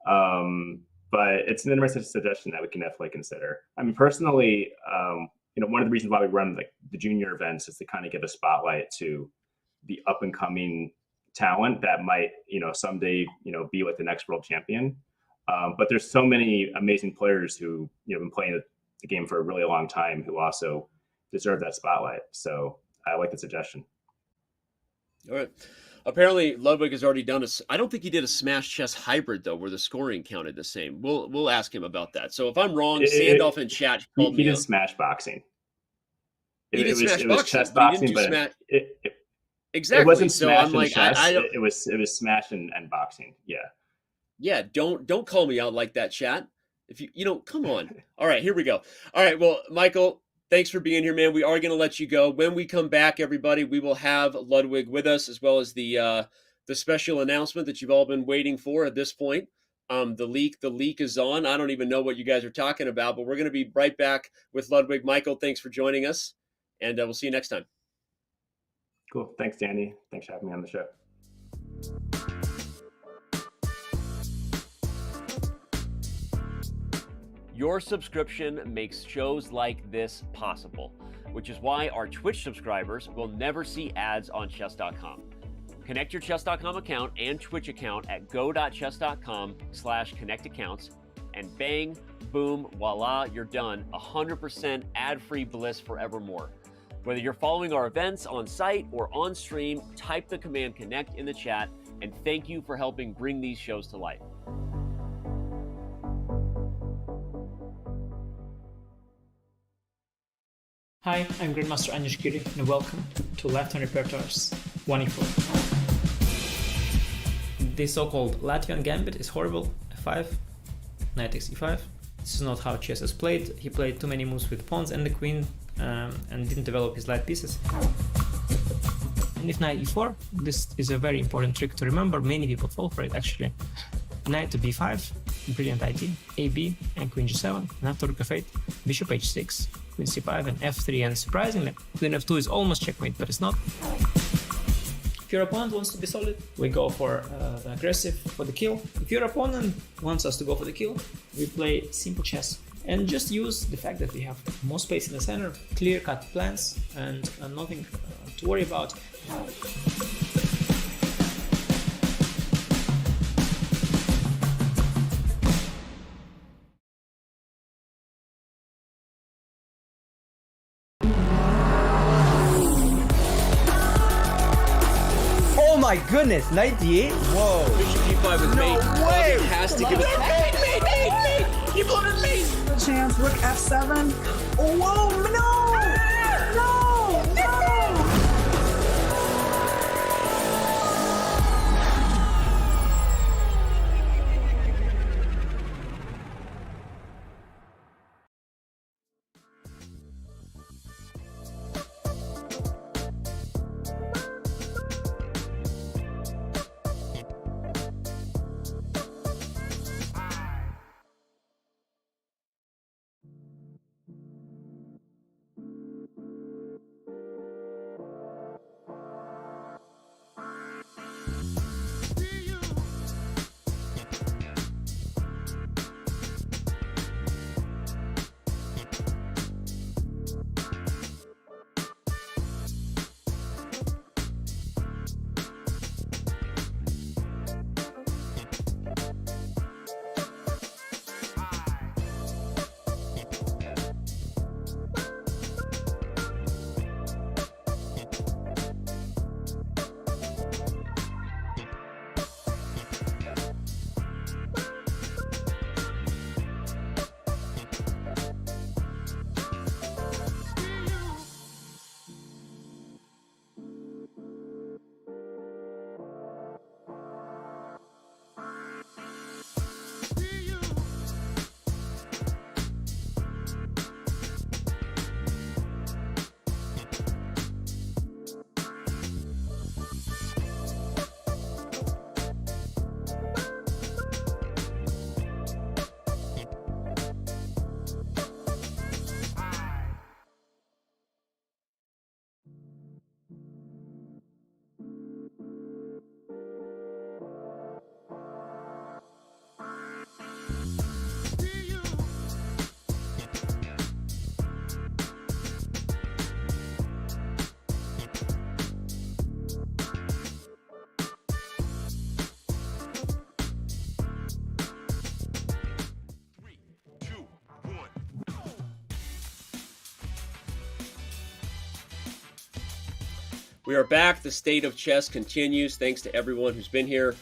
M: But it's an interesting suggestion that we can definitely consider. I mean, personally, one of the reasons why we run like the junior events is to kind of give a spotlight to the up and coming talent that might, someday, be like the next world champion. But there's so many amazing players who, been playing the game for a really long time who also deserve that spotlight. So I like the suggestion.
A: All right. Apparently, Ludwig has already done I don't think he did a Smash Chess hybrid, though, where the scoring counted the same. We'll ask him about that. So if I'm wrong, Sandolph in chat called
M: he did Smash boxing.
A: He did Smash boxing,
M: chess boxing, but
A: exactly.
M: It wasn't
A: so
M: Smash
A: I'm like,
M: chess.
A: I
M: it was Smash and boxing. Yeah.
A: Yeah. Don't call me out like that, chat. If come on. All right, here we go. All right. Well, Michael, thanks for being here, man. We are going to let you go. When we come back, everybody, we will have Ludwig with us, as well as the special announcement that you've all been waiting for at this point. The leak is on. I don't even know what you guys are talking about, but we're going to be right back with Ludwig. Michael, thanks for joining us, and we'll see you next time.
M: Cool. Thanks, Danny. Thanks for having me on the show.
A: Your subscription makes shows like this possible, which is why our Twitch subscribers will never see ads on chess.com. Connect your chess.com account and Twitch account at go.chess.com/connectaccounts, and bang, boom, voila, you're done. 100% ad-free bliss forevermore. Whether you're following our events on site or on stream, type the command connect in the chat, and thank you for helping bring these shows to life.
K: Hi, I'm Grandmaster Anish Giri, and welcome to Left-Hand Repertoire's 1e4. The so-called Latvian gambit is horrible. F5, knight takes e5. This is not how chess is played. He played too many moves with pawns and the queen, and didn't develop his light pieces. And if knight e4, this is a very important trick to remember. Many people fall for it, actually. Knight to b5, brilliant idea. ab, and queen g7, and after rook f8, bishop h6, queen c5, and f3, and surprisingly, queen f2 is almost checkmate, but it's not. If your opponent wants to be solid, we go for the aggressive, for the kill. If your opponent wants us to go for the kill, we play simple chess. and just use the fact that we have more space in the center, clear-cut plans, and nothing to worry about.
O: Oh my goodness, knight d8? Whoa.
A: Bishop d5 is mate.
O: No way!
A: It has to give us mate! You bloated mate!
O: Chance, rook f7. Oh, whoa, no! No! No!
A: We are back. The state of chess continues. Thanks to everyone who's been here.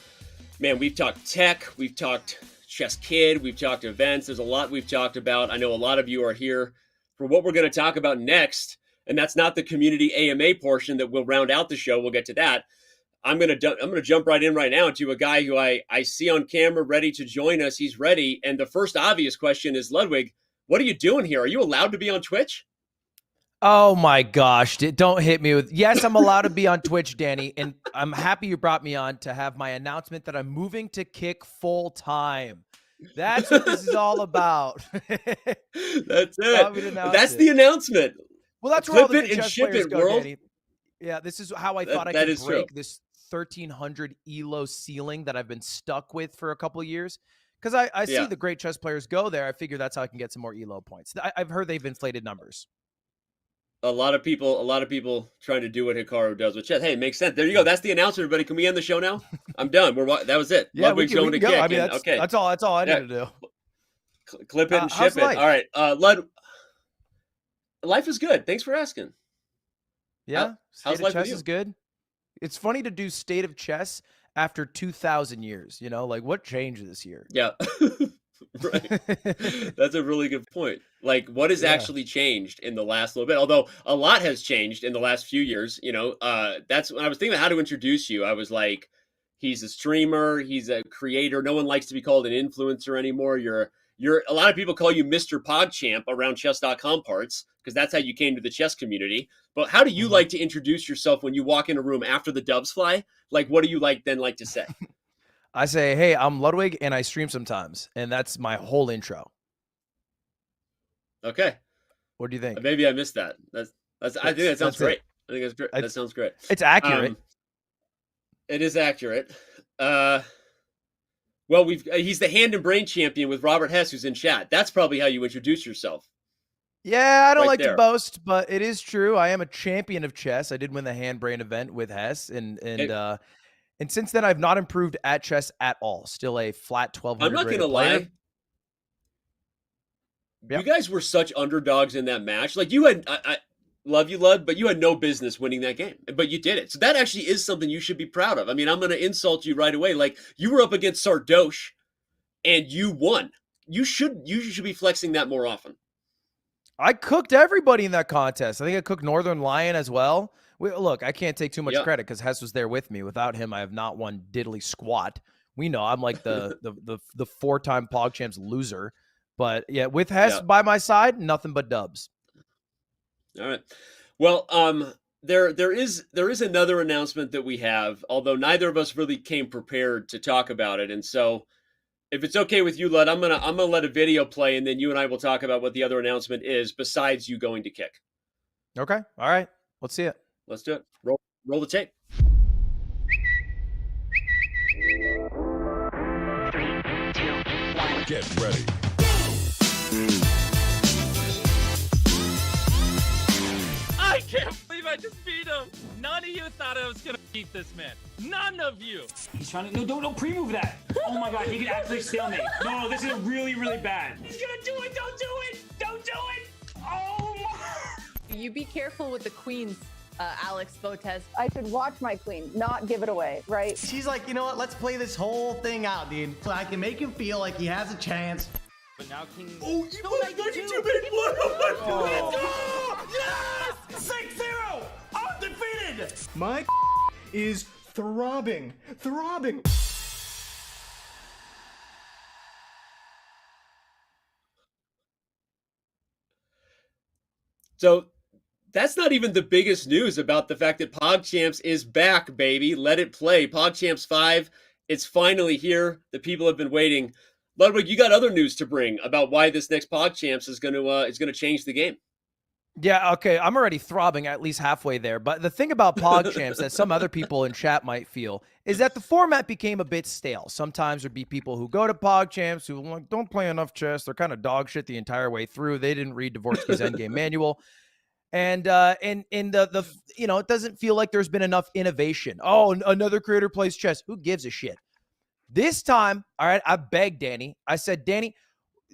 A: Man, we've talked tech. We've talked ChessKid. We've talked events. There's a lot we've talked about. I know a lot of you are here for what we're going to talk about next. And that's not the community AMA portion that will round out the show. We'll get to that. I'm going to jump right in right now to a guy who I see on camera ready to join us. He's ready. And the first obvious question is, Ludwig, what are you doing here? Are you allowed to be on Twitch?
P: Oh my gosh, don't hit me with, yes, I'm allowed to be on Twitch, Danny, and I'm happy you brought me on to have my announcement that I'm moving to Kick full time. That's what this is all about.
A: That's it. That's the announcement.
P: Well, that's where all the
A: Clip it and
P: chess
A: ship
P: players
A: it,
P: go,
A: world.
P: Danny. Yeah, this is how I thought I could break this 1,300 ELO ceiling that I've been stuck with for a couple of years. Because I see the great chess players go there. I figure that's how I can get some more ELO points. I've heard they've inflated numbers.
A: A lot of people trying to do what Hikaru does with chess. Hey, it makes sense. There you go. That's the announcement, everybody. Can we end the show now? I'm done. That was it.
P: Yeah,
A: Ludwig's going to
P: go.
A: Kick.
P: I mean, that's all I need to do.
A: Clip it and ship it.
P: Life?
A: All right, Lud. Life is good. Thanks for asking.
P: Yeah,
A: how's
P: State
A: life
P: of Chess
A: with you?
P: is good. It's funny to do State of Chess after 2,000 years. You know, like what changed this year?
A: Yeah. Right. That's a really good point. Like, what has actually changed in the last little bit? Although a lot has changed in the last few years. You know, that's when I was thinking about how to introduce you. I was like, he's a streamer, he's a creator. No one likes to be called an influencer anymore. You're a lot of people call you Mr. PogChamp around chess.com parts because that's how you came to the chess community. But how do you like to introduce yourself when you walk in a room after the doves fly? Like, what do you like to say?
P: I say, hey, I'm Ludwig and I stream sometimes. And that's my whole intro.
A: Okay.
P: What do you think?
A: Maybe I missed that. I think that sounds great. I think that's great. That sounds great.
P: It's accurate.
A: It is accurate. Well, he's the hand and brain champion with Robert Hess, who's in chat. That's probably how you introduce yourself.
P: Yeah, I don't
A: Right
P: like
A: there.
P: to boast, but it is true. I am a champion of chess. I did win the hand brain event with Hess, and since then I've not improved at chess at all. Still a flat 1200
A: I'm not
P: rated
A: gonna
P: player.
A: lie.
P: Yep.
A: You guys were such underdogs in that match. Like you had, I love you, Lud, but you had no business winning that game. But you did it. So that actually is something you should be proud of. I mean, I'm going to insult you right away. Like you were up against Sardoche, and you won. You should be flexing that more often.
P: I cooked everybody in that contest. I think I cooked Northern Lion as well. Look, I can't take too much credit because Hess was there with me. Without him, I have not won diddly squat. We know I'm like the 4-time PogChamps loser. But yeah, with Hess by my side, nothing but dubs.
A: All right. Well, there is another announcement that we have, although neither of us really came prepared to talk about it. And so if it's okay with you, Lud, I'm gonna let a video play, and then you and I will talk about what the other announcement is besides you going to kick.
P: Okay. All right. Let's see it.
A: Let's do it. Roll the tape.
O: 3, 2, 1.
Q: Get ready.
R: I can't believe I just beat him. None of you thought I was gonna beat this man. None of you.
S: He's trying to don't pre-move that. Oh my god, he could actually stalemate. No, this is really, really bad. He's gonna do it. Don't do it. Don't do it. Oh my.
T: You be careful with the queens, Alex Botes.
U: I should watch my queen, not give it away, right?
V: She's like, you know what? Let's play this whole thing out, dude. So I can make him feel like he has a chance.
R: But now King.
V: Oh, you put a 32-minute Yes! 6-0! Undefeated! My is throbbing.
A: So that's not even the biggest news about the fact that PogChamps is back, baby. Let it play. PogChamps 5, it's finally here. The people have been waiting. Ludwig, you got other news to bring about why this next PogChamps is going to change the game.
P: Yeah, okay. I'm already throbbing at least halfway there. But the thing about PogChamps that some other people in chat might feel is that the format became a bit stale. Sometimes there'd be people who go to PogChamps who like, don't play enough chess. They're kind of dog shit the entire way through. They didn't read Dvorsky's Endgame manual. And the you know, it doesn't feel like there's been enough innovation. Oh, another creator plays chess. Who gives a shit? This time, all right, I begged Danny. I said, Danny,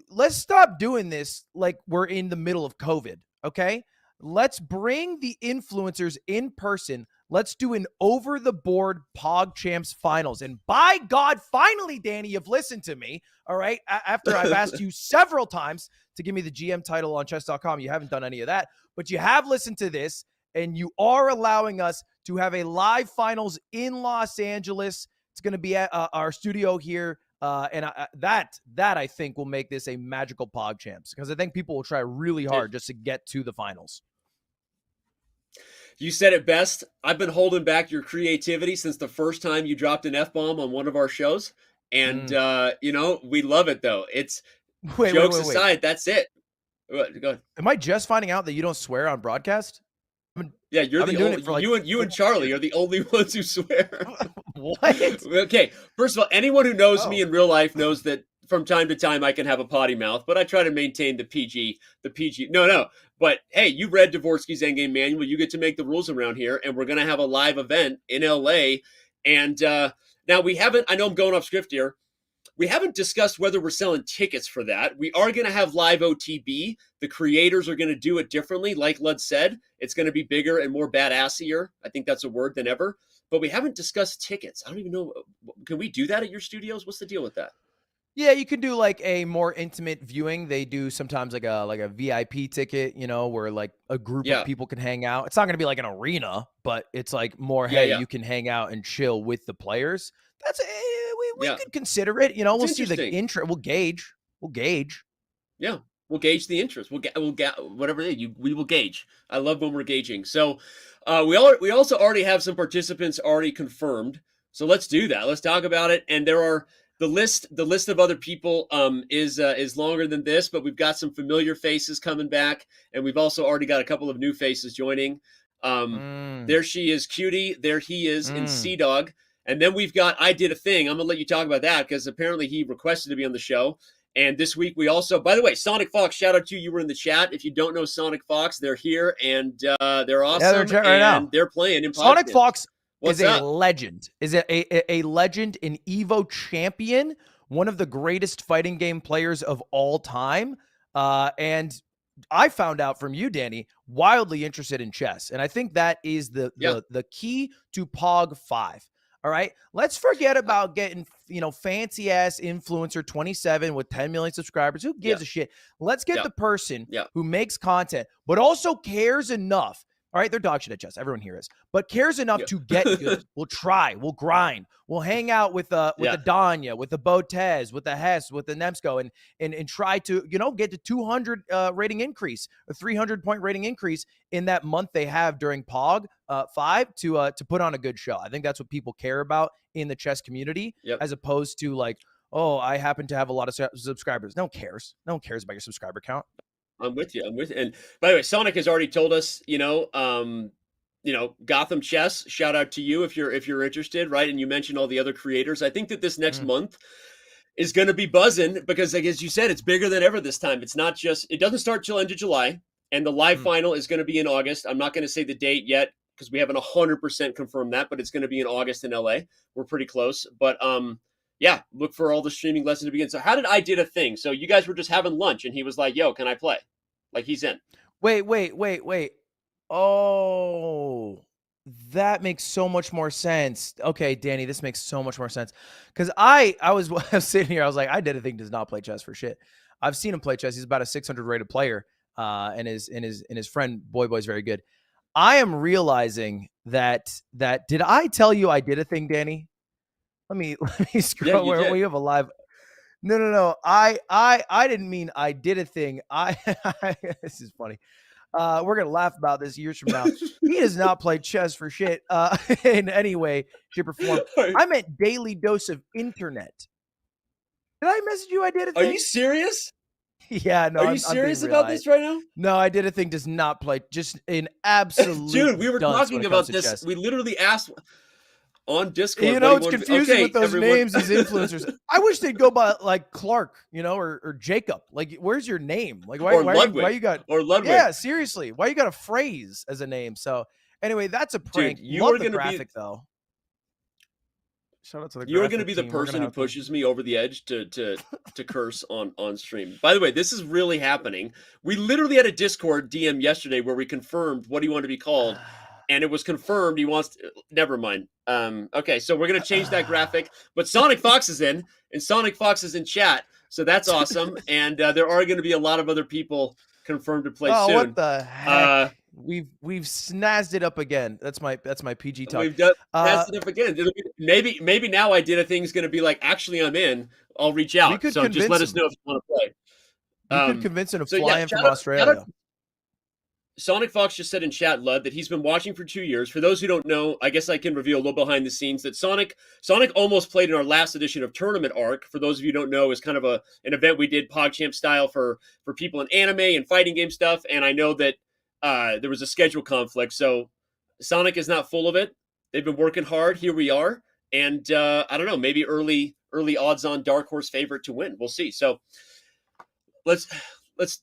P: let's stop doing this like we're in the middle of COVID, okay? Let's bring the influencers in person. Let's do an over-the-board PogChamps finals. And by God, finally, Danny, you've listened to me, all right? After I've asked you several times to give me the GM title on chess.com, you haven't done any of that. But you have listened to this, and you are allowing us to have a live finals in Los Angeles. It's going to be at our studio here, and that I think will make this a magical PogChamps because I think people will try really hard just to get to the finals.
A: You said it best. I've been holding back your creativity since the first time you dropped an F-bomb on one of our shows, and you know, we love it though. It's jokes aside, that's it. Go ahead.
P: Am I just finding out that you don't swear on broadcast?
A: Yeah, you're the only. Like, you and Charlie are the only ones who swear.
P: What?
A: Okay. First of all, anyone who knows me in real life knows that from time to time I can have a potty mouth, but I try to maintain the PG. No. But hey, you read Dvorsky's Endgame manual. You get to make the rules around here, and we're gonna have a live event in LA. And now we haven't. I know I'm going off script here. We haven't discussed whether we're selling tickets for that. We are going to have live OTB. The creators are going to do it differently. Like Lud said, it's going to be bigger and more badassier. I think that's a word than ever. But we haven't discussed tickets. I don't even know. Can we do that at your studios? What's the deal with that?
P: Yeah, you can do like a more intimate viewing. They do sometimes like a VIP ticket, you know, where like a group of people can hang out. It's not going to be like an arena, but it's like more, you can hang out and chill with the players. That's we could consider it. You know, we'll see the intro. We'll gauge.
A: Yeah, we'll gauge the interest. We'll whatever it is, we will gauge. I love when we're gauging. So we also already have some participants already confirmed. So let's do that. Let's talk about it. And there are the list of other people is longer than this, but we've got some familiar faces coming back, and we've also already got a couple of new faces joining. There she is, Cutie. There he is in Sea Dog. And then we've got I Did a Thing. I'm going to let you talk about that because apparently he requested to be on the show. And this week we also, by the way, Sonic Fox, shout out to you. You were in the chat. If you don't know Sonic Fox, they're here and they're awesome.
P: Yeah, they're in chat right now.
A: They're playing in
P: Sonic
A: PogChamps.
P: Fox
A: What's
P: is
A: up?
P: a legend. Is a legend, an Evo champion, one of the greatest fighting game players of all time. And I found out from you, Danny, wildly interested in chess. And I think that is the key to Pog 5. All right. Let's forget about getting, fancy ass influencer 27 with 10 million subscribers. Who gives a shit? Let's get the person who makes content, but also cares enough. All right. They're dog shit at chess. Everyone here is, but cares enough to get good. We'll try. We'll grind. We'll hang out with the Danya, with the Botez, with the Hess, with the Nemsko, and try to, get to 200 rating increase, a 300 point rating increase in that month they have during Pog 5 to put on a good show. I think that's what people care about in the chess community, as opposed to like, oh, I happen to have a lot of subscribers. No one cares. No one cares about your subscriber count.
A: I'm with you. And by the way, Sonic has already told us, Gotham Chess, shout out to you if you're interested, right? And you mentioned all the other creators. I think that this next month is going to be buzzing because, like, as you said, it's bigger than ever this time. It's not just, it doesn't start till end of July, and the live final is going to be in August. I'm not going to say the date yet because we haven't 100% confirmed that, but it's going to be in August in LA. We're pretty close. But yeah, look for all the streaming lessons to begin. So how did I Did a Thing? So you guys were just having lunch and he was like, yo, can I play? Like, he's in.
P: Wait. Oh, that makes so much more sense. Okay, Danny, this makes so much more sense. Because I was sitting here, I was like, I Did a Thing does not play chess for shit. I've seen him play chess. He's about a 600 rated player, and his friend Boy's very good. I am realizing that did I tell you I did a thing, Danny? Let me scroll where we have a live. No. I didn't mean I did a thing. This is funny. We're gonna laugh about this years from now. He does not play chess for shit in any way, shape, or form. I meant daily dose of internet. Did I message you? I did a thing.
A: Are you serious?
P: Yeah, no.
A: Are you serious about this right now?
P: No, I Did a Thing does not play. Just an absolute
A: dude. We were talking about this. Chess. We literally asked on Discord.
P: It's confusing with those names, these influencers. I wish they'd go by like Clark, or Jacob. Like, where's your name? Like, why you got
A: or Ludwig?
P: Yeah, seriously, why you got a phrase as a name? So anyway, that's a prank.
A: Dude, you
P: Love
A: are
P: the
A: gonna
P: graphic though. Shout out to the
A: You're going to be the person who pushes me over the edge to curse on stream. By the way, this is really happening. We literally had a Discord DM yesterday where we confirmed what he wanted to be called, and it was confirmed he wants to, never mind. Okay, so we're going to change that graphic, but Sonic Fox is in, and Sonic Fox is in chat, so that's awesome. And there are going to be a lot of other people confirmed to play soon.
P: What the heck? We've snazzed it up again. That's my PG talk.
A: We've done snazzed it up again. Maybe now I Did a Thing's going to be like, actually, I'm in. I'll reach out. So just let us know if you want to play.
P: You could convince him to fly in from Australia.
A: Sonic Fox just said in chat, Lud, that he's been watching for 2 years. For those who don't know, I guess I can reveal a little behind the scenes that Sonic almost played in our last edition of Tournament Arc. For those of you who don't know, is kind of an event we did PogChamp style for people in anime and fighting game stuff. And I know that there was a schedule conflict, so Sonic is not full of it. They've been working hard. Here we are, and I don't know, maybe early odds-on dark horse favorite to win. We'll see. So let's.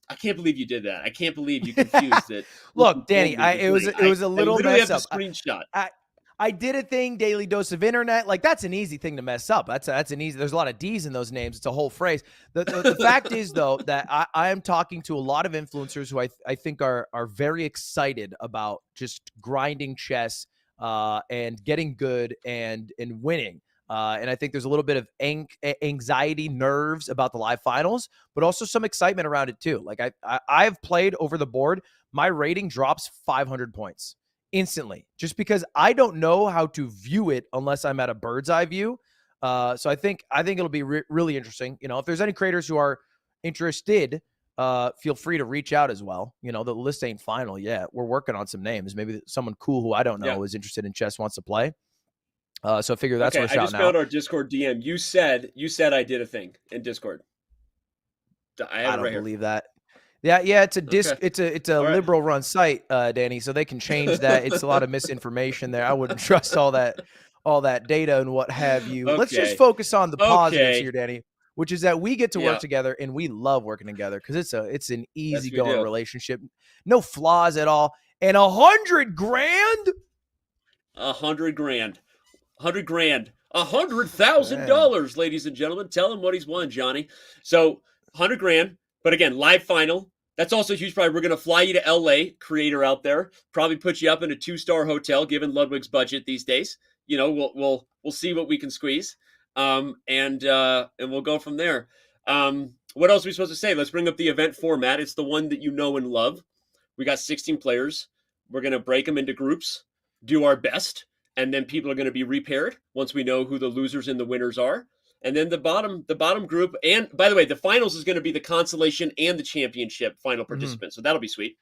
A: I can't believe you did that. I can't believe you confused it.
P: Look, Danny, it was a little mess up.
A: Screenshot.
P: I Did a Thing, daily dose of internet. Like, that's an easy thing to mess up. That's an easy. There's a lot of D's in those names. It's a whole phrase. The fact is, though, that I am talking to a lot of influencers who I think are very excited about just grinding chess and getting good and winning. And I think there's a little bit of anxiety, nerves about the live finals, but also some excitement around it too. Like I've played over the board. My rating drops 500 points instantly just because I don't know how to view it unless I'm at a bird's eye view. So I think it'll be really interesting. If there's any creators who are interested, feel free to reach out as well. The list ain't final yet. We're working on some names. Maybe someone cool who I don't know is interested in chess wants to play. So I figure that's what
A: I just found our Discord DM. You said I Did a Thing in Discord.
P: I don't believe that. Yeah, it's a it's a liberal run site, Danny. So they can change that. It's a lot of misinformation there. I wouldn't trust all that all that data and what have you.
A: Okay.
P: Let's just focus on the positives
A: Okay.
P: here, Danny, which is that we get to
A: Yeah.
P: work together and we love working together because it's an easygoing
A: do.
P: relationship, no flaws at all, and $100 grand.
A: $100 grand. $100,000, ladies and gentlemen. Tell him what he's won, Johnny. So 100 grand. But again, live final. That's also a huge prize. We're going to fly you to LA, creator out there. Probably put you up in a 2-star hotel, given Ludwig's budget these days. You know, we'll see what we can squeeze, and we'll go from there. What else are we supposed to say? Let's bring up the event format. It's the one that you know and love. We got 16 players. We're going to break them into groups, do our best, and then people are going to be repaired once we know who the losers and the winners are. And then the bottom group, and by the way, the finals is going to be the consolation and the championship final participants. So that'll be sweet.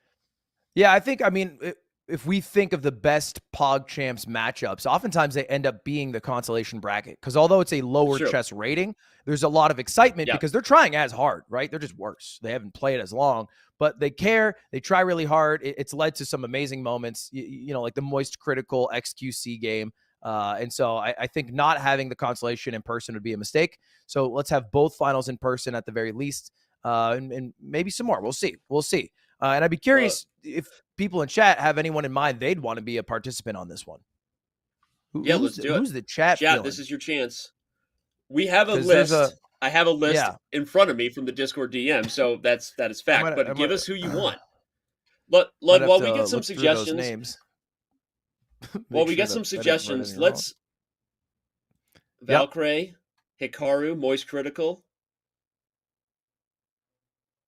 P: Yeah, I mean, if we think of the best PogChamps matchups, oftentimes they end up being the consolation bracket because although it's a lower chess rating, there's a lot of excitement because they're trying as hard, right? They're just worse. They haven't played as long, but they care. They try really hard. It's led to some amazing moments, you know, like the Moist Critical XQC game. And so I think not having the consolation in person would be a mistake. So let's have both finals in person at the very least, and maybe some more. We'll see. And I'd be curious if people in chat have anyone in mind they'd want to be a participant on this one.
A: Let's do it.
P: Who's the chat?
A: Chat,
P: feeling?
A: this is your chance. We have a list. I have a list in front of me from the Discord DM, so that is fact. But give us who you want. While we get some suggestions. Well, we got some suggestions. Let's Valkyrie, Hikaru, Moist Critical.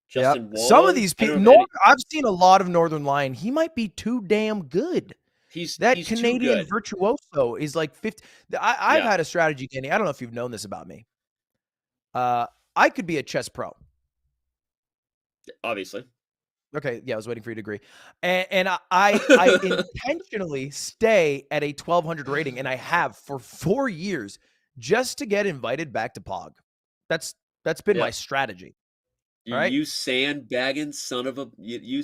A: Justin Wall.
P: Some of these people, I've seen a lot of Northern Lion. He might be too damn good. He's Canadian virtuoso is like 50. I've had a strategy, Kenny. I don't know if you've known this about me. I could be a chess pro.
A: Obviously.
P: Okay, yeah, I was waiting for you to agree. And I intentionally stay at a 1200 rating, and I have for 4 years just to get invited back to Pog. That's been my strategy. Right?
A: You sandbagging son of a you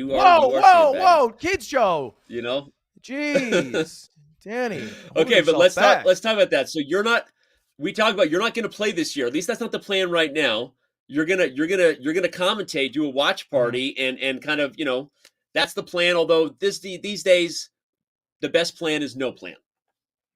P: Whoa, kids show.
A: You know?
P: Jeez. Danny.
A: Okay, but let's talk about that. So you're not going to play this year. At least that's not the plan right now. You're gonna commentate, do a watch party, and kind of, you know, that's the plan. Although these days, the best plan is no plan.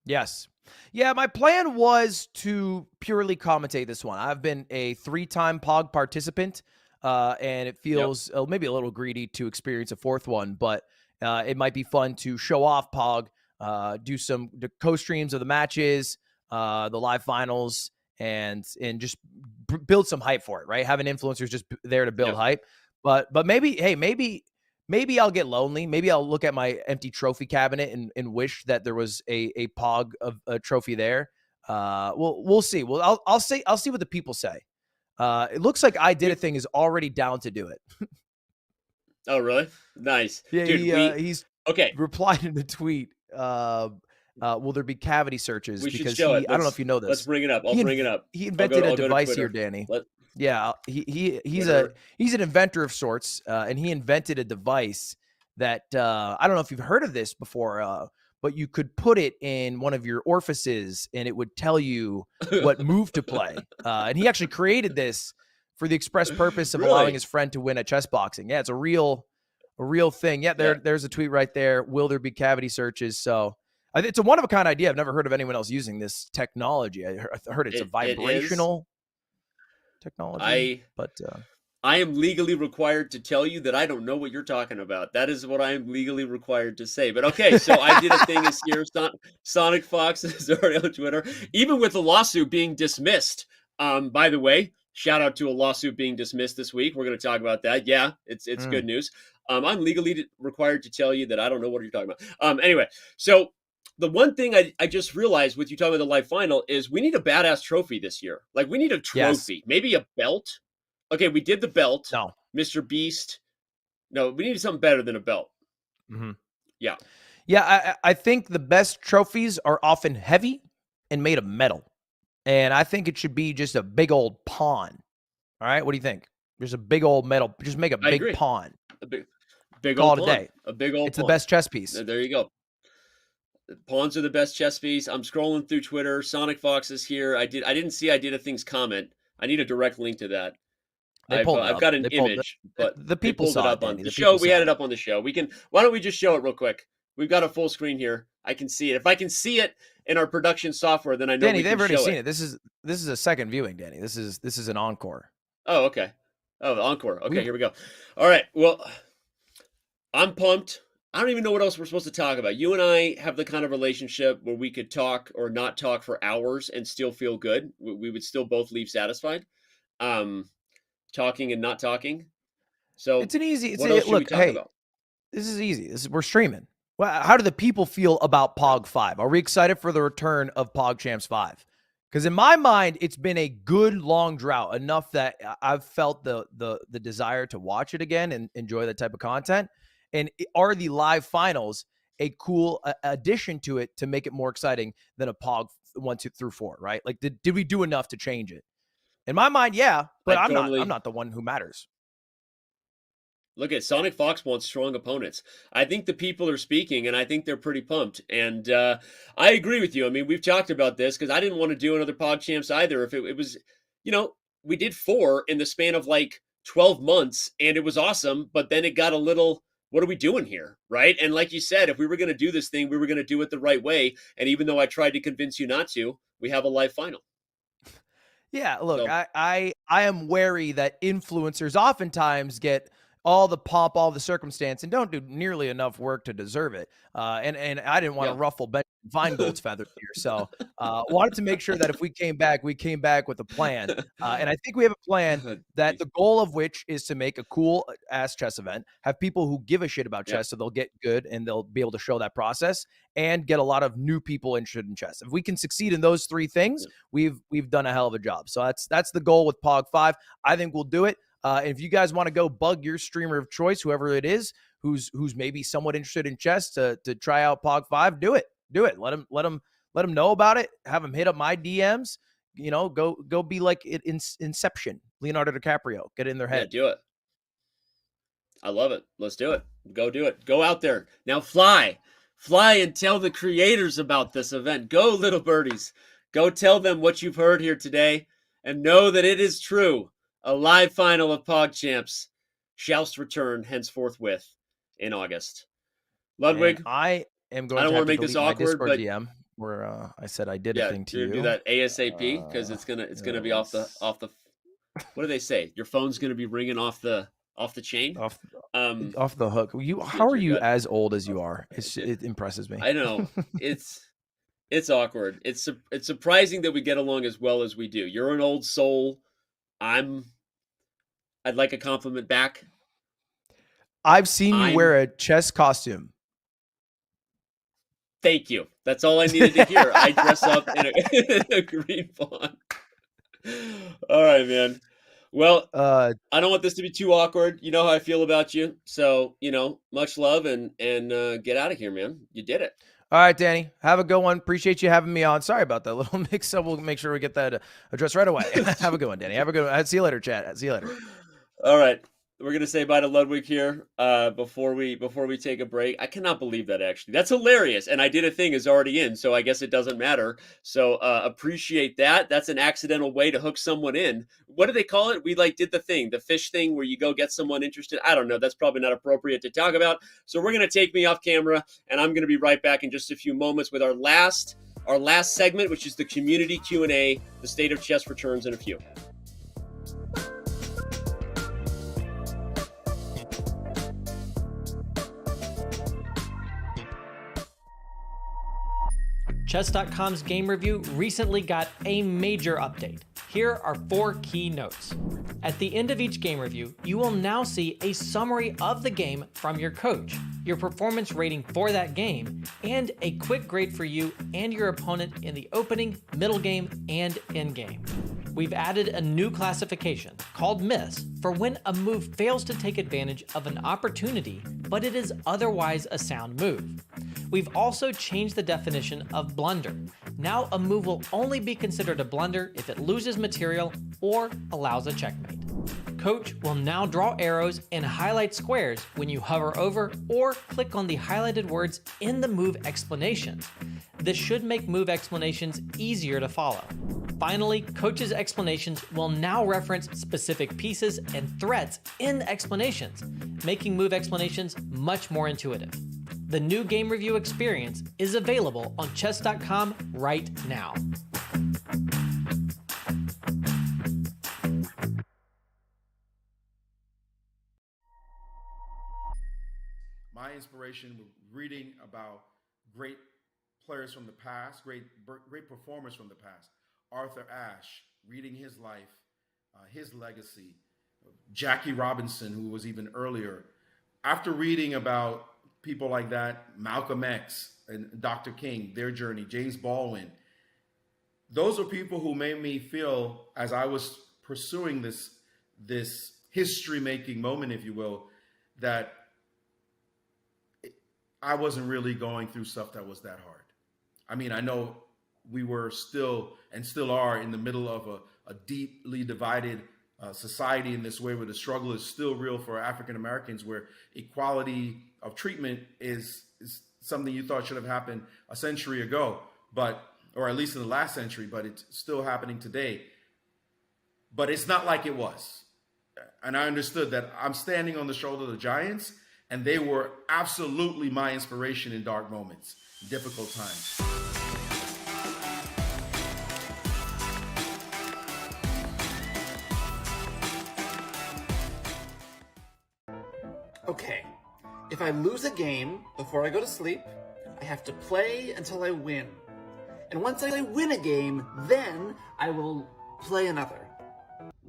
P: Yes. Yeah, my plan was to purely commentate this one. I've been a 3-time Pog participant, and it feels maybe a little greedy to experience a 4th one, but it might be fun to show off Pog, do some co-streams of the matches, the live finals, and just build some hype for it, right? Having influencers just there to build hype. But maybe I'll get lonely. Maybe I'll look at my empty trophy cabinet and wish that there was a Pog of a trophy there. We'll see. Well, I'll see what the people say. It looks like I Did a Thing is already down to do it.
A: Oh, really? Nice.
P: Yeah,
A: dude,
P: he's replied in the tweet. Will there be cavity searches?
A: Because
P: I don't know if you know this.
A: Let's bring it up. I'll bring it up.
P: He invented a device here, Danny. Yeah, he's an inventor of sorts, and he invented a device that I don't know if you've heard of this before, but you could put it in one of your orifices, and it would tell you what move to play. And he actually created this for the express purpose of allowing his friend to win at chess boxing. Yeah, it's a real thing. Yeah, there's a tweet right there. Will there be cavity searches? So it's a one-of-a-kind idea. I've never heard of anyone else using this technology. I heard it's a vibrational technology.
A: I am legally required to tell you that I don't know what you're talking about. That is what I am legally required to say. But okay, so I Did a Thing is here. Sonic Fox is already on Twitter. Even with the lawsuit being dismissed, by the way, shout out to a lawsuit being dismissed this week. We're going to talk about that. Yeah, it's good news. I'm legally required to tell you that I don't know what you're talking about. Anyway, so the one thing I just realized with you talking about the live final is we need a badass trophy this year. Like, we need a trophy, maybe a belt. Okay, we did the belt.
P: No.
A: Mr. Beast. No, we needed something better than a belt.
P: Mm-hmm.
A: Yeah.
P: Yeah, I think the best trophies are often heavy and made of metal. And I think it should be just a big old pawn. All right, what do you think? Just a big old metal. Just make a big pawn.
A: A big
P: Call
A: old
P: it
A: pawn.
P: a day.
A: A big old
P: It's
A: pawn.
P: the best chess piece.
A: There you go. Pawns are the best chess piece. I'm scrolling through Twitter. Sonic Fox is here. I didn't see I did a things comment. I need a direct link to that. I've got an image, but
P: the people
A: pulled
P: saw
A: it up
P: it,
A: on
P: Danny.
A: the show. We had it up on the show. Why don't we just show it real quick? We've got a full screen here. I can see it. If I can see it in our production software, then I know
P: Danny,
A: we can
P: they've already
A: show
P: seen it. This is a second viewing, Danny. This is an encore.
A: Oh, okay. Oh, the encore. Okay, here we go. All right. Well, I'm pumped. I don't even know what else we're supposed to talk about. You and I have the kind of relationship where we could talk or not talk for hours and still feel good. We would still both leave satisfied. Talking and not talking. So
P: It's an easy.
A: What else should we talk about?
P: This is easy. We're streaming. Well, how do the people feel about Pog 5? Are we excited for the return of PogChamps 5? Because in my mind, it's been a good long drought, enough that I've felt the desire to watch it again and enjoy that type of content. And are the live finals a cool addition to it to make it more exciting than a Pog 1, 2 through 4? Right? Like, did we do enough to change it? In my mind, yeah, but I'm not the one who matters.
A: Look at Sonic Fox wants strong opponents. I think the people are speaking, and I think they're pretty pumped. And I agree with you. I mean, we've talked about this because I didn't want to do another PogChamps either. If it was, we did 4 in the span of like 12 months, and it was awesome. But then it got a little, what are we doing here, right? And like you said, if we were going to do this thing, we were going to do it the right way. And even though I tried to convince you not to, we have a live final.
P: Yeah, look, so, I am wary that influencers oftentimes get all the pomp, all the circumstance, and don't do nearly enough work to deserve it. And I didn't want to ruffle Ben Feingold's feathers here, so wanted to make sure that if we came back with a plan. And I think we have a plan that the goal of which is to make a cool ass chess event, have people who give a shit about chess, so they'll get good and they'll be able to show that process, and get a lot of new people interested in chess. If we can succeed in those 3 things, we've done a hell of a job. So that's the goal with Pog 5. I think we'll do it. And if you guys want to go bug your streamer of choice, whoever it is, who's maybe somewhat interested in chess to try out Pog 5, do it. Let them know about it. Have them hit up my DMs. Go be like Inception, Leonardo DiCaprio. Get it in their head.
A: Yeah, do it. I love it. Let's do it. Go do it. Go out there now. Fly and tell the creators about this event. Go, little birdies. Go tell them what you've heard here today, and know that it is true. A live final of PogChamps shall return henceforth in August. Ludwig,
P: and I am going.
A: I don't
P: want
A: to make this awkward, but
P: DM where I said I did a thing to you.
A: Do that ASAP because it's gonna be off the. What do they say? Your phone's gonna be ringing off the chain,
P: off the hook. How are you as old as you are? It impresses me.
A: I know it's awkward. It's surprising that we get along as well as we do. You're an old soul. I'd like a compliment back.
P: I've seen you wear a chess costume.
A: Thank you. That's all I needed to hear. I dress up in a green pawn. All right, man. Well, I don't want this to be too awkward. You know how I feel about you. So, much love and get out of here, man. You did it.
P: All right, Danny, have a good one. Appreciate you having me on. Sorry about that little mix-up. We'll make sure we get that addressed right away. Have a good one, Danny. Have a good one. See you later, chat. See you later.
A: All right. We're going to say bye to Ludwig here before we take a break. I cannot believe that, actually. That's hilarious. And I did a thing is already in, so I guess it doesn't matter. So appreciate that. That's an accidental way to hook someone in. What do they call it? We did the fish thing where you go get someone interested. I don't know. That's probably not appropriate to talk about. So we're going to take me off camera, and I'm going to be right back in just a few moments with our last segment, which is the community Q&A. The State of Chess returns in a few.
K: Chess.com's game review recently got a major update. Here are 4 key notes. At the end of each game review, you will now see a summary of the game from your coach, your performance rating for that game, and a quick grade for you and your opponent in the opening, middle game, and end game. We've added a new classification called miss for when a move fails to take advantage of an opportunity, but it is otherwise a sound move. We've also changed the definition of blunder. Now a move will only be considered a blunder if it loses material or allows a checkmate.
C: Coach will now draw arrows and highlight squares when you hover over or click on the highlighted words in the move explanations. This should make move explanations easier to follow. Finally, Coach's explanations will now reference specific pieces and threats in the explanations, making move explanations much more intuitive. The new game review experience is available on chess.com right now.
Q: My inspiration was reading about great players from the past, great performers from the past. Arthur Ashe, reading his life, his legacy. Jackie Robinson, who was even earlier. After reading about people like that, Malcolm X and Dr. King, their journey, James Baldwin, those are people who made me feel, as I was pursuing this history-making moment, if you will, that I wasn't really going through stuff that was that hard. I mean, I know we were still and still are in the middle of a deeply divided society in this way, where the struggle is still real for African Americans, where equality of treatment is something you thought should have happened a century ago, or at least in the last century, but it's still happening today. But it's not like it was. And I understood that I'm standing on the shoulder of the giants, and they were absolutely my inspiration in dark moments, difficult times.
W: Okay, if I lose a game before I go to sleep, I have to play until I win. And once I win a game, then I will play another.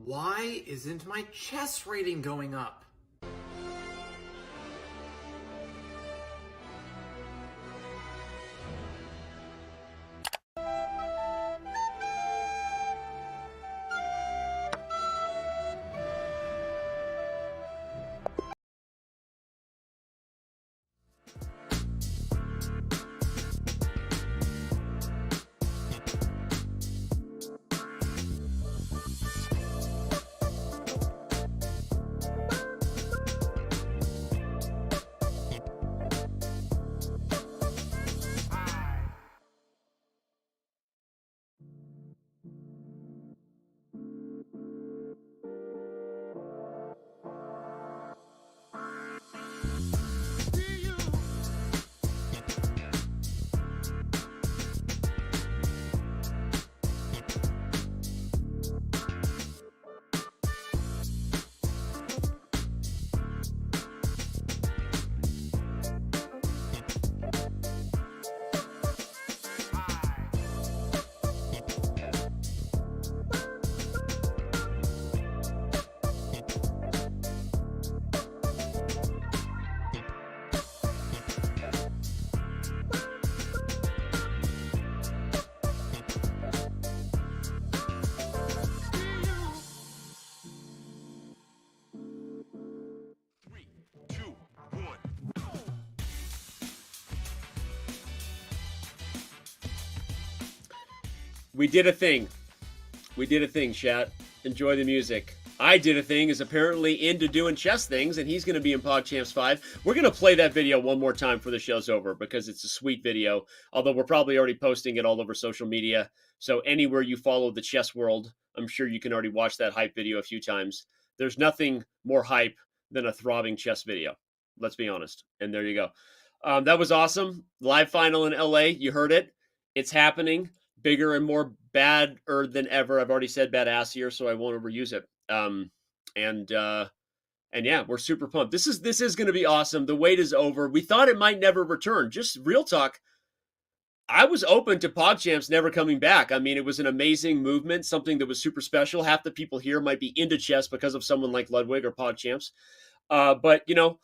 W: Why isn't my chess rating going up?
A: We did a thing. We did a thing, chat. Enjoy the music. I did a thing is apparently into doing chess things, and he's going to be in PogChamps 5. We're going to play that video one more time before the show's over because it's a sweet video, although we're probably already posting it all over social media. So anywhere you follow the chess world, I'm sure you can already watch that hype video a few times. There's nothing more hype than a throbbing chess video. Let's be honest. And there you go. That was awesome. Live final in LA. You heard it. It's happening. Bigger and more badder than ever. I've already said badass here, so I won't overuse it. And yeah, we're super pumped. This is going to be awesome. The wait is over. We thought it might never return. Just real talk. I was open to PogChamps never coming back. I mean, it was an amazing movement, something that was super special. Half the people here might be into chess because of someone like Ludwig or PogChamps. But you know,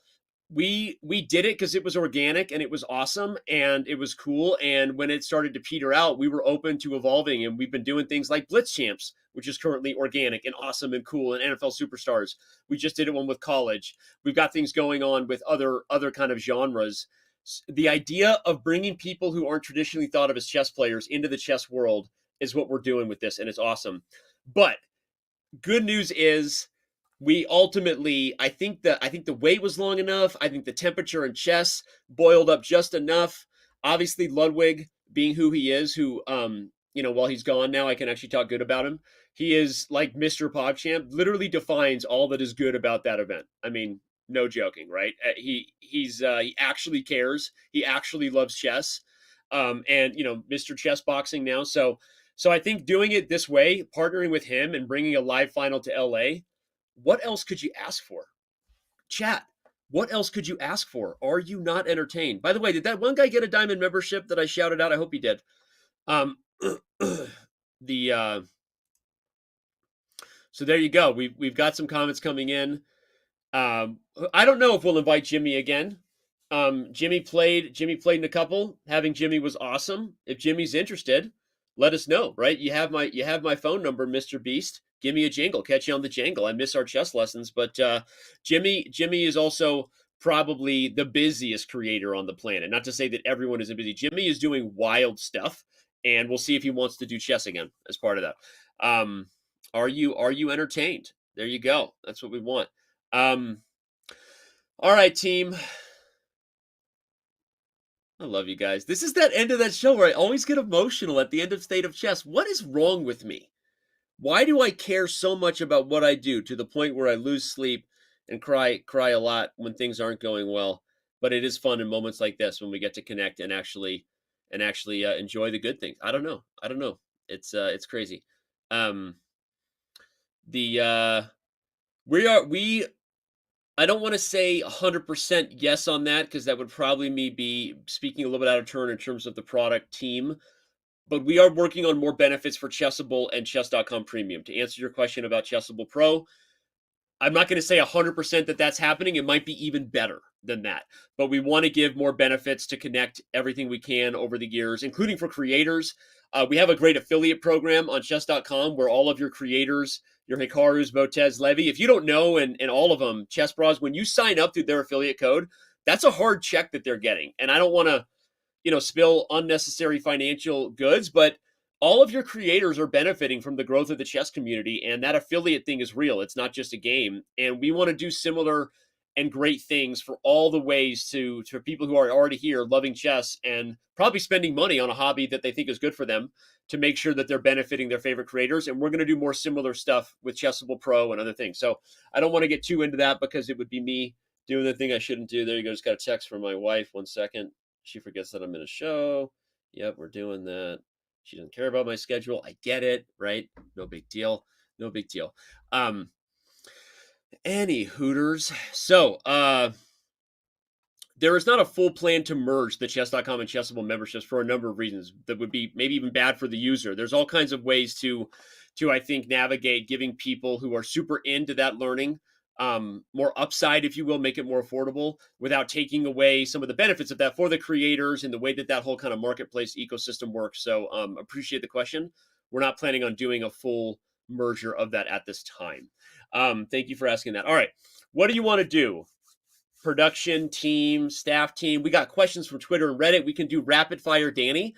A: we did it because it was organic and it was awesome and it was cool. And when it started to peter out, we were open to evolving, and we've been doing things like Blitz Champs, which is currently organic and awesome and cool, and NFL Superstars. We just did one with college. We've got things going on with other kind of genres. The idea of bringing people who aren't traditionally thought of as chess players into the chess world is what we're doing with this, and it's awesome. But good news is we ultimately, I think the wait was long enough. I think the temperature in chess boiled up just enough. Obviously, Ludwig, being who he is, who while he's gone now, I can actually talk good about him. He is like Mr. PogChamp, literally defines all that is good about that event. I mean, no joking, right? He actually cares. He actually loves chess, and Mr. Chess Boxing now. So I think doing it this way, partnering with him and bringing a live final to LA, what else could you ask for? Chat, what else could you ask for? Are you not entertained? By the way, did that one guy get a diamond membership that I shouted out? I hope he did. So there you go. We've got some comments coming in. I don't know if we'll invite Jimmy again. Jimmy played in a couple. Having Jimmy was awesome. If Jimmy's interested, let us know, right? You have my phone number, Mr. Beast. Give me a jingle. Catch you on the jangle. I miss our chess lessons, but Jimmy is also probably the busiest creator on the planet. Not to say that everyone isn't busy. Jimmy is doing wild stuff, and we'll see if he wants to do chess again as part of that. Are you entertained? There you go. That's what we want. All right, team. I love you guys. This is that end of that show where I always get emotional at the end of State of Chess. What is wrong with me? Why do I care so much about what I do to the point where I lose sleep and cry a lot when things aren't going well? But it is fun in moments like this when we get to connect and actually enjoy the good things. I don't know. It's crazy. I don't want to say 100% yes on that, because that would probably be speaking a little bit out of turn in terms of the product team. But we are working on more benefits for Chessable and Chess.com Premium. To answer your question about Chessable Pro, I'm not going to say 100% that that's happening. It might be even better than that. But we want to give more benefits to connect everything we can over the years, including for creators. We have a great affiliate program on Chess.com where all of your creators, your Hikarus, Botez, Levy, if you don't know, and all of them, Chess Bras, when you sign up through their affiliate code, that's a hard check that they're getting. And I don't want to spill unnecessary financial goods, but all of your creators are benefiting from the growth of the chess community, and that affiliate thing is real. It's not just a game. And we want to do similar and great things for all the ways to people who are already here loving chess and probably spending money on a hobby that they think is good for them, to make sure that they're benefiting their favorite creators. And we're going to do more similar stuff with Chessable Pro and other things. So I don't want to get too into that, because it would be me doing the thing I shouldn't do. There you go. Just got a text from my wife. 1 second. She forgets that I'm in a show. Yep, we're doing that. She doesn't care about my schedule. I get it, right? No big deal. No big deal. Any Hooters. So, there is not a full plan to merge the Chess.com and Chessable memberships for a number of reasons that would be maybe even bad for the user. There's all kinds of ways to I think, navigate giving people who are super into that learning more upside, if you will, make it more affordable without taking away some of the benefits of that for the creators and the way that whole kind of marketplace ecosystem works. So appreciate the question. We're not planning on doing a full merger of that at this time. Thank you for asking that. All right. What do you want to do? Production team, staff team. We got questions from Twitter and Reddit. We can do rapid fire Danny.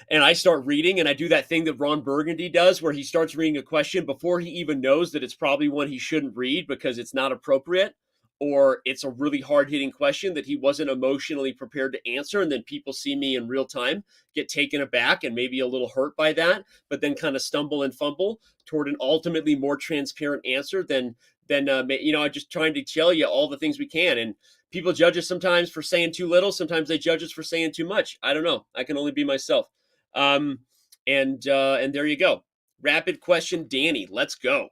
A: And I start reading, and I do that thing that Ron Burgundy does where he starts reading a question before he even knows that it's probably one he shouldn't read because it's not appropriate, or it's a really hard-hitting question that he wasn't emotionally prepared to answer. And then people see me in real time, get taken aback and maybe a little hurt by that, but then kind of stumble and fumble toward an ultimately more transparent answer than I'm just trying to tell you all the things we can. And people judge us sometimes for saying too little. Sometimes they judge us for saying too much. I don't know. I can only be myself. And there you go. Rapid question, Danny. Let's go.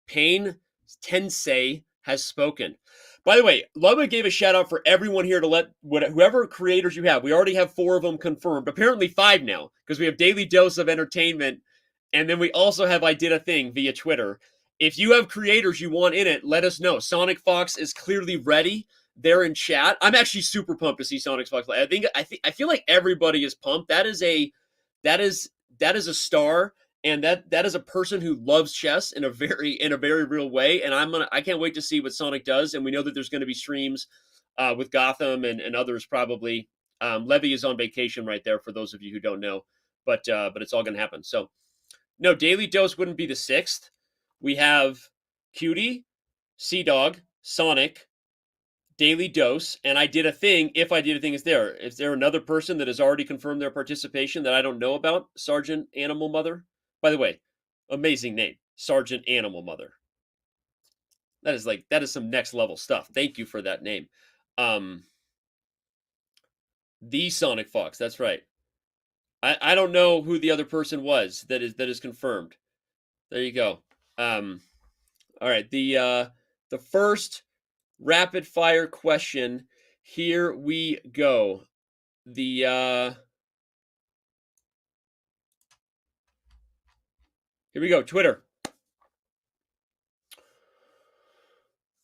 A: Pain Tensei has spoken. By the way, Ludwig gave a shout out for everyone here to let whoever creators you have. We already have 4 of them confirmed. Apparently 5 now, because we have Daily Dose of Entertainment. And then we also have I Did a Thing via Twitter. If you have creators you want in it, let us know. Sonic Fox is clearly ready. They're in chat. I'm actually super pumped to see Sonic Fox. I feel like everybody is pumped. That is a star, and that is a person who loves chess in a very real way. And I can't wait to see what Sonic does. And we know that there's going to be streams with Gotham and others probably. Levy is on vacation right there for those of you who don't know, but it's all going to happen. So no, Daily Dose wouldn't be the 6th. We have Cutie, Sea Dog, Sonic, Daily Dose, and I did a thing. If I did a thing, is there another person that has already confirmed their participation that I don't know about? Sergeant Animal Mother. By the way, amazing name, Sergeant Animal Mother. That is some next level stuff. Thank you for that name. The Sonic Fox. That's right. I don't know who the other person was that is confirmed. There you go. All right. The first rapid fire question. Here we go. Here we go. Twitter.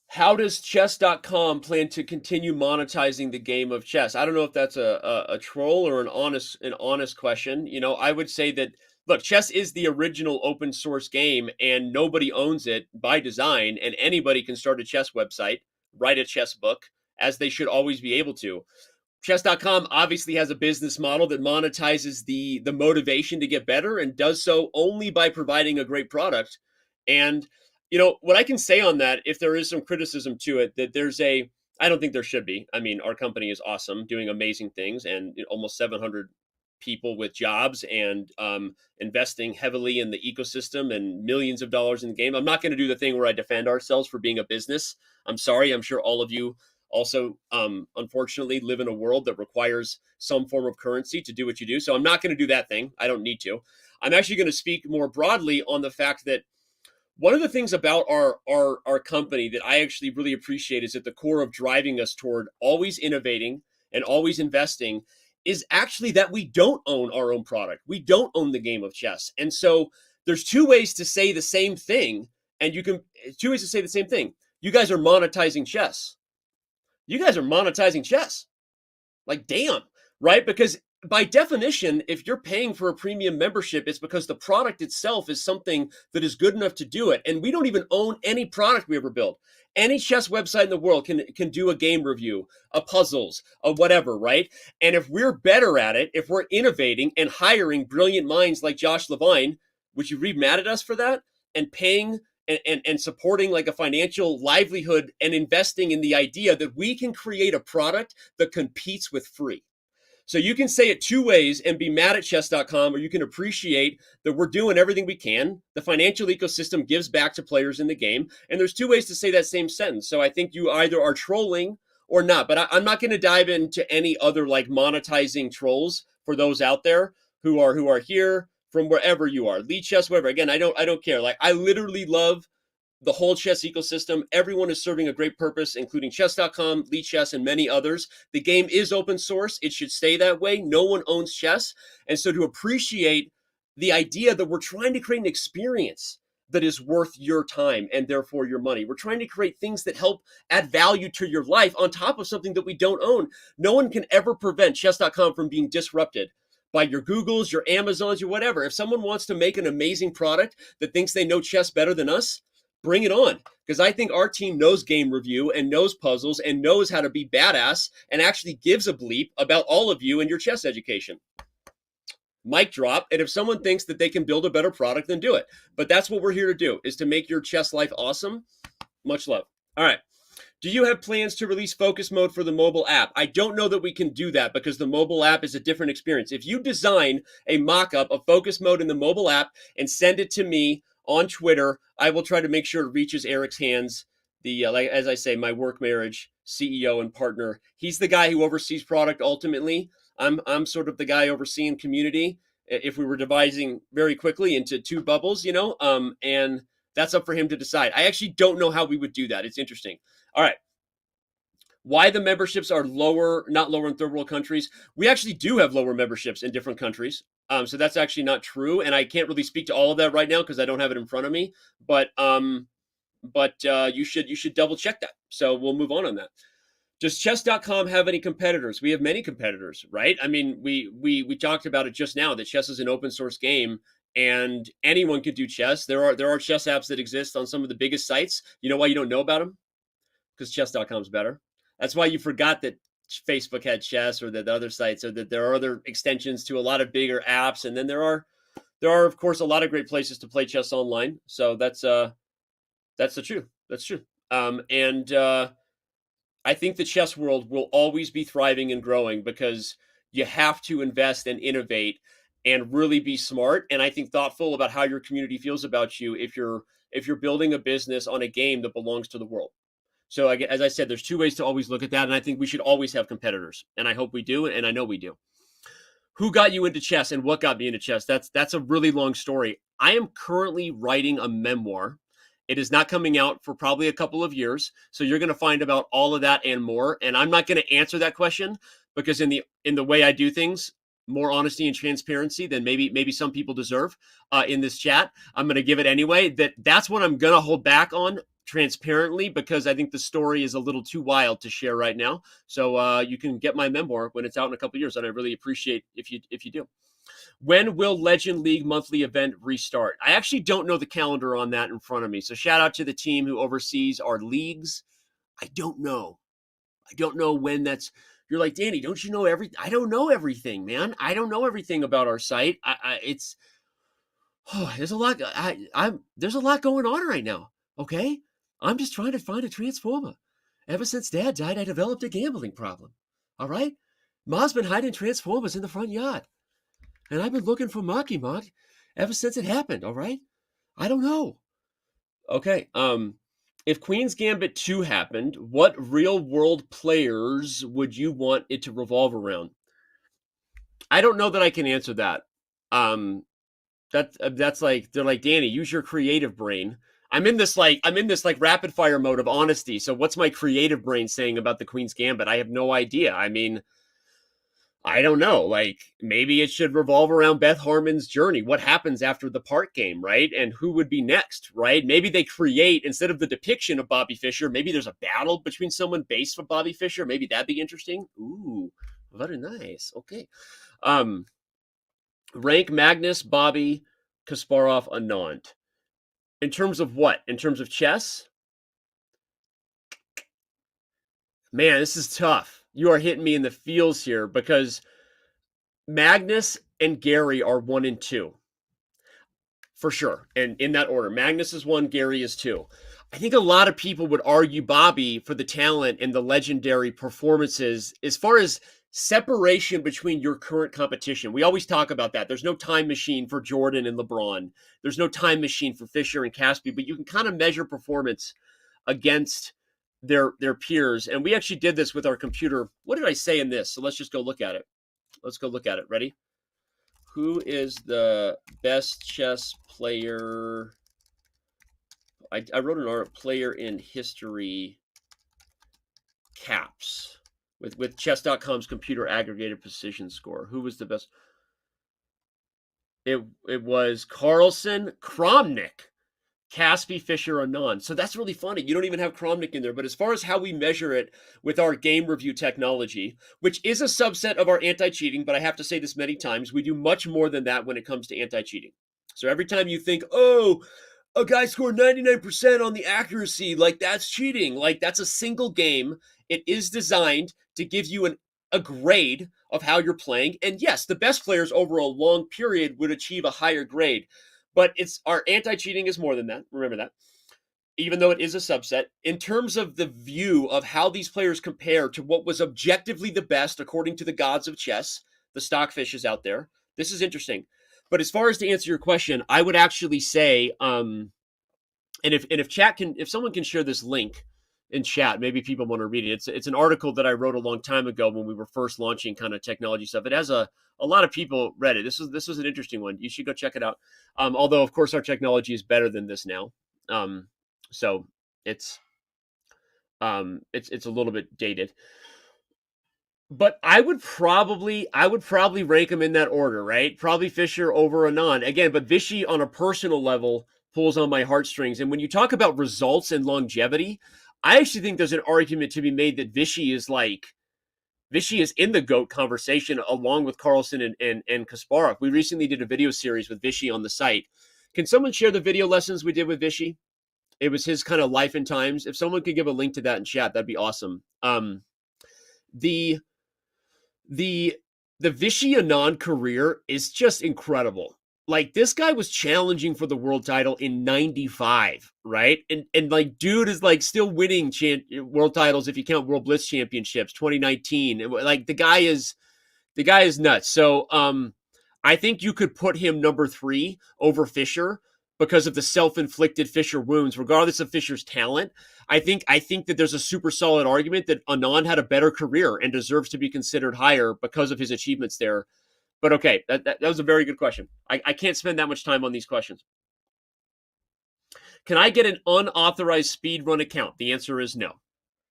A: How does chess.com plan to continue monetizing the game of chess? I don't know if that's a troll or an honest question. You know, I would say that, look, chess is the original open source game and nobody owns it by design, and anybody can start a chess website, write a chess book, as they should always be able to. Chess.com obviously has a business model that monetizes the motivation to get better and does so only by providing a great product. And you know, what I can say on that, if there is some criticism to it, that I don't think there should be. I mean, our company is awesome, doing amazing things, and almost 700 people with jobs, and investing heavily in the ecosystem and millions of dollars in the game. I'm not going to do the thing where I defend ourselves for being a business. I'm sorry. I'm sure all of you also, unfortunately, live in a world that requires some form of currency to do what you do. So I'm not going to do that thing. I don't need to. I'm actually going to speak more broadly on the fact that one of the things about our company that I actually really appreciate is at the core of driving us toward always innovating and always investing is actually that we don't own our own product. We don't own the game of chess. And so there's two ways to say the same thing. And two ways to say the same thing. You guys are monetizing chess. You guys are monetizing chess. Like, damn, right? Because by definition, if you're paying for a premium membership, it's because the product itself is something that is good enough to do it. And we don't even own any product we ever built. Any chess website in the world can do a game review, a puzzles, a whatever, right? And if we're better at it, if we're innovating and hiring brilliant minds like Josh Levine, would you be mad at us for that? And paying and supporting like a financial livelihood and investing in the idea that we can create a product that competes with free. So you can say it two ways and be mad at chess.com, or you can appreciate that we're doing everything we can. The financial ecosystem gives back to players in the game. And there's two ways to say that same sentence. So I think you either are trolling or not. But I'm not going to dive into any other like monetizing trolls for those out there who are here from wherever you are. Lead chess, whatever. Again, I don't care. Like, I literally love the whole chess ecosystem. Everyone is serving a great purpose, including chess.com, Lead Chess, and many others. The game is open source. It should stay that way. No one owns chess. And so to appreciate the idea that we're trying to create an experience that is worth your time and therefore your money. We're trying to create things that help add value to your life on top of something that we don't own. No one can ever prevent chess.com from being disrupted by your Googles, your Amazons, your whatever. If someone wants to make an amazing product that thinks they know chess better than us, bring it on, because I think our team knows game review and knows puzzles and knows how to be badass and actually gives a bleep about all of you and your chess education. Mic drop. And if someone thinks that they can build a better product, then do it. But that's what we're here to do, is to make your chess life awesome. Much love. All right. Do you have plans to release focus mode for the mobile app? I don't know that we can do that because the mobile app is a different experience. If you design a mock-up of focus mode in the mobile app and send it to me on Twitter, I will try to make sure it reaches Eric's hands. Like, as I say, my work marriage CEO and partner. He's the guy who oversees product ultimately. I'm sort of the guy overseeing community. If we were dividing very quickly into two bubbles, and that's up for him to decide. I actually don't know how we would do that. It's interesting. All right. Why the memberships are not lower in third world countries. We actually do have lower memberships in different countries. So that's actually not true. And I can't really speak to all of that right now because I don't have it in front of me. But you should double check that. So we'll move on that. Does chess.com have any competitors? We have many competitors, right? I mean, we talked about it just now that chess is an open source game and anyone can do chess. There are chess apps that exist on some of the biggest sites. You know why you don't know about them? Because chess.com is better. That's why you forgot that Facebook had chess, or that the other sites, or that there are other extensions to a lot of bigger apps. And then there are, of course, a lot of great places to play chess online. So that's the truth. That's true. And I think the chess world will always be thriving and growing because you have to invest and innovate and really be smart, and I think thoughtful about how your community feels about you if you're building a business on a game that belongs to the world. So as I said, there's two ways to always look at that, and I think we should always have competitors, and I hope we do, and I know we do. Who got you into chess and what got me into chess? That's a really long story. I am currently writing a memoir. It is not coming out for probably a couple of years, so you're going to find about all of that and more. And I'm not going to answer that question because in the way I do things, more honesty and transparency than maybe some people deserve in this chat. I'm going to give it anyway. That's what I'm going to hold back on transparently because I think the story is a little too wild to share right now. So you can get my memoir when it's out in a couple of years, and I really appreciate if you do. When will Legend League monthly event restart? I actually don't know the calendar on that in front of me. So shout out to the team who oversees our leagues. I don't know. I don't know when that's. You're like, Danny, don't you know everything? I don't know everything, man. I don't know everything about our site. There's a lot. There's a lot going on right now. Okay, I'm just trying to find a transformer. Ever since Dad died, I developed a gambling problem. All right, Ma's been hiding transformers in the front yard, and I've been looking for Marky Mark ever since it happened. All right, I don't know. Okay, if Queen's Gambit 2 happened, what real-world players would you want it to revolve around? I don't know that I can answer that. That's like, they're like, Danny, use your creative brain. I'm in this rapid fire mode of honesty. So what's my creative brain saying about the Queen's Gambit? I have no idea. I mean, I don't know. Like, maybe it should revolve around Beth Harmon's journey. What happens after the part game, right? And who would be next, right? Maybe they create, instead of the depiction of Bobby Fischer, maybe there's a battle between someone based for Bobby Fischer. Maybe that'd be interesting. Ooh, very nice. Okay. Rank Magnus, Bobby, Kasparov, Anand. In terms of what? In terms of chess? Man, this is tough. You are hitting me in the feels here because Magnus and Gary are 1 and 2. For sure. And in that order. Magnus is 1, Gary is 2. I think a lot of people would argue Bobby for the talent and the legendary performances as far as separation between your current competition. We always talk about that. There's no time machine for Jordan and LeBron. There's no time machine for Fischer and Caspi, but you can kind of measure performance against their peers. And we actually did this with our computer. What did I say in this? So let's just go look at it. Let's go look at it. Ready? Who is the best chess player? I wrote an art player in history caps with chess.com's computer aggregated precision score. Who was the best? It was Carlsen, Kramnik, Caspi, Fischer, Anand. So that's really funny. You don't even have Kramnik in there. But as far as how we measure it with our game review technology, which is a subset of our anti-cheating, but I have to say this many times, we do much more than that when it comes to anti-cheating. So every time you think, oh, a guy scored 99% on the accuracy, like that's cheating, like that's a single game. It is designed to give you a grade of how you're playing. And yes, the best players over a long period would achieve a higher grade. But it's our anti-cheating is more than that. Remember that. Even though it is a subset, in terms of the view of how these players compare to what was objectively the best according to the gods of chess, the stockfishes out there, this is interesting. But as far as to answer your question, I would actually say, and if someone can share this link in chat, maybe people want to read it. It's an article that I wrote a long time ago when we were first launching kind of technology stuff. It has a lot of people read it. This was an interesting one. You should go check it out. Although of course our technology is better than this now. So it's a little bit dated. But I would probably rank them in that order, right? Probably Fischer over Anand. Again, but Vichy on a personal level pulls on my heartstrings. And when you talk about results and longevity, I actually think there's an argument to be made that Vichy is in the GOAT conversation along with Carlsen and Kasparov. We recently did a video series with Vichy on the site. Can someone share the video lessons we did with Vichy? It was his kind of life and times. If someone could give a link to that in chat, that'd be awesome. The Vichy Anand career is just incredible. like this guy was challenging for the world title in 95, right? And like dude is like still winning world titles if you count World Blitz Championships 2019. Like the guy is nuts. So I think you could put him number 3 over Fischer because of the self-inflicted Fischer wounds, regardless of Fischer's talent. I think that there's a super solid argument that Anand had a better career and deserves to be considered higher because of his achievements there. But okay, that was a very good question. I can't spend that much time on these questions. Can I get an unauthorized speedrun account? The answer is no.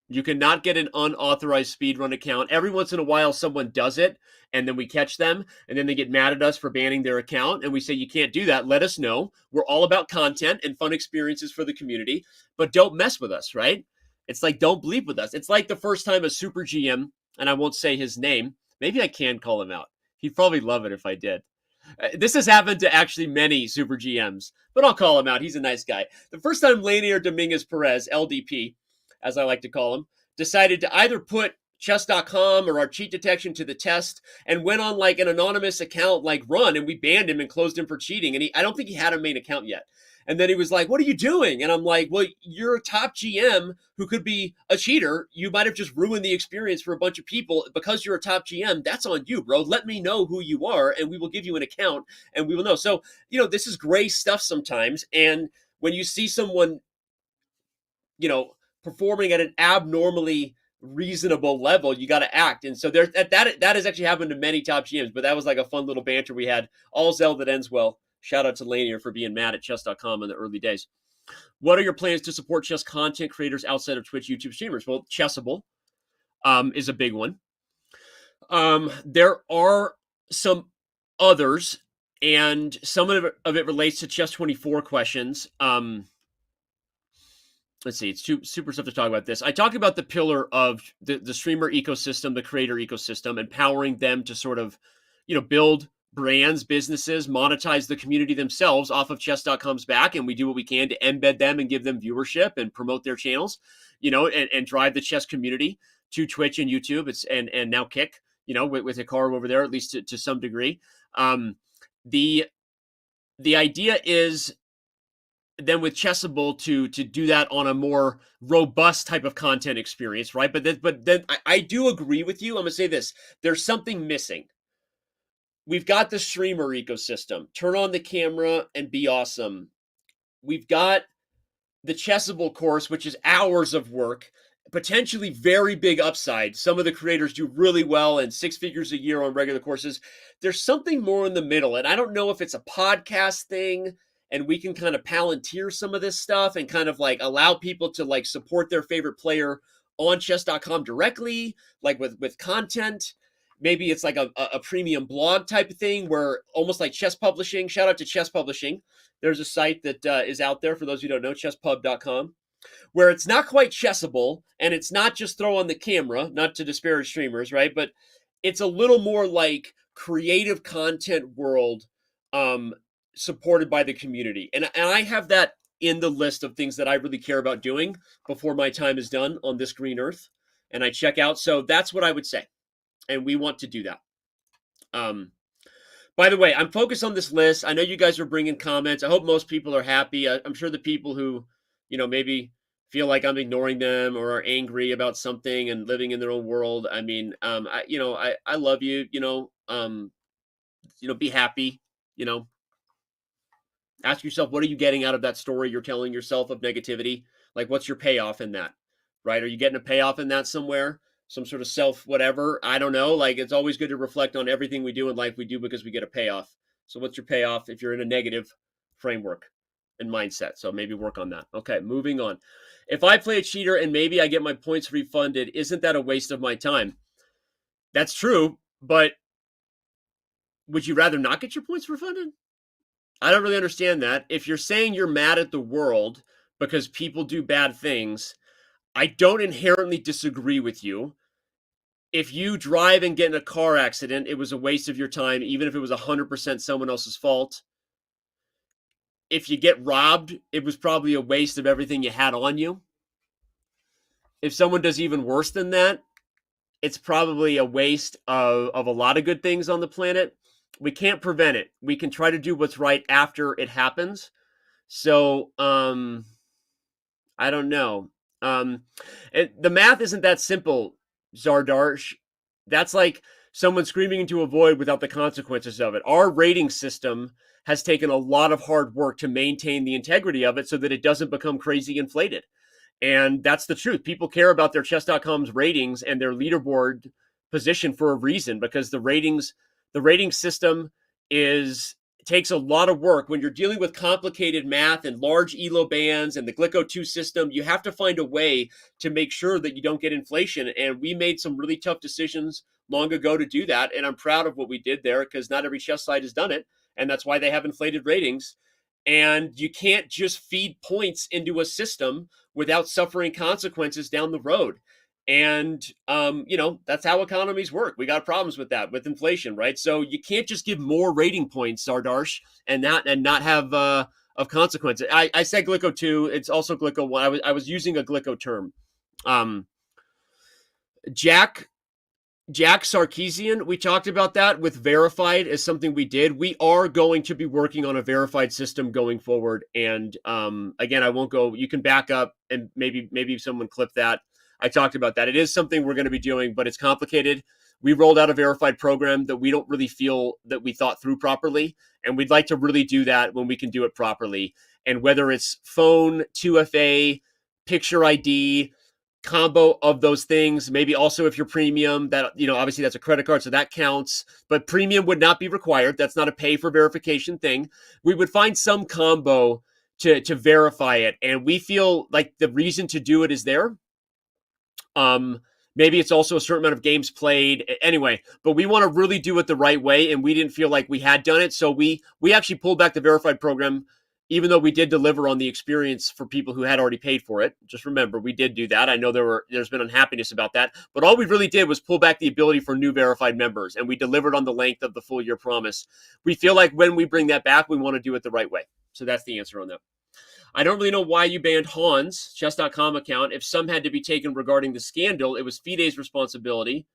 A: You cannot get an unauthorized speedrun account. Every once in a while, someone does it, and then we catch them, and then they get mad at us for banning their account, and we say, you can't do that. Let us know. We're all about content and fun experiences for the community, but don't mess with us, right? It's like, don't bleep with us. It's like the first time a super GM, and I won't say his name, maybe I can call him out. He'd probably love it if I did. This has happened to actually many super GMs, but I'll call him out. He's a nice guy. The first time Lanier Dominguez Perez, LDP, as I like to call him, decided to either put chess.com or our cheat detection to the test and went on like an anonymous account like Run, and we banned him and closed him for cheating. And I don't think he had a main account yet. And then he was like, what are you doing? And I'm like, well, you're a top GM who could be a cheater. You might have just ruined the experience for a bunch of people because you're a top GM. That's on you, bro. Let me know who you are and we will give you an account and we will know. So, this is gray stuff sometimes. And when you see someone, performing at an abnormally reasonable level, you got to act. And so that has actually happened to many top GMs, but that was like a fun little banter we had. All's well that ends well. Shout out to Lanier for being mad at chess.com in the early days. What are your plans to support chess content creators outside of Twitch, YouTube streamers? Well, Chessable is a big one. There are some others, and some of it relates to Chess24 questions. Let's see, it's super stuff to talk about this. I talk about the pillar of the streamer ecosystem, the creator ecosystem, empowering them to sort of, build brands, businesses, monetize the community themselves off of chess.com's back. And we do what we can to embed them and give them viewership and promote their channels, and drive the chess community to Twitch and YouTube. And now Kick, with Hikaru over there, at least to some degree. The idea is then with Chessable to do that on a more robust type of content experience, right? But then I do agree with you. I'm gonna say this: there's something missing. We've got the streamer ecosystem. Turn on the camera and be awesome. We've got the Chessable course, which is hours of work, potentially very big upside. Some of the creators do really well and 6 figures a year on regular courses. There's something more in the middle, and I don't know if it's a podcast thing and we can kind of palantir some of this stuff and kind of like allow people to like support their favorite player on chess.com directly, like with content. Maybe it's like a premium blog type of thing where almost like chess publishing. Shout out to chess publishing. There's a site that is out there for those who don't know, chesspub.com, where it's not quite Chessable and it's not just throw on the camera, not to disparage streamers, right? But it's a little more like creative content world supported by the community. And I have that in the list of things that I really care about doing before my time is done on this green earth. And I check out. So that's what I would say. And we want to do that. By the way, I'm focused on this list. I know you guys are bringing comments. I hope most people are happy. I'm sure the people who, maybe feel like I'm ignoring them or are angry about something and living in their own world. I mean, I love you, be happy, ask yourself, what are you getting out of that story you're telling yourself of negativity? Like, what's your payoff in that, right? Are you getting a payoff in that somewhere? Some sort of self whatever? I don't know. Like, it's always good to reflect on everything we do in life we do because we get a payoff. So what's your payoff if you're in a negative framework and mindset? So maybe work on that. Okay, moving on. If I play a cheater and maybe I get my points refunded, isn't that a waste of my time? That's true, but would you rather not get your points refunded? I don't really understand that. If you're saying you're mad at the world because people do bad things, I don't inherently disagree with you. If you drive and get in a car accident, it was a waste of your time, even if it was 100% someone else's fault. If you get robbed, it was probably a waste of everything you had on you. If someone does even worse than that, it's probably a waste of a lot of good things on the planet. we can't prevent it. We can try to do what's right after it happens. So I don't know. The math isn't that simple, Zardarsh. That's like someone screaming into a void without the consequences of it. Our rating system has taken a lot of hard work to maintain the integrity of it so that it doesn't become crazy inflated. And that's the truth. People care about their chess.com's ratings and their leaderboard position for a reason, because the rating system takes a lot of work. When you're dealing with complicated math and large ELO bands and the Glico 2 system, you have to find a way to make sure that you don't get inflation. And we made some really tough decisions long ago to do that. And I'm proud of what we did there, because not every chess site has done it. And that's why they have inflated ratings. And you can't just feed points into a system without suffering consequences down the road. And, that's how economies work. We got problems with that, with inflation, right? So you can't just give more rating points, Zardarsh, and not have of consequences. I said Glico 2. It's also Glico 1. I was using a Glico term. Jack Sarkeesian, we talked about that with verified as something we did. We are going to be working on a verified system going forward. And again, I won't go. You can back up and maybe someone clip that. I talked about that. It is something we're going to be doing, but it's complicated. We rolled out a verified program that we don't really feel that we thought through properly. And we'd like to really do that when we can do it properly. And whether it's phone, 2FA, picture ID, combo of those things, maybe also if you're premium, that, obviously that's a credit card, so that counts, but premium would not be required. That's not a pay for verification thing. We would find some combo to verify it. And we feel like the reason to do it is there. Maybe it's also a certain amount of games played anyway, but we want to really do it the right way. And we didn't feel like we had done it. So we actually pulled back the verified program, even though we did deliver on the experience for people who had already paid for it. Just remember, we did do that. I know there's been unhappiness about that, but all we really did was pull back the ability for new verified members, and we delivered on the length of the full year promise. We feel like when we bring that back, we want to do it the right way. So that's the answer on that. I don't really know why you banned Hans' chess.com account. If some had to be taken regarding the scandal, it was FIDE's responsibility,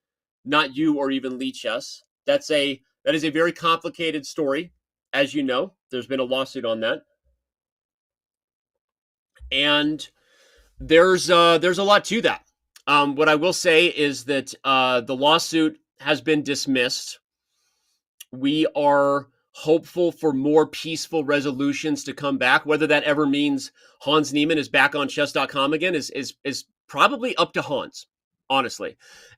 A: not you or even Lee Chess. That is a very complicated story. As you know, there's been a lawsuit on that. And there's a lot to that. What I will say is that the lawsuit has been dismissed. We are hopeful for more peaceful resolutions to come back. Whether that ever means Hans Niemann is back on chess.com again is probably up to Hans, honestly.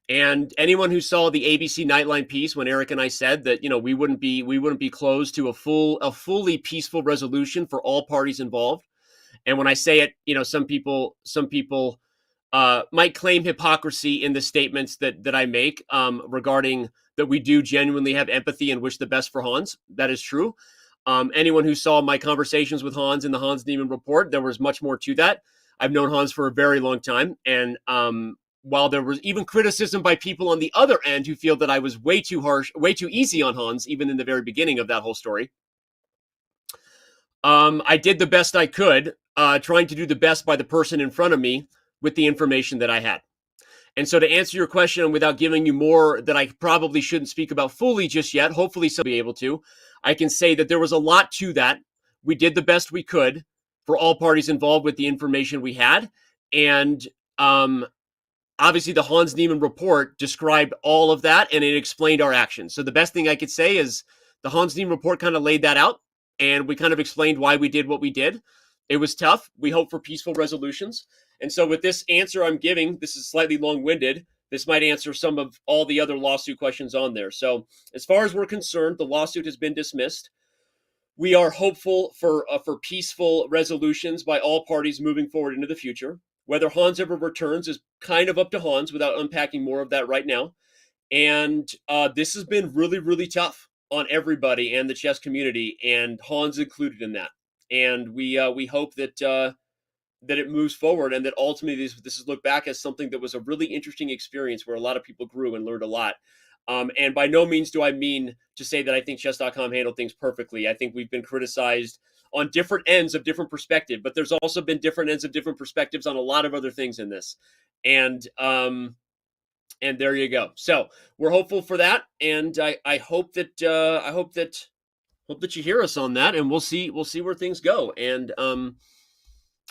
A: And anyone who saw the ABC Nightline piece when Eric and I said that, we wouldn't be close to a fully peaceful resolution for all parties involved. And when I say it, some people might claim hypocrisy in the statements that I make regarding that we do genuinely have empathy and wish the best for Hans. That is true. Anyone who saw my conversations with Hans in the Hans Niemann report, there was much more to that. I've known Hans for a very long time. And while there was even criticism by people on the other end who feel that I was way too harsh, way too easy on Hans, even in the very beginning of that whole story, I did the best I could, trying to do the best by the person in front of me with the information that I had. And so to answer your question without giving you more that I probably shouldn't speak about fully just yet, hopefully somebody will be able to, I can say that there was a lot to that. We did the best we could for all parties involved with the information we had. And obviously the Hans Niemann report described all of that, and it explained our actions. So the best thing I could say is the Hans Niemann report kind of laid that out, and we kind of explained why we did what we did. It was tough. We hope for peaceful resolutions. And so with this answer I'm giving, this is slightly long-winded. This might answer some of all the other lawsuit questions on there. So as far as we're concerned, the lawsuit has been dismissed. We are hopeful for peaceful resolutions by all parties moving forward into the future. Whether Hans ever returns is kind of up to Hans without unpacking more of that right now. And this has been really, really tough on everybody and the chess community, and Hans included in that. And we hope that it moves forward, and that ultimately this is looked back as something that was a really interesting experience where a lot of people grew and learned a lot. And by no means do I mean to say that I think chess.com handled things perfectly. I think we've been criticized on different ends of different perspective, but there's also been different ends of different perspectives on a lot of other things in this. And And there you go. So we're hopeful for that, and I hope that you hear us on that, and we'll see where things go. And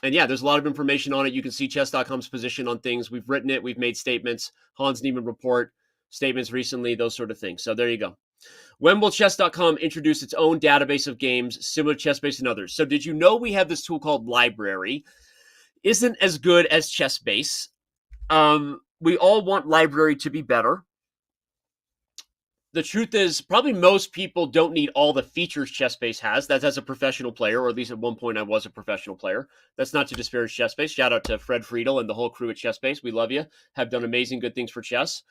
A: yeah, there's a lot of information on it. You can see chess.com's position on things. We've written it. We've made statements. Hans Niemann report statements recently, those sort of things. So there you go. When will chess.com introduce its own database of games similar to ChessBase and others? So did you know we have this tool called Library? Isn't as good as ChessBase. We all want Library to be better. The truth is, probably most people don't need all the features ChessBase has. That's as a professional player, or at least at one point I was a professional player. That's not to disparage ChessBase. Shout out to Fred Friedel and the whole crew at ChessBase. We love you. Have done amazing good things for chess.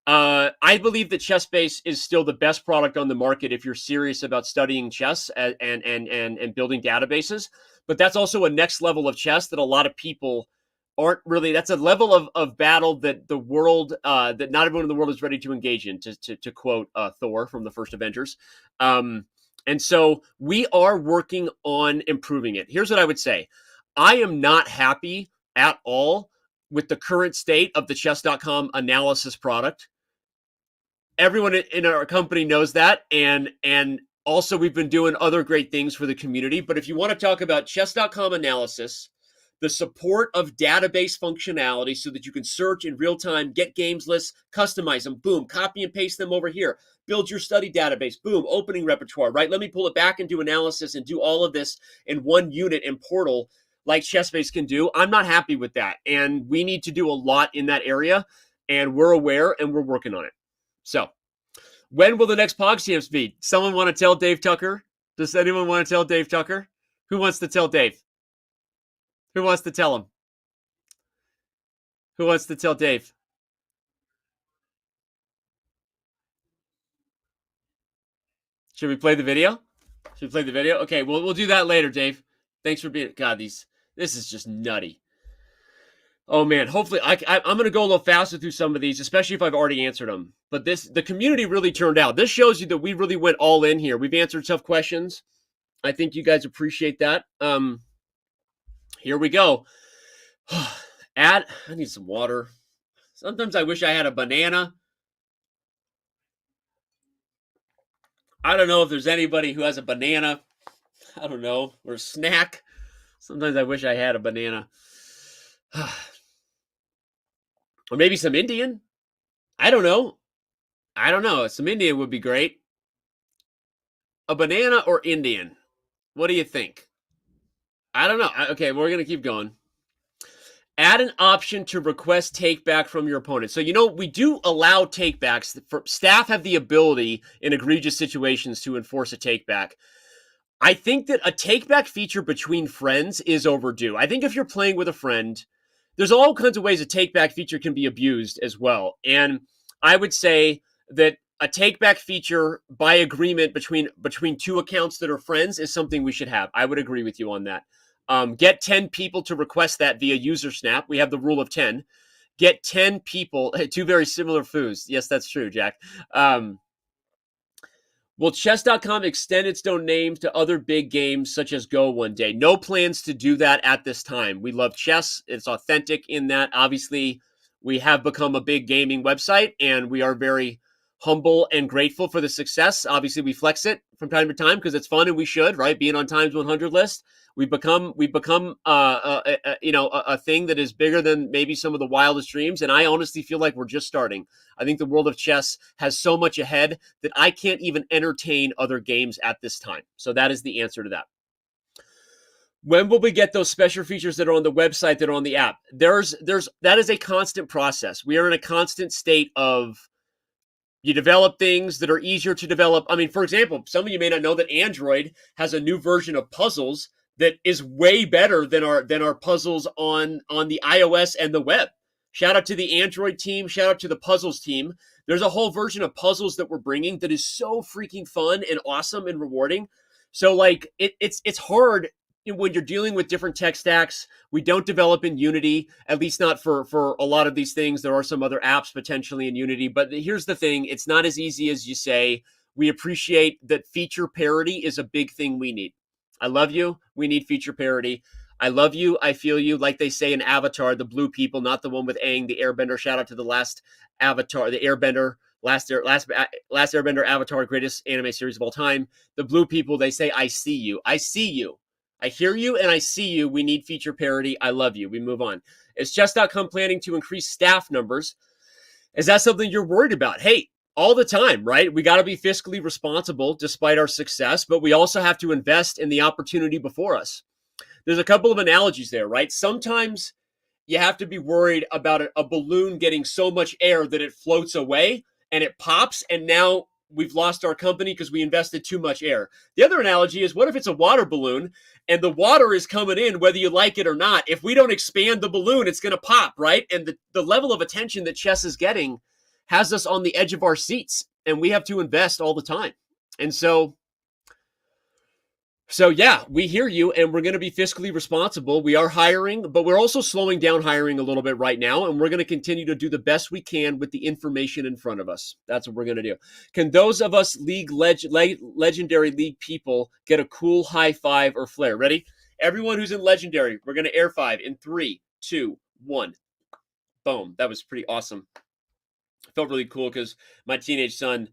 A: I believe that ChessBase is still the best product on the market if you're serious about studying chess and building databases. But that's also a next level of chess that a lot of people aren't really. That's a level of battle that the world, that not everyone in the world is ready to engage in, to quote Thor from the first Avengers. And so we are working on improving it. Here's what I would say. I am not happy at all with the current state of the chess.com analysis product. Everyone in our company knows that. And also we've been doing other great things for the community. But if you want to talk about chess.com analysis, the support of database functionality so that you can search in real time, get games lists, customize them, boom, copy and paste them over here, build your study database, boom, opening repertoire, right? Let me pull it back and do analysis and do all of this in one unit and portal like ChessBase can do. I'm not happy with that. And we need to do a lot in that area. And we're aware and we're working on it. So when will the next PogChamps be? Someone want to tell Dave Tucker? Does anyone want to tell Dave Tucker? Who wants to tell Dave? Who wants to tell him? Who wants to tell Dave? Should we play the video? Should we play the video? Okay, we'll do that later, Dave. Thanks for being. God, this is just nutty. Oh man, hopefully I'm going to go a little faster through some of these, especially if I've already answered them. But the community really turned out. This shows you that we really went all in here. We've answered tough questions. I think you guys appreciate that. Here we go. I need some water. Sometimes I wish I had a banana. I don't know if there's anybody who has a banana. I don't know. Or a snack. Sometimes I wish I had a banana. Or maybe some Indian. I don't know. Some Indian would be great. A banana or Indian? What do you think? I don't know. Okay, we're going to keep going. Add an option to request take back from your opponent. So, we do allow takebacks. Staff have the ability in egregious situations to enforce a takeback. I think that a takeback feature between friends is overdue. I think if you're playing with a friend, there's all kinds of ways a takeback feature can be abused as well. And I would say that a takeback feature by agreement between two accounts that are friends is something we should have. I would agree with you on that. Get 10 people to request that via user snap. We have the rule of 10. Get 10 people, two very similar foos. Yes, that's true, Jack. Will chess.com extend its domain to other big games such as Go one day? No plans to do that at this time. We love chess. It's authentic in that. Obviously, we have become a big gaming website, and we are very humble and grateful for the success. Obviously, we flex it from time to time because it's fun, and we should, right? Being on Times 100 list. We've become a thing that is bigger than maybe some of the wildest dreams. And I honestly feel like we're just starting. I think the world of chess has so much ahead that I can't even entertain other games at this time. So that is the answer to that. When will we get those special features that are on the website that are on the app? That is a constant process. We are in a constant state of, you develop things that are easier to develop. I mean, for example, some of you may not know that Android has a new version of puzzles that is way better than our puzzles on the iOS and the web. Shout out to the Android team. Shout out to the puzzles team. There's a whole version of puzzles that we're bringing that is so freaking fun and awesome and rewarding. So it's hard when you're dealing with different tech stacks. We don't develop in Unity, at least not for a lot of these things. There are some other apps potentially in Unity, but here's the thing. It's not as easy as you say. We appreciate that feature parity is a big thing we need. I love you. We need feature parity. I love you. I feel you. Like they say in Avatar, the blue people, not the one with Aang, the airbender. Shout out to the last Avatar, the airbender, last airbender Avatar, greatest anime series of all time. The blue people, they say, I see you. I see you. I hear you and I see you. We need feature parity. I love you. We move on. Is Chess.com planning to increase staff numbers? Is that something you're worried about? Hey, all the time, right? We got to be fiscally responsible despite our success, but we also have to invest in the opportunity before us. There's a couple of analogies there, right? Sometimes you have to be worried about a balloon getting so much air that it floats away and it pops, and now we've lost our company because we invested too much air. The other analogy is, what if it's a water balloon and the water is coming in whether you like it or not? If we don't expand the balloon, it's going to pop, right? And the level of attention that chess is getting has us on the edge of our seats, and we have to invest all the time. And so yeah, we hear you, and we're going to be fiscally responsible. We are hiring, but we're also slowing down hiring a little bit right now, and we're going to continue to do the best we can with the information in front of us. That's what we're going to do. Can those of us legendary league people get a cool high five or flare? Ready? Everyone who's in legendary, we're going to air five in 3, 2, 1. Boom. That was pretty awesome. Felt really cool because my teenage son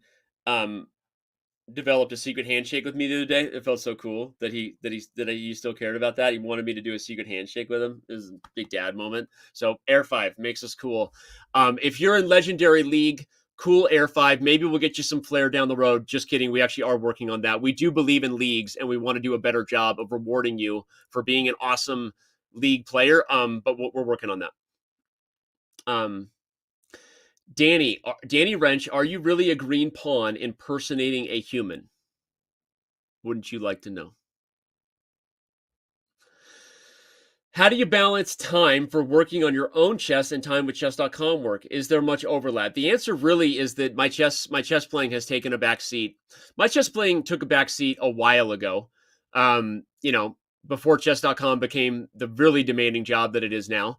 A: developed a secret handshake with me the other day. It felt so cool that he still cared about that. He wanted me to do a secret handshake with him. It was a big dad moment. So Air 5 makes us cool. If you're in Legendary League, cool Air 5. Maybe we'll get you some flair down the road. Just kidding. We actually are working on that. We do believe in leagues, and we want to do a better job of rewarding you for being an awesome league player. But we're working on that. Danny Rensch, are you really a green pawn impersonating a human? Wouldn't you like to know? How do you balance time for working on your own chess and time with chess.com work? Is there much overlap? The answer really is that my chess playing has taken a back seat. My chess playing took a back seat a while ago. Before chess.com became the really demanding job that it is now.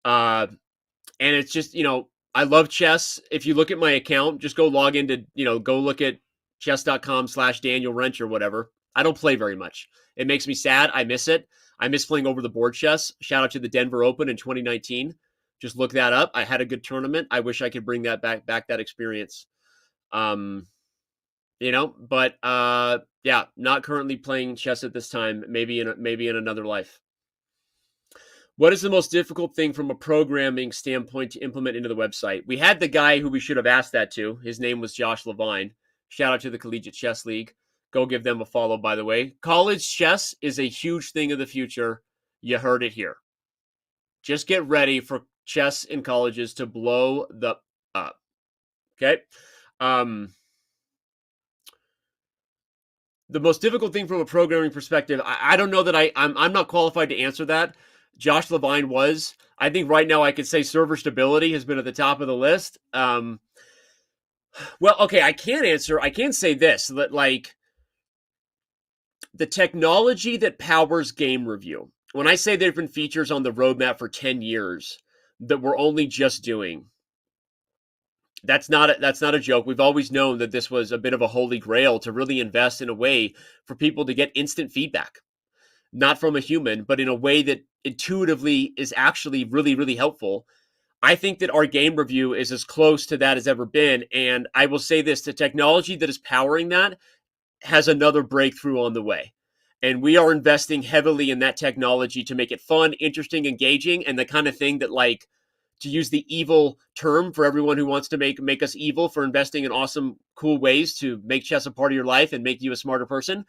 A: And it's just, I love chess. If you look at my account, just go log into, go look at chess.com/Daniel Rensch or whatever. I don't play very much. It makes me sad. I miss it. I miss playing over the board chess. Shout out to the Denver Open in 2019. Just look that up. I had a good tournament. I wish I could bring that back that experience. But not currently playing chess at this time. Maybe in another life. What is the most difficult thing from a programming standpoint to implement into the website? We had the guy who we should have asked that to. His name was Josh Levine. Shout out to the Collegiate Chess League. Go give them a follow, by the way. College chess is a huge thing of the future. You heard it here. Just get ready for chess in colleges to blow the up. Okay? The most difficult thing from a programming perspective, I don't know that I'm not qualified to answer that. Josh Levine was. I think right now I could say server stability has been at the top of the list. Well, okay, I can say this, that the technology that powers game review. When I say there have been features on the roadmap for 10 years that we're only just doing, that's not a joke. We've always known that this was a bit of a holy grail to really invest in a way for people to get instant feedback. Not from a human, but in a way that intuitively is actually really, really helpful. I think that our game review is as close to that as ever been. And I will say this, the technology that is powering that has another breakthrough on the way. And we are investing heavily in that technology to make it fun, interesting, engaging, and the kind of thing that, to use the evil term for everyone who wants to make us evil for investing in awesome, cool ways to make chess a part of your life and make you a smarter person.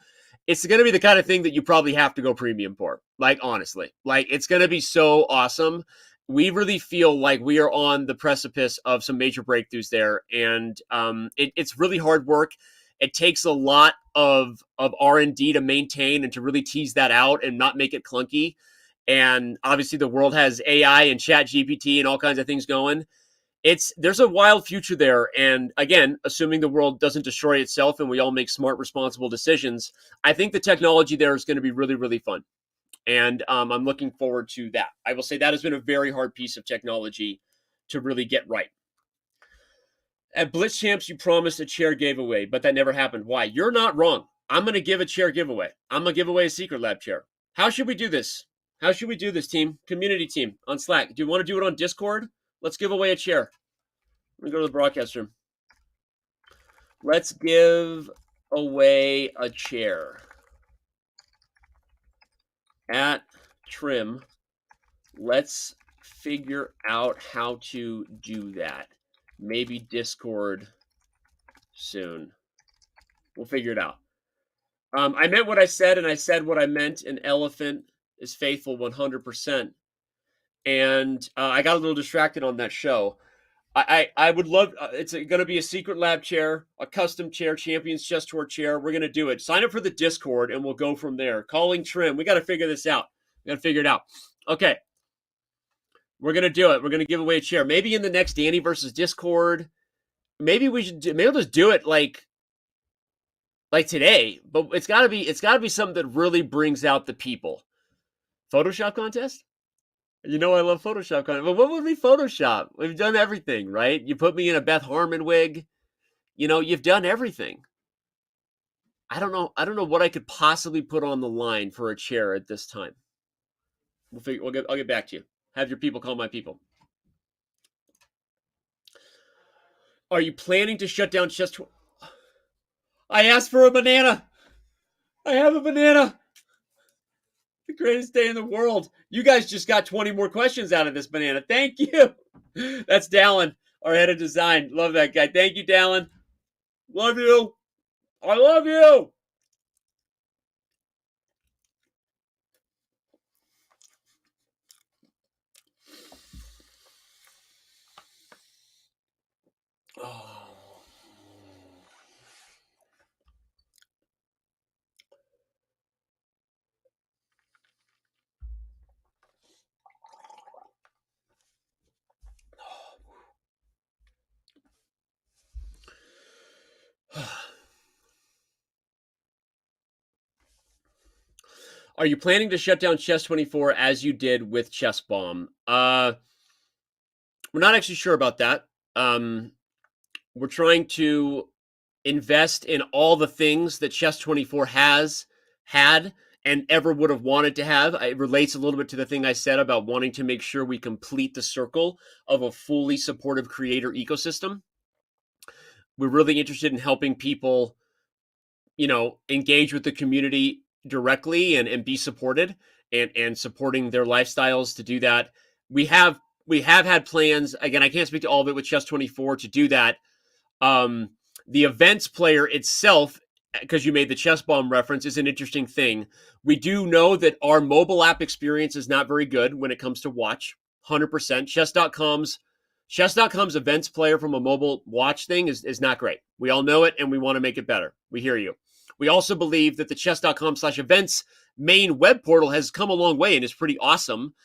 A: It's going to be the kind of thing that you probably have to go premium for. Honestly, it's going to be so awesome. We really feel like we are on the precipice of some major breakthroughs there. And it's really hard work. It takes a lot of R&D to maintain and to really tease that out and not make it clunky. And obviously the world has AI and Chat GPT and all kinds of things going. There's a wild future there. And again, assuming the world doesn't destroy itself and we all make smart, responsible decisions, I think the technology there is going to be really, really fun. And I'm looking forward to that. I will say that has been a very hard piece of technology to really get right. At Blitz Champs, you promised a chair giveaway, but that never happened. Why? You're not wrong. I'm going to give a chair giveaway. I'm going to give away a Secret Lab chair. How should we do this? How should we do this, team? Community team on Slack. Do you want to do it on Discord? Let's give away a chair. Let me go to the broadcast room. Let's give away a chair. At Trim, let's figure out how to do that. Maybe Discord soon. We'll figure it out. I meant what I said, and I said what I meant. An elephant is faithful 100%. And I got a little distracted on that show. I would love, it's going to be a secret lab chair, a custom chair, Champions Chess Tour chair. We're going to do it. Sign up for the Discord, and we'll go from there. Calling Trim. We got to figure this out. We got to figure it out. Okay. We're going to do it. We're going to give away a chair. Maybe in the next Danny versus Discord. Maybe we should, maybe we'll just do it like today. But it's got to be something that really brings out the people. Photoshop contest? You know I love Photoshop content, but what would be Photoshop? We've done everything, right? You put me in a Beth Harmon wig. You know, you've done everything. I don't know what I could possibly put on the line for a chair at this time. I'll get back to you. Have your people call my people. Are you planning to shut down Chess? I asked for a banana. I have a banana. The greatest day in the world. You guys just got 20 more questions out of this banana. Thank you. That's Dallin, our head of design. Love that guy. Thank you, Dallin. Love you. I love you. Oh. Are you planning to shut down Chess24 as you did with Chess Bomb? We're not actually sure about that. We're trying to invest in all the things that Chess24 has had and ever would have wanted to have. It relates a little bit to the thing I said about wanting to make sure we complete the circle of a fully supportive creator ecosystem. We're really interested in helping people, you know, engage with the community directly and be supported and supporting their lifestyles to do that. We have had plans. Again, I can't speak to all of it with Chess24 to do that. The events player itself, because you made the Chess Bomb reference, is an interesting thing. We do know that our mobile app experience is not very good when it comes to watch. 100%. Chess.com's events player from a mobile watch thing is not great. We all know it, and we want to make it better. We hear you. We also believe that the chess.com/events main web portal has come a long way and is pretty awesome.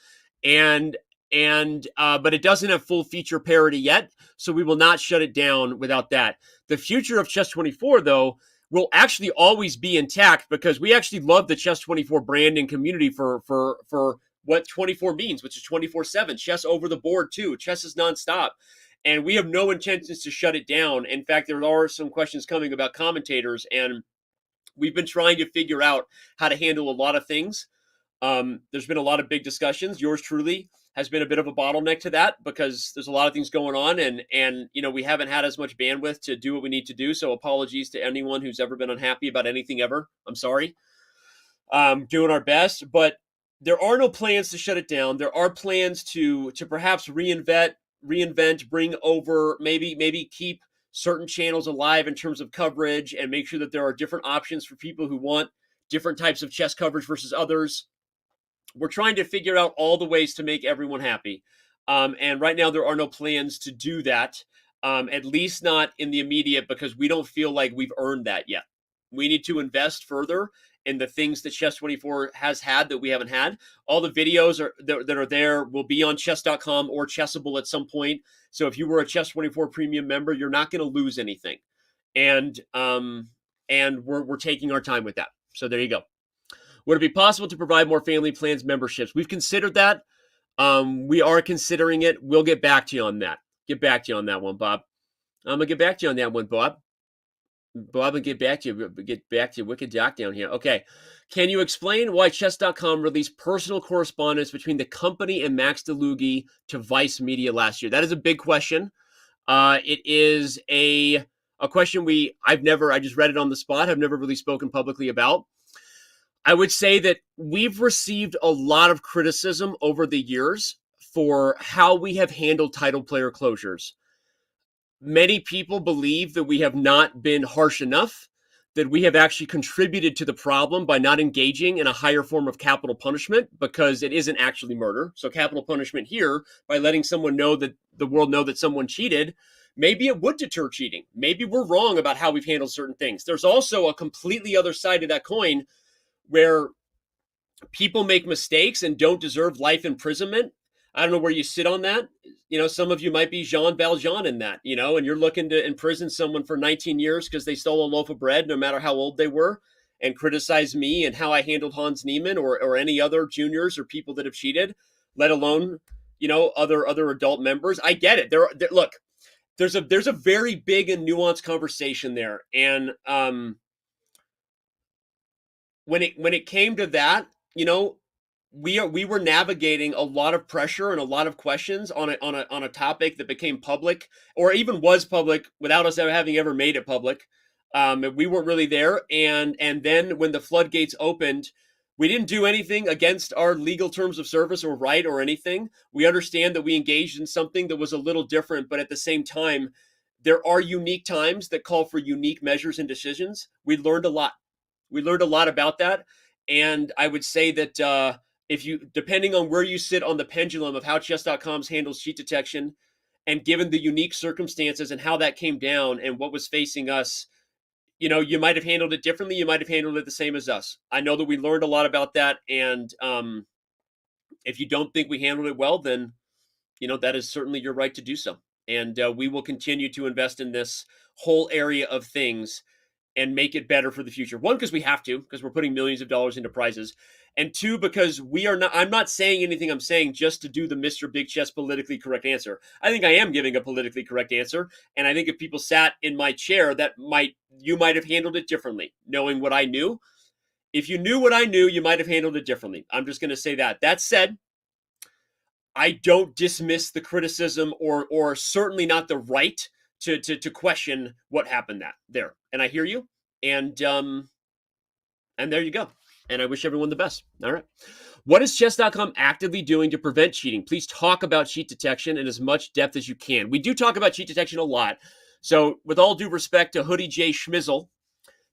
A: But it doesn't have full feature parity yet, so we will not shut it down without that. The future of Chess24, though, will actually always be intact because we actually love the Chess24 brand and community for what 24 means, which is 24/7. Chess over the board, too. Chess is nonstop. And we have no intentions to shut it down. In fact, there are some questions coming about commentators, and we've been trying to figure out how to handle a lot of things. There's been a lot of big discussions. Yours truly has been a bit of a bottleneck to that because there's a lot of things going on, and you know, we haven't had as much bandwidth to do what we need to do. So apologies to anyone who's ever been unhappy about anything ever. I'm sorry. Doing our best, but there are no plans to shut it down. There are plans to perhaps reinvent, bring over, maybe keep certain channels alive in terms of coverage and make sure that there are different options for people who want different types of chess coverage versus others. We're trying to figure out all the ways to make everyone happy. And right now there are no plans to do that, at least not in the immediate, because we don't feel like we've earned that yet. We need to invest further in the things that Chess24 has had that we haven't had. All the videos that are there will be on chess.com or Chessable at some point. So if you were a Chess24 premium member, you're not going to lose anything. And we're taking our time with that. So there you go. Would it be possible to provide more family plans memberships? We've considered that. We are considering it. We'll get back to you on that. Get back to you on that one, Bob. I'm going to get back to you on that one, Bob. Bob, and get back to you. Wicked Doc down here. Okay. Can you explain why Chess.com released personal correspondence between the company and Max DeLugie to Vice Media last year? That is a big question. It is a question I just read it on the spot. I've never really spoken publicly about. I would say that we've received a lot of criticism over the years for how we have handled title player closures. Many people believe that we have not been harsh enough, that we have actually contributed to the problem by not engaging in a higher form of capital punishment, because it isn't actually murder. So capital punishment here, by letting someone know, that the world know that someone cheated, maybe it would deter cheating. Maybe we're wrong about how we've handled certain things. There's also a completely other side of that coin where people make mistakes and don't deserve life imprisonment. I don't know where you sit on that. Some of you might be Jean Valjean in that, and you're looking to imprison someone for 19 years because they stole a loaf of bread, no matter how old they were, and criticize me and how I handled Hans Niemann or any other juniors or people that have cheated, let alone, other adult members. I get it. Look, there's a very big and nuanced conversation there. And when it came to that, we were navigating a lot of pressure and a lot of questions on a topic that became public, or even was public without us having ever made it public. We weren't really there, and then when the floodgates opened, we didn't do anything against our legal terms of service or right or anything. We understand that we engaged in something that was a little different, but at the same time, there are unique times that call for unique measures and decisions. We learned a lot. We learned a lot about that, and I would say that depending on where you sit on the pendulum of how Chess.com's handles cheat detection, and given the unique circumstances and how that came down and what was facing us, you might have handled it differently. You might have handled it the same as us. I know that we learned a lot about that. And if you don't think we handled it well, then, that is certainly your right to do so. And we will continue to invest in this whole area of things and make it better for the future. One, because we have to, because we're putting millions of dollars into prizes. And two, because I'm not saying anything I'm saying just to do the Mr. Big Chess politically correct answer. I think I am giving a politically correct answer. And I think if people sat in my chair, you might have handled it differently, knowing what I knew. If you knew what I knew, you might have handled it differently. I'm just going to say that. That said, I don't dismiss the criticism or certainly not the right to question what happened there. And I hear you. And there you go. And I wish everyone the best. All right. What is Chess.com actively doing to prevent cheating? Please talk about cheat detection in as much depth as you can. We do talk about cheat detection a lot. So with all due respect to Hoodie J. Schmizzle,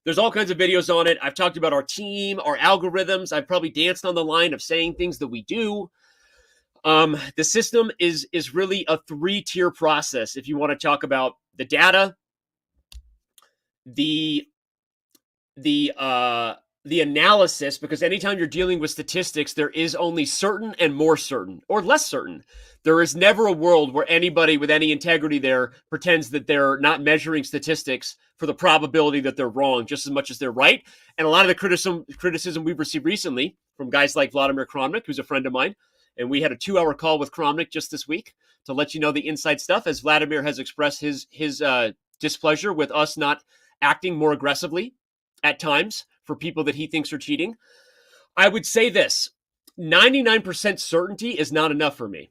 A: there's all kinds of videos on it. I've talked about our team, our algorithms. I've probably danced on the line of saying things that we do. The system is really a 3-tier process. If you want to talk about the data, the analysis, because anytime you're dealing with statistics, there is only certain and more certain, or less certain. There is never a world where anybody with any integrity there pretends that they're not measuring statistics for the probability that they're wrong just as much as they're right. And a lot of the criticism we've received recently from guys like Vladimir Kramnik, who's a friend of mine, and we had a 2-hour call with Kramnik just this week to let you know the inside stuff, as Vladimir has expressed his displeasure with us not acting more aggressively at times for people that he thinks are cheating. I would say this: 99% certainty is not enough for me,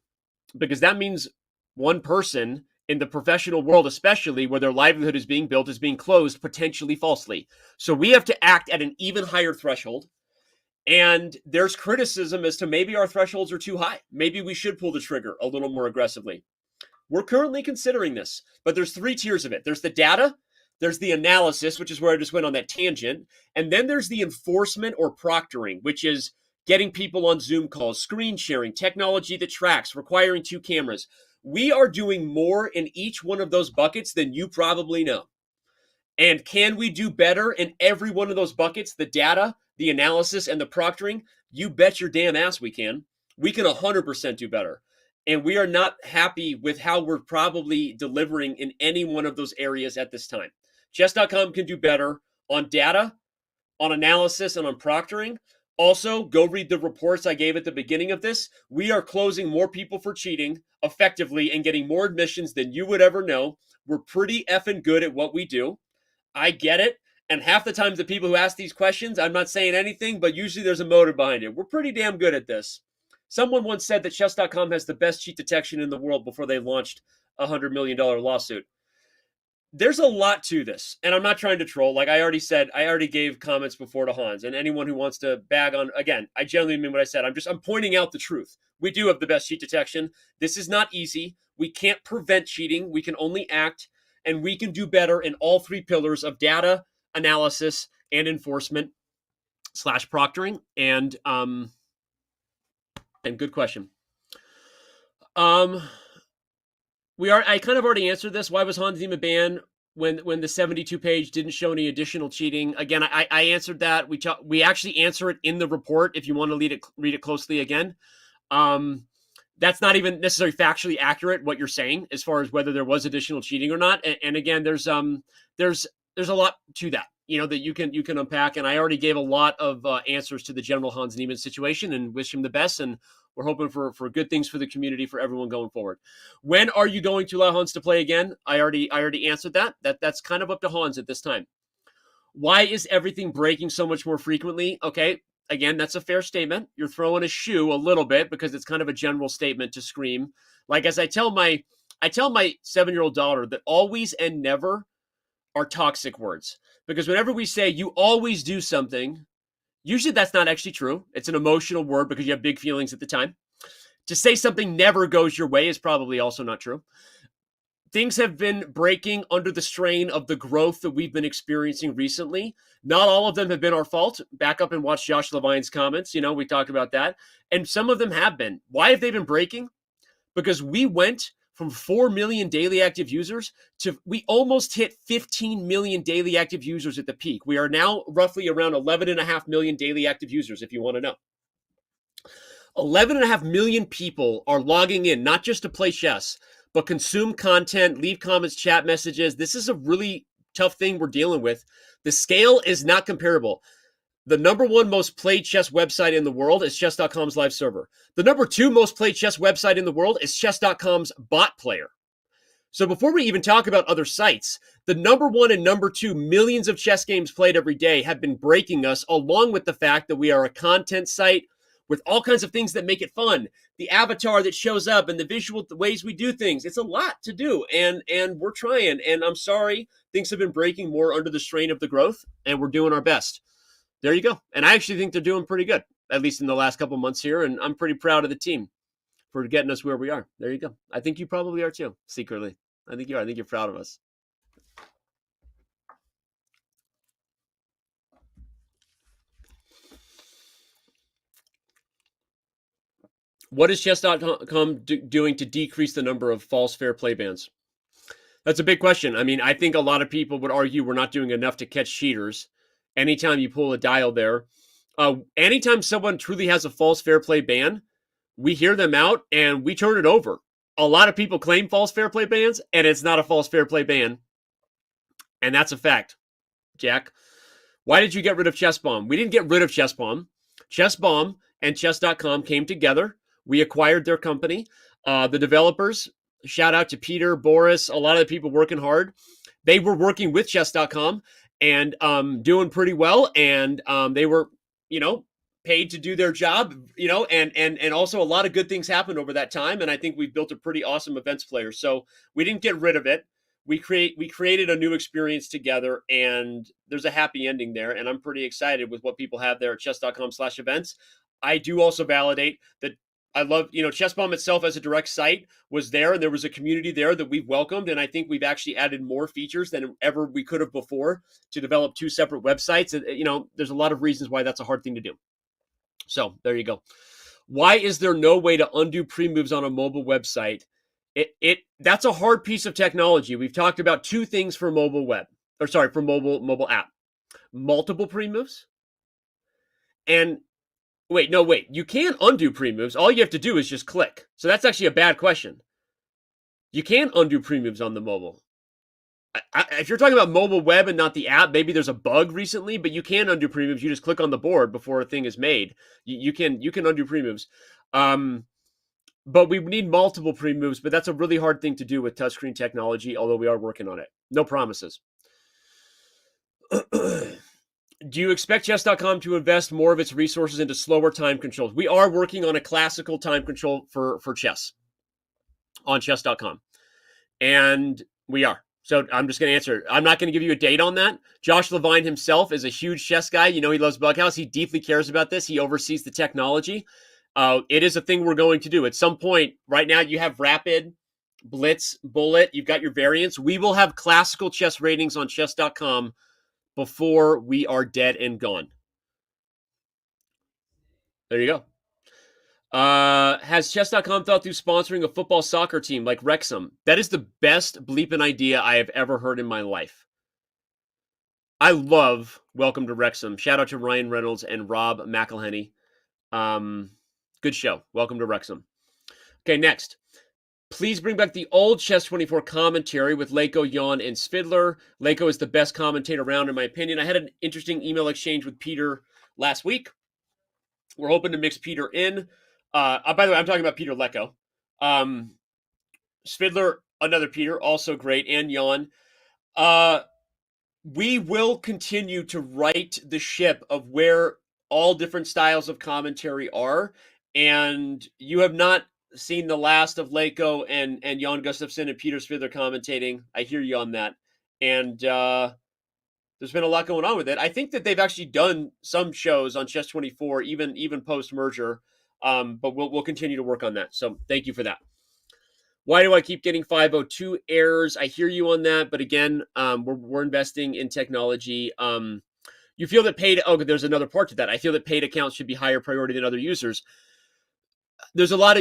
A: because that means one person in the professional world, especially where their livelihood is being built, is being closed potentially falsely. So we have to act at an even higher threshold. And there's criticism as to maybe our thresholds are too high. Maybe we should pull the trigger a little more aggressively. We're currently considering this, but there's 3 tiers of it. There's the data, there's the analysis, which is where I just went on that tangent, and then there's the enforcement or proctoring, which is getting people on Zoom calls, screen sharing, technology that tracks, requiring 2 cameras. We are doing more in each one of those buckets than you probably know. And can we do better in every one of those buckets, the data, the analysis, and the proctoring? You bet your damn ass we can. We can 100% do better. And we are not happy with how we're probably delivering in any one of those areas at this time. Chess.com can do better on data, on analysis, and on proctoring. Also, go read the reports I gave at the beginning of this. We are closing more people for cheating effectively and getting more admissions than you would ever know. We're pretty effing good at what we do. I get it. And half the times the people who ask these questions, I'm not saying anything, but usually there's a motive behind it. We're pretty damn good at this. Someone once said that chess.com has the best cheat detection in the world before they launched a $100 million lawsuit. There's a lot to this, and I'm not trying to troll. Like I already said, I already gave comments before to Hans, and anyone who wants to bag on, again, I generally mean what I said. I'm pointing out the truth. We do have the best cheat detection. This is not easy. We can't prevent cheating. We can only act, and we can do better in all three pillars of data, analysis, and enforcement / proctoring. And good question. I kind of already answered this. Why was Hans Zimmer banned when the 72 page didn't show any additional cheating? Again, I answered that. We actually answer it in the report if you want to read it closely again. That's not even necessarily factually accurate what you're saying as far as whether there was additional cheating or not. And again, there's a lot to that, that you can unpack. And I already gave a lot of answers to the general Hans Niemann situation and wish him the best. And we're hoping for good things for the community, for everyone going forward. When are you going to allow Hans to play again? I already answered that. That's kind of up to Hans at this time. Why is everything breaking so much more frequently? Okay, again, that's a fair statement. You're throwing a shoe a little bit because it's kind of a general statement to scream. Like as I tell my 7-year-old daughter that always and never are toxic words. Because whenever we say you always do something, usually that's not actually true. It's an emotional word because you have big feelings at the time. To say something never goes your way is probably also not true. Things have been breaking under the strain of the growth that we've been experiencing recently. Not all of them have been our fault. Back up and watch Josh Levine's comments. We talked about that. And some of them have been. Why have they been breaking? Because we went from 4 million daily active users to we almost hit 15 million daily active users at the peak. We are now roughly around 11.5 million daily active users, if you want to know. 11.5 million people are logging in, not just to play chess, but consume content, leave comments, chat messages. This is a really tough thing we're dealing with. The scale is not comparable. The number 1 most played chess website in the world is chess.com's live server. The number 2 most played chess website in the world is chess.com's bot player. So before we even talk about other sites, the number 1 and number 2 millions of chess games played every day have been breaking us, along with the fact that we are a content site with all kinds of things that make it fun. The avatar that shows up and the visual ways we do things. It's a lot to do, and we're trying. And I'm sorry, things have been breaking more under the strain of the growth, and we're doing our best. There you go. And I actually think they're doing pretty good, at least in the last couple months here. And I'm pretty proud of the team for getting us where we are. There you go. I think you probably are too, secretly. I think you are. I think you're proud of us. What is chess.com doing to decrease the number of false fair play bans? That's a big question. I mean, I think a lot of people would argue we're not doing enough to catch cheaters. Anytime you pull a dial there, anytime someone truly has a false fair play ban, we hear them out and we turn it over. A lot of people claim false fair play bans, and it's not a false fair play ban. And that's a fact, Jack. Why did you get rid of ChessBomb? We didn't get rid of ChessBomb. ChessBomb and chess.com came together. We acquired their company. The developers, shout out to Peter, Boris, a lot of the people working hard. They were working with chess.com and doing pretty well. And they were, paid to do their job, and also a lot of good things happened over that time. And I think we've built a pretty awesome events player. So we didn't get rid of it. We created a new experience together, and there's a happy ending there. And I'm pretty excited with what people have there at chess.com/events. I do also validate that I love, ChessBomb itself as a direct site was there, and there was a community there that we've welcomed. And I think we've actually added more features than ever we could have before to develop 2 separate websites. And, there's a lot of reasons why that's a hard thing to do. So there you go. Why is there no way to undo pre-moves on a mobile website? That's a hard piece of technology. We've talked about 2 things for mobile app. Multiple pre-moves. And wait, you can undo pre-moves. All you have to do is just click. So that's actually a bad question. You can undo pre-moves on the mobile. If you're talking about mobile web and not the app, maybe there's a bug recently, but you can undo pre-moves. You just click on the board before a thing is made. You can undo pre-moves. But we need multiple pre-moves, but that's a really hard thing to do with touchscreen technology, although we are working on it. No promises. Do you expect chess.com to invest more of its resources into slower time controls? We are working on a classical time control for chess on chess.com. And we are. So I'm just going to answer. I'm not going to give you a date on that. Josh Levine himself is a huge chess guy. You know, he loves Bughouse. He deeply cares about this. He oversees the technology. It is a thing we're going to do. At some point, right now, you have Rapid, Blitz, Bullet. You've got your variants. We will have classical chess ratings on chess.com before we are dead and gone. There you go. Has chess.com thought through sponsoring a football soccer team like Wrexham? That is the best bleeping idea I have ever heard in my life. I love Welcome to Wrexham. Shout out to Ryan Reynolds and Rob McElhenney. Good show. Welcome to Wrexham. Okay, next. Please bring back the old Chess24 commentary with Leko, Jan, and Svidler. Leko is the best commentator around, in my opinion. I had an interesting email exchange with Peter last week. We're hoping to mix Peter in. By the way, I'm talking about Peter Leko. Svidler, another Peter, also great, and Jan. We will continue to right the ship of where all different styles of commentary are, and you have not seen the last of Leko and Jan Gustafsson and Peter Svidler commentating. I hear you on that. And there's been a lot going on with it. I think that they've actually done some shows on Chess24, even post-merger, but we'll continue to work on that. So thank you for that. Why do I keep getting 502 errors? I hear you on that, but again, we're investing in technology. You feel that paid... Oh, there's another part to that. I feel that paid accounts should be higher priority than other users. There's a lot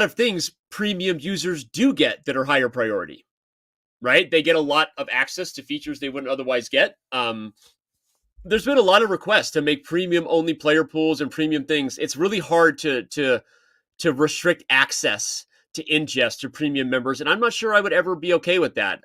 A: of things premium users do get that are higher priority, right? They get a lot of access to features they wouldn't otherwise get. There's been a lot of requests to make premium only player pools and premium things. It's really hard to restrict access to ingest to premium members, and I'm not sure I would ever be okay with that.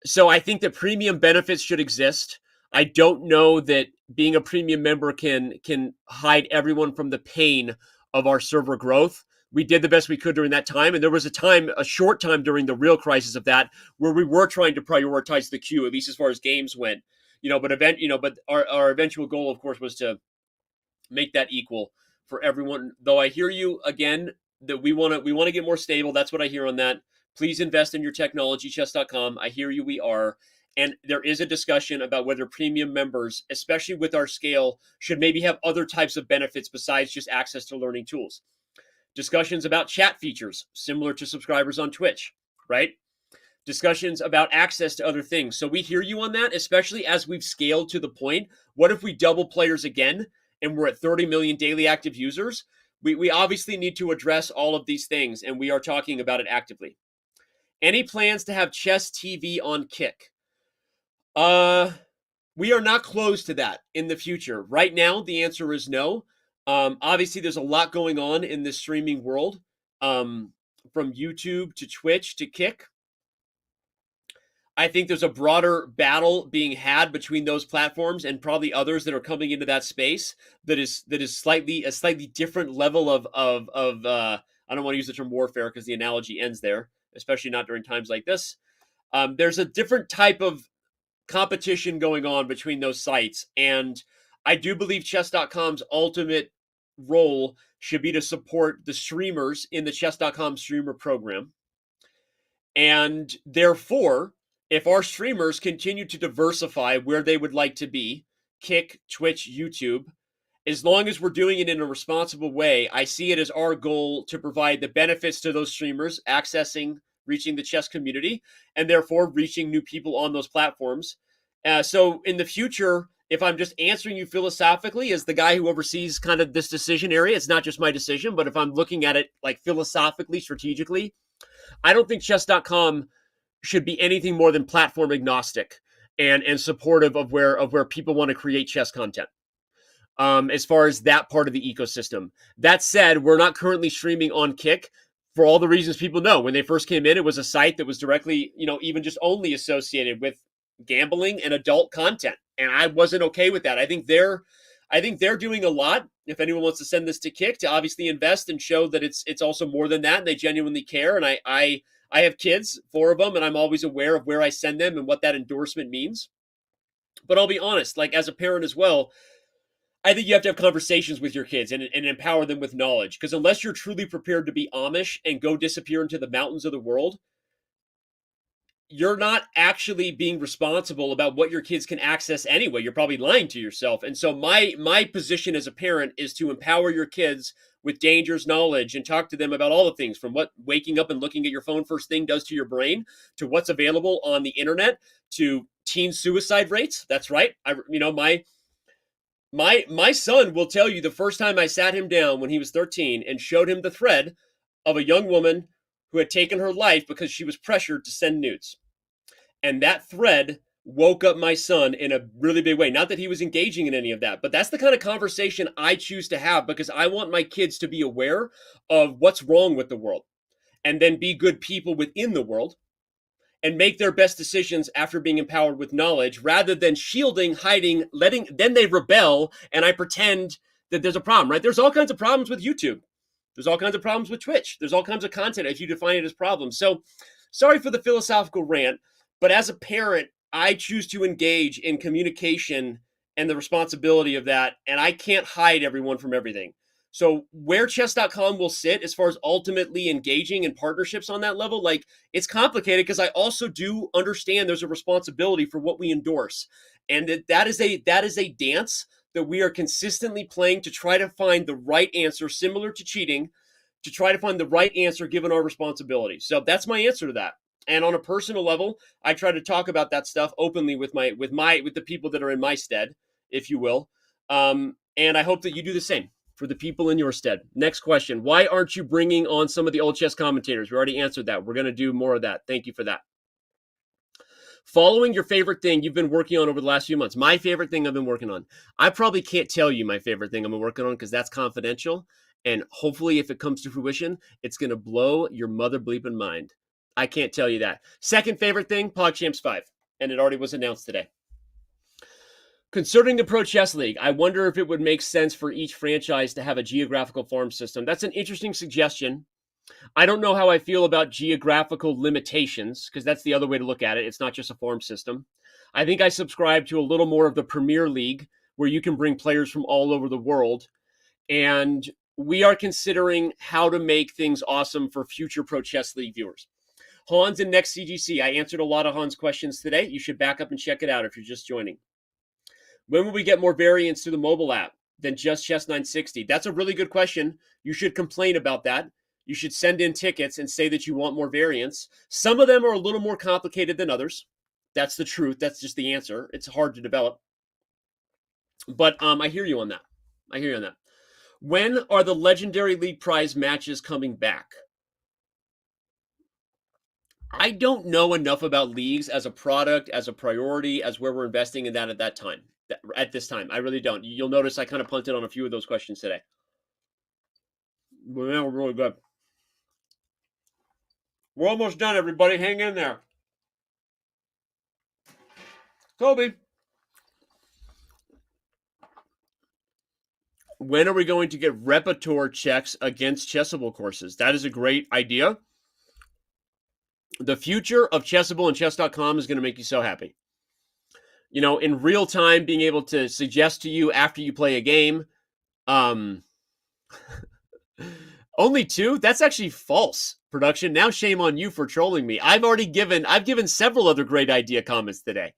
A: So I think that premium benefits should exist. I don't know that being a premium member can hide everyone from the pain of our server growth. We did the best we could during that time, and there was a short time during the real crisis of that where we were trying to prioritize the queue, at least as far as games went. But our eventual goal, of course, was to make that equal for everyone. Though I hear you again that we want to get more stable. That's what I hear on that. Please invest in your technology, chess.com. I hear you. We are. And there is a discussion about whether premium members, especially with our scale, should maybe have other types of benefits besides just access to learning tools. Discussions about chat features, similar to subscribers on Twitch, right? Discussions about access to other things. So we hear you on that, especially as we've scaled to the point. What if we double players again and we're at 30 million daily active users? We obviously need to address all of these things, and we are talking about it actively. Any plans to have Chess TV on Kick? We are not close to that in the future. Right now, the answer is no. Obviously, there's a lot going on in this streaming world, from YouTube to Twitch to Kick. I think there's a broader battle being had between those platforms and probably others that are coming into that space that is a slightly different level of I don't want to use the term warfare because the analogy ends there, especially not during times like this. There's a different type of competition going on between those sites, and I do believe chess.com's ultimate role should be to support the streamers in the chess.com streamer program. And therefore, if our streamers continue to diversify where they would like to be, Kick, Twitch, YouTube, as long as we're doing it in a responsible way, I see it as our goal to provide the benefits to those streamers, reaching the chess community, and therefore reaching new people on those platforms. So in the future, if I'm just answering you philosophically as the guy who oversees kind of this decision area, it's not just my decision, but if I'm looking at it like philosophically, strategically, I don't think chess.com should be anything more than platform agnostic and supportive of where people want to create chess content. As far as that part of the ecosystem. That said, we're not currently streaming on Kick for all the reasons people know. When they first came in, it was a site that was directly, even just only associated with gambling and adult content. And I wasn't okay with that. I think they're doing a lot. If anyone wants to send this to Kick, to obviously invest and show that it's also more than that, and they genuinely care. And I I have kids, 4 of them, and I'm always aware of where I send them and what that endorsement means. But I'll be honest, like as a parent as well, I think you have to have conversations with your kids and empower them with knowledge. Because unless you're truly prepared to be Amish and go disappear into the mountains of the world, you're not actually being responsible about what your kids can access anyway. You're probably lying to yourself. And so my position as a parent is to empower your kids with dangerous knowledge and talk to them about all the things, from what waking up and looking at your phone first thing does to your brain, to what's available on the internet, to teen suicide rates. That's right. My son will tell you the first time I sat him down when he was 13 and showed him the thread of a young woman who had taken her life because she was pressured to send nudes. And that thread woke up my son in a really big way. Not that he was engaging in any of that, but that's the kind of conversation I choose to have, because I want my kids to be aware of what's wrong with the world and then be good people within the world and make their best decisions after being empowered with knowledge, rather than shielding, hiding, then they rebel and I pretend that there's a problem, right? There's all kinds of problems with YouTube. There's all kinds of problems with Twitch. There's all kinds of content if you define it as problems. So sorry for the philosophical rant, but as a parent, I choose to engage in communication and the responsibility of that, and I can't hide everyone from everything. So where chess.com will sit as far as ultimately engaging in partnerships on that level, like, it's complicated because I also do understand there's a responsibility for what we endorse. And that is a dance that we are consistently playing to try to find the right answer, similar to cheating, to try to find the right answer given our responsibility. So that's my answer to that. And on a personal level, I try to talk about that stuff openly with the people that are in my stead, if you will. And I hope that you do the same for the people in your stead. Next question. Why aren't you bringing on some of the old chess commentators? We already answered that. We're going to do more of that. Thank you for that. Following your favorite thing you've been working on over the last few months. My favorite thing I've been working on. I probably can't tell you my favorite thing I've been working on because that's confidential. And hopefully if it comes to fruition, it's going to blow your mother bleeping mind. I can't tell you that. Second favorite thing, PogChamps 5. And it already was announced today. Concerning the Pro Chess League, I wonder if it would make sense for each franchise to have a geographical farm system. That's an interesting suggestion. I don't know how I feel about geographical limitations, because that's the other way to look at it. It's not just a farm system. I think I subscribe to a little more of the Premier League, where you can bring players from all over the world. And we are considering how to make things awesome for future Pro Chess League viewers. Hans and Next CGC. I answered a lot of Hans' questions today. You should back up and check it out if you're just joining. When will we get more variants to the mobile app than just Chess 960? That's a really good question. You should complain about that. You should send in tickets and say that you want more variants. Some of them are a little more complicated than others. That's the truth. That's just the answer. It's hard to develop. But I hear you on that. When are the Legendary League Prize matches coming back? I don't know enough about leagues as a product, as a priority, as where we're investing in that at this time. I really don't. You'll notice I kind of punted on a few of those questions today. But now we're really good. We're almost done, everybody. Hang in there. Toby. When are we going to get repertoire checks against Chessable courses? That is a great idea. The future of Chessable and Chess.com is going to make you so happy. You know, in real time, being able to suggest to you after you play a game. Only 2? That's actually false, production. Now shame on you for trolling me. I've given several other great idea comments today.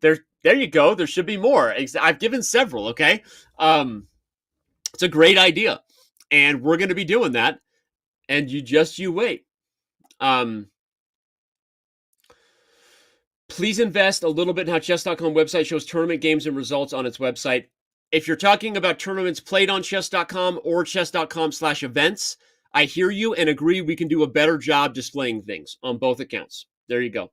A: There you go. There should be more. I've given several, okay? It's a great idea. And we're going to be doing that. And you wait. Please invest a little bit in how Chess.com website shows tournament games and results on its website. If you're talking about tournaments played on Chess.com or Chess.com/events, I hear you and agree we can do a better job displaying things on both accounts. There you go.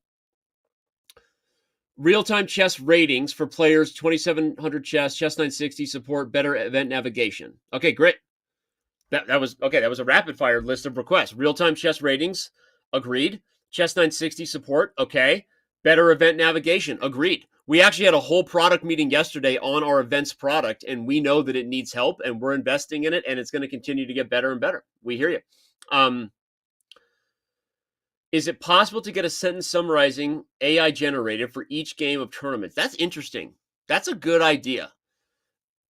A: Real-time chess ratings for players, 2700 chess, Chess 960 support, better event navigation. Okay, great. That was a rapid-fire list of requests. Real-time chess ratings, agreed. Chess 960 support, okay. Better event navigation, agreed. We actually had a whole product meeting yesterday on our events product, and we know that it needs help, and we're investing in it, and it's going to continue to get better and better. We hear you. Is it possible to get a sentence summarizing AI generated for each game of tournaments? That's interesting. That's a good idea.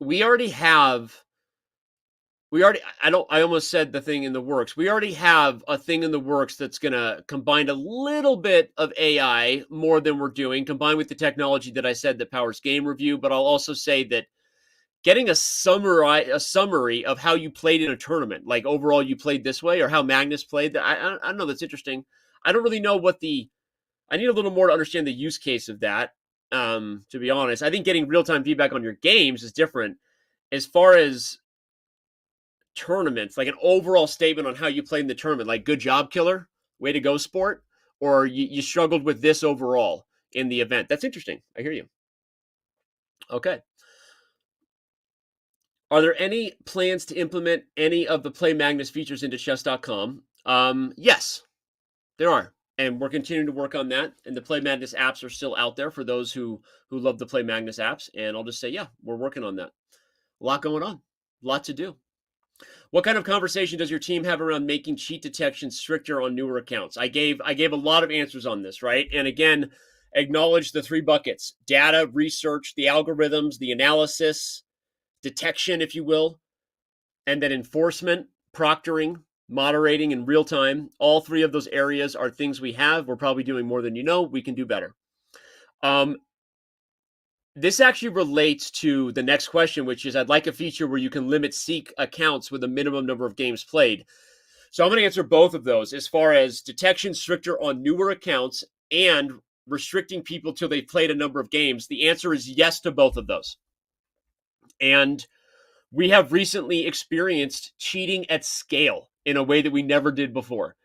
A: I almost said the thing in the works. We already have a thing in the works that's going to combine a little bit of AI more than we're doing, combined with the technology that I said that powers game review. But I'll also say that getting a summary of how you played in a tournament, like overall you played this way, or how Magnus played, I don't know. That's interesting. I don't really know I need a little more to understand the use case of that. To be honest, I think getting real-time feedback on your games is different. As far as tournaments, like an overall statement on how you played in the tournament, like good job, killer, way to go, sport, or you struggled with this overall in the event. That's interesting. I hear you. Okay. Are there any plans to implement any of the Play Magnus features into chess.com? Yes, there are. And we're continuing to work on that. And the Play Magnus apps are still out there for those who love the Play Magnus apps. And I'll just say, yeah, we're working on that. A lot going on. A lot to do. What kind of conversation does your team have around making cheat detection stricter on newer accounts? I gave a lot of answers on this, right? And again, acknowledge the 3 buckets: data, research, the algorithms, the analysis, detection, if you will, and then enforcement, proctoring, moderating in real time. All 3 of those areas are things we have. We're probably doing more than you know. We can do better. This actually relates to the next question, which is I'd like a feature where you can limit seek accounts with a minimum number of games played. So I'm going to answer both of those as far as detection stricter on newer accounts and restricting people till they've played a number of games. The answer is yes to both of those. And we have recently experienced cheating at scale in a way that we never did before.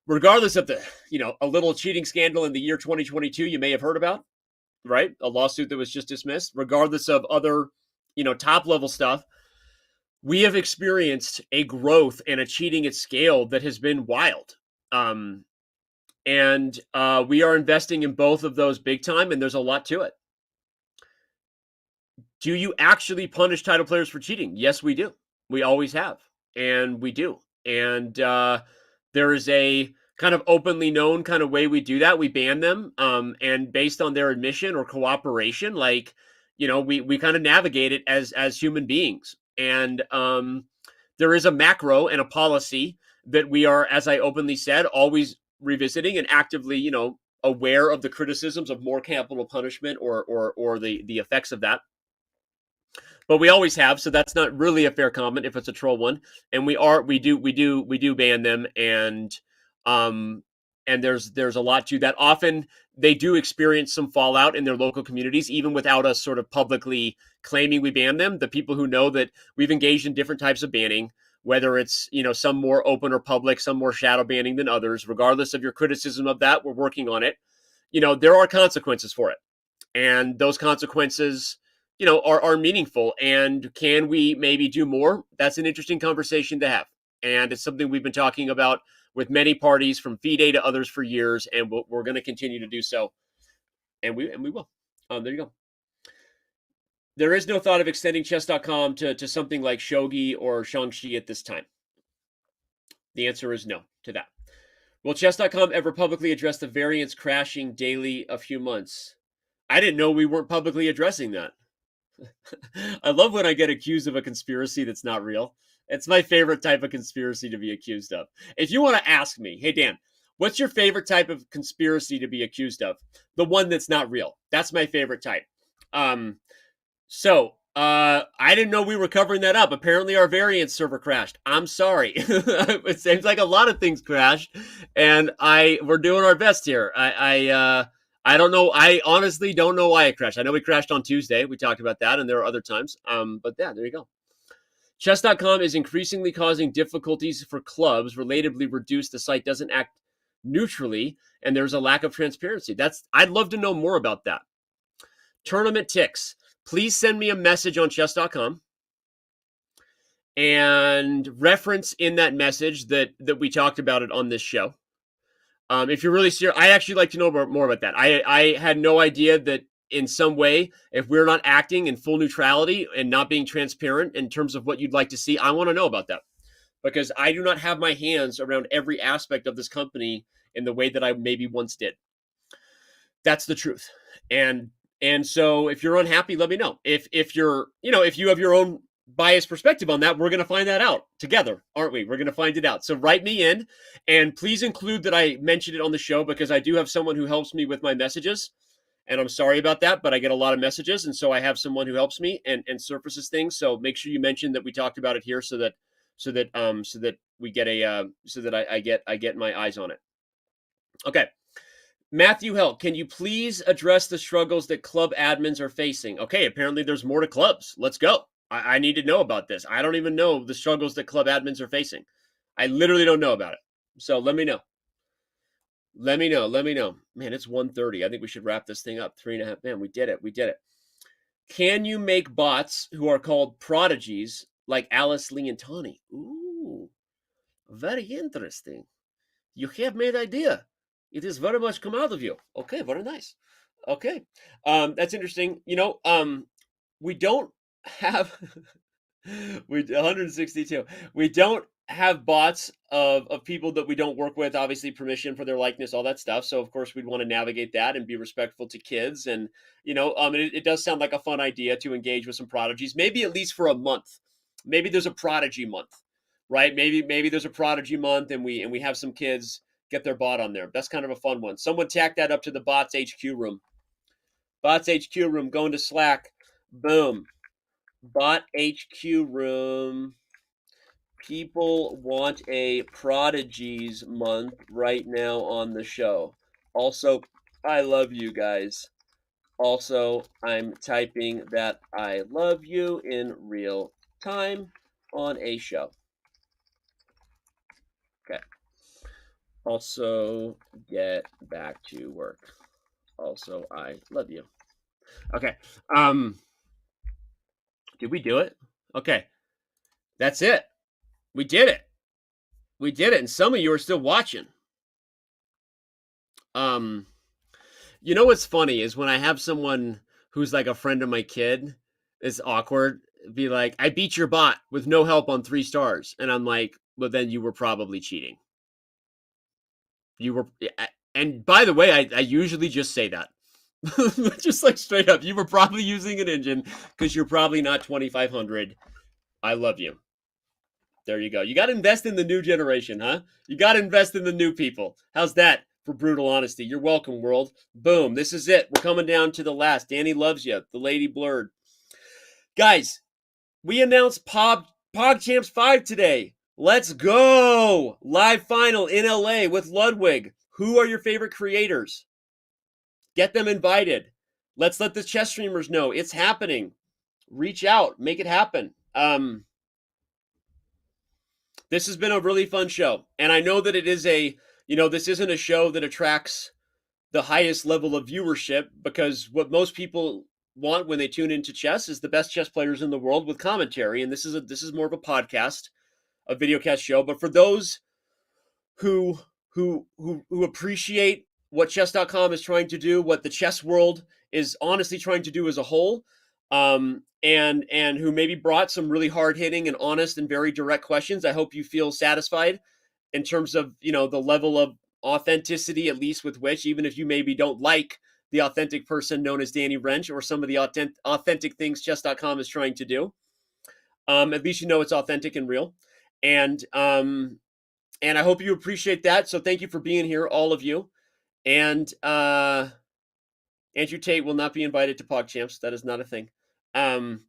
A: Regardless of a little cheating scandal in the year 2022 you may have heard about, right? A lawsuit that was just dismissed. Regardless of other, top level stuff, we have experienced a growth and a cheating at scale that has been wild. And we are investing in both of those big time, and there's a lot to it. Do you actually punish title players for cheating? Yes, we do. We always have, and we do. And there is a kind of openly known kind of way we do that. We ban them, and based on their admission or cooperation, we kind of navigate it as human beings. And there is a macro and a policy that we are, as I openly said, always revisiting and actively, aware of the criticisms of more capital punishment or the effects of that. But we always have, so that's not really a fair comment if it's a troll one. And we do ban them, and there's a lot to that. Often they do experience some fallout in their local communities, even without us sort of publicly claiming we ban them. The people who know that we've engaged in different types of banning, whether it's, some more open or public, some more shadow banning than others, regardless of your criticism of that, we're working on it. There are consequences for it. And those consequences, are meaningful. And can we maybe do more? That's an interesting conversation to have. And it's something we've been talking about with many parties, from FIDE to others, for years, and we're going to continue to do so. And we will. There you go. There is no thought of extending chess.com to something like Shogi or Shangxi at this time. The answer is no to that. Will chess.com ever publicly address the variance crashing daily a few months? I didn't know we weren't publicly addressing that. I love when I get accused of a conspiracy that's not real. It's my favorite type of conspiracy to be accused of. If you want to ask me, hey, Dan, what's your favorite type of conspiracy to be accused of? The one that's not real. That's my favorite type. So I didn't know we were covering that up. Apparently our variance server crashed. I'm sorry. It seems like a lot of things crashed, and we're doing our best here. I don't know. I honestly don't know why it crashed. I know we crashed on Tuesday. We talked about that, and there are other times. But yeah, there you go. Chess.com is increasingly causing difficulties for clubs. Relatively reduced, the site doesn't act neutrally, and there's a lack of transparency. I'd love to know more about that. Tournament ticks. Please send me a message on chess.com and reference in that message that we talked about it on this show. If you're really serious, I actually like to know more about that. I had no idea that in some way, if we're not acting in full neutrality and not being transparent in terms of what you'd like to see, I want to know about that, because I do not have my hands around every aspect of this company in the way that I maybe once did. That's the truth. And so if you're unhappy, let me know. If you're, if you have your own biased perspective on that, we're going to find that out together, aren't we? We're going to find it out. So write me in, and please include that I mentioned it on the show, because I do have someone who helps me with my messages. And I'm sorry about that, but I get a lot of messages. And so I have someone who helps me and surfaces things. So make sure you mention that we talked about it here so that we get so that I get my eyes on it. Okay. Matthew Hell, can you please address the struggles that club admins are facing? Okay. Apparently there's more to clubs. Let's go. I need to know about this. I don't even know the struggles that club admins are facing. I literally don't know about it. So let me know. Let me know. Man, it's 1:30. I think we should wrap this thing up. 3.5. Man, we did it. Can you make bots who are called prodigies like Alice Leontani? Ooh, very interesting. You have made idea. It is very much come out of you. Okay, very nice. Okay, that's interesting. We don't have 162. We don't have bots of people that we don't work with, obviously permission for their likeness, all that stuff. So of course we'd want to navigate that and be respectful to kids. And, it does sound like a fun idea to engage with some prodigies, maybe at least for a month. Maybe there's a prodigy month, right? Maybe there's a prodigy month and we have some kids get their bot on there. That's kind of a fun one. Someone tack that up to the bots HQ room. Bots HQ room, going to Slack. Boom. Bot HQ room. People want a prodigies month right now on the show. Also, I love you guys. Also, I'm typing that I love you in real time on a show. Okay. Also, get back to work. Also, I love you. Okay. Did we do it? Okay. That's it. We did it. And some of you are still watching. What's funny is when I have someone who's like a friend of my kid, it's awkward. Be like, I beat your bot with no help on 3 stars. And I'm like, well, then you were probably cheating. You were, and by the way, I usually just say that. Just like straight up, you were probably using an engine because you're probably not 2,500. I love you. There you go. You got to invest in the new generation, huh? You got to invest in the new people. How's that for brutal honesty? You're welcome, world. Boom. This is it. We're coming down to the last. Danny loves you. The lady blurred. Guys, we announced PogChamps 5 today. Let's go. Live final in LA with Ludwig. Who are your favorite creators? Get them invited. Let's let the chess streamers know it's happening. Reach out. Make it happen. This has been a really fun show. And I know that it is this isn't a show that attracts the highest level of viewership, because what most people want when they tune into chess is the best chess players in the world with commentary. And this is more of a podcast, a videocast show. But for those who appreciate what chess.com is trying to do, what the chess world is honestly trying to do as a whole, and who maybe brought some really hard-hitting and honest and very direct questions, I hope you feel satisfied in terms of, the level of authenticity, at least with which, even if you maybe don't like the authentic person known as Danny Rensch or some of the authentic things chess.com is trying to do, at least it's authentic and real. And I hope you appreciate that. So thank you for being here, all of you. And Andrew Tate will not be invited to PogChamps. That is not a thing. Okay,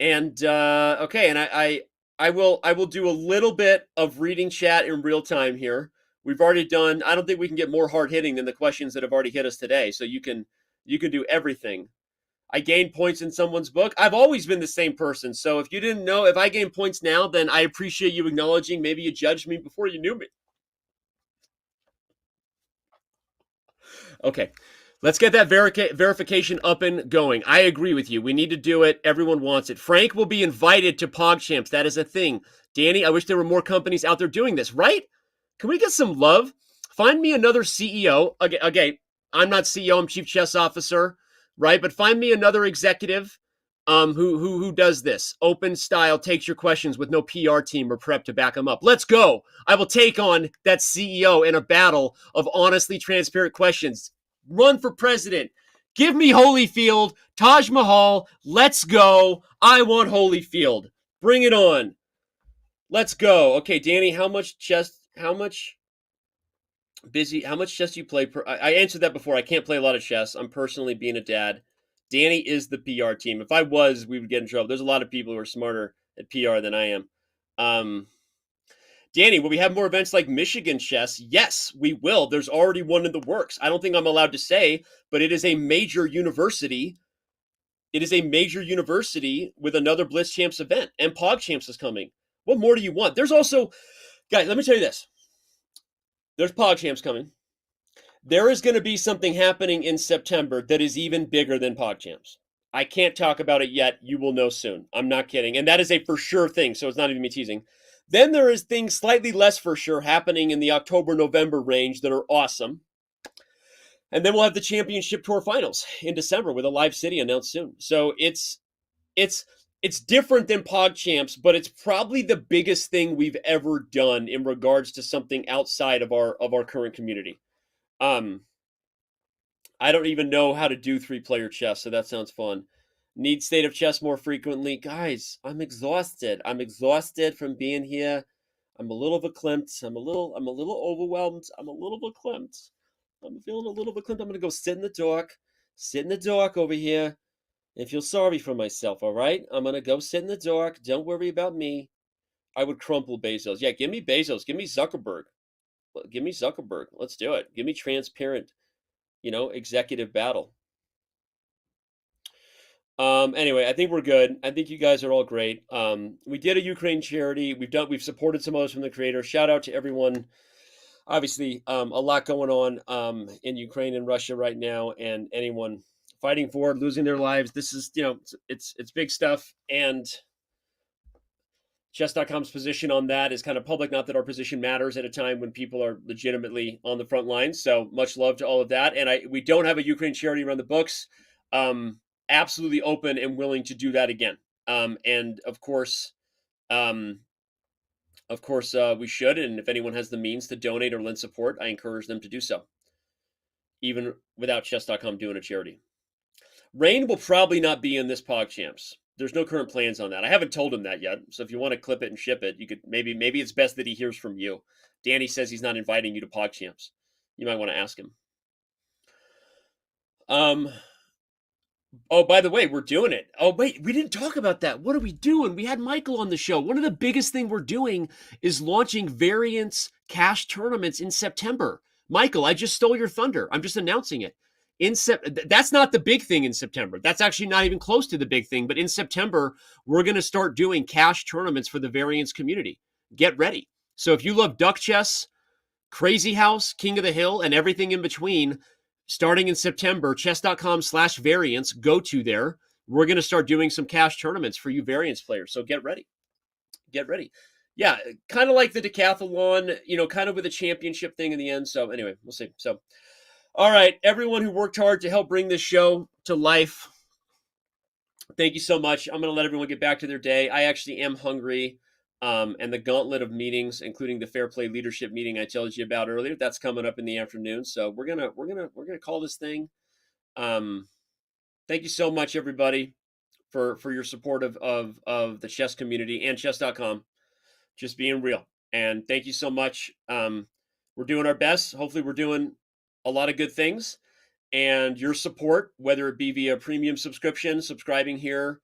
A: and I will do a little bit of reading chat in real time here. We've already done. I don't think we can get more hard hitting than the questions that have already hit us today. So you can do everything. I gained points in someone's book. I've always been the same person. So if you didn't know, if I gain points now, then I appreciate you acknowledging. Maybe you judged me before you knew me. Okay. Let's get that verification up and going. I agree with you. We need to do it. Everyone wants it. Frank will be invited to PogChamps. That is a thing. Danny, I wish there were more companies out there doing this, right? Can we get some love? Find me another CEO. Okay, I'm not CEO. I'm Chief Chess Officer, right? But find me another executive who does this. Open style, takes your questions with no PR team or prep to back them up. Let's go. I will take on that CEO in a battle of honestly transparent questions. Run for president. Give me Holyfield, Taj Mahal. Let's go. I want Holyfield. Bring it on. Let's go. Okay, Danny, how much chess do you play per? I answered that before. I can't play a lot of chess. I'm personally being a dad. Danny is the PR team. If I was, we would get in trouble. There's a lot of people who are smarter at PR than I am. Danny, will we have more events like Michigan Chess? Yes, we will. There's already one in the works. I don't think I'm allowed to say, but it is a major university. It is a major university with another Blitz Champs event, and PogChamps is coming. What more do you want? There's also, guys, let me tell you this. There's PogChamps coming. There is going to be something happening in September that is even bigger than PogChamps. I can't talk about it yet. You will know soon. I'm not kidding. And that is a for sure thing, so it's not even me teasing. Then there is things slightly less for sure happening in the October-November range that are awesome. And then we'll have the championship tour finals in December with a live city announced soon. So it's different than PogChamps, but it's probably the biggest thing we've ever done in regards to something outside of our current community. I don't even know how to do 3-player chess, so that sounds fun. Need State of Chess more frequently. Guys, I'm exhausted. I'm exhausted from being here. I'm a little verklempt. I'm a little overwhelmed. I'm a little verklempt. I'm feeling a little verklempt. I'm going to go sit in the dark over here and feel sorry for myself, all right? I'm going to go sit in the dark. Don't worry about me. I would crumple Bezos. Yeah, give me Bezos. Give me Zuckerberg. Give me Zuckerberg. Let's do it. Give me transparent, executive battle. Anyway, I think we're good. I think you guys are all great. We did a Ukraine charity. We've supported some others from the creator. Shout out to everyone. Obviously, a lot going on in Ukraine and Russia right now, and anyone fighting for it, losing their lives. This is, it's big stuff. And Chess.com's position on that is kind of public. Not that our position matters at a time when people are legitimately on the front lines. So much love to all of that. And we don't have a Ukraine charity around the books. Absolutely open and willing to do that again. And of course, we should. And if anyone has the means to donate or lend support, I encourage them to do so, even without Chess.com doing a charity. Rain will probably not be in this PogChamps. There's no current plans on that. I haven't told him that yet. So if you want to clip it and ship it, you could maybe it's best that he hears from you. Danny says he's not inviting you to PogChamps. You might want to ask him. Oh, by the way, we're doing it. Oh, wait, we didn't talk about that. What are we doing? We had Michael on the show. One of the biggest things we're doing is launching variance cash tournaments in September. Michael, I just stole your thunder. I'm just announcing it. That's not the big thing in September. That's actually not even close to the big thing. But in September, we're going to start doing cash tournaments for the variance community. Get ready. So if you love Duck Chess, Crazy House, King of the Hill, and everything in between, starting in September, chess.com/variance, go to there. We're going to start doing some cash tournaments for you variance players. So get ready. Get ready. Yeah, kind of like the decathlon, kind of with a championship thing in the end. So anyway, we'll see. So, all right, everyone who worked hard to help bring this show to life, thank you so much. I'm going to let everyone get back to their day. I actually am hungry. And the gauntlet of meetings, including the Fair Play Leadership meeting I told you about earlier, that's coming up in the afternoon. So we're gonna call this thing. Thank you so much, everybody, for your support of the chess community and chess.com. Just being real. And thank you so much. We're doing our best. Hopefully we're doing a lot of good things. And your support, whether it be via premium subscription, subscribing here,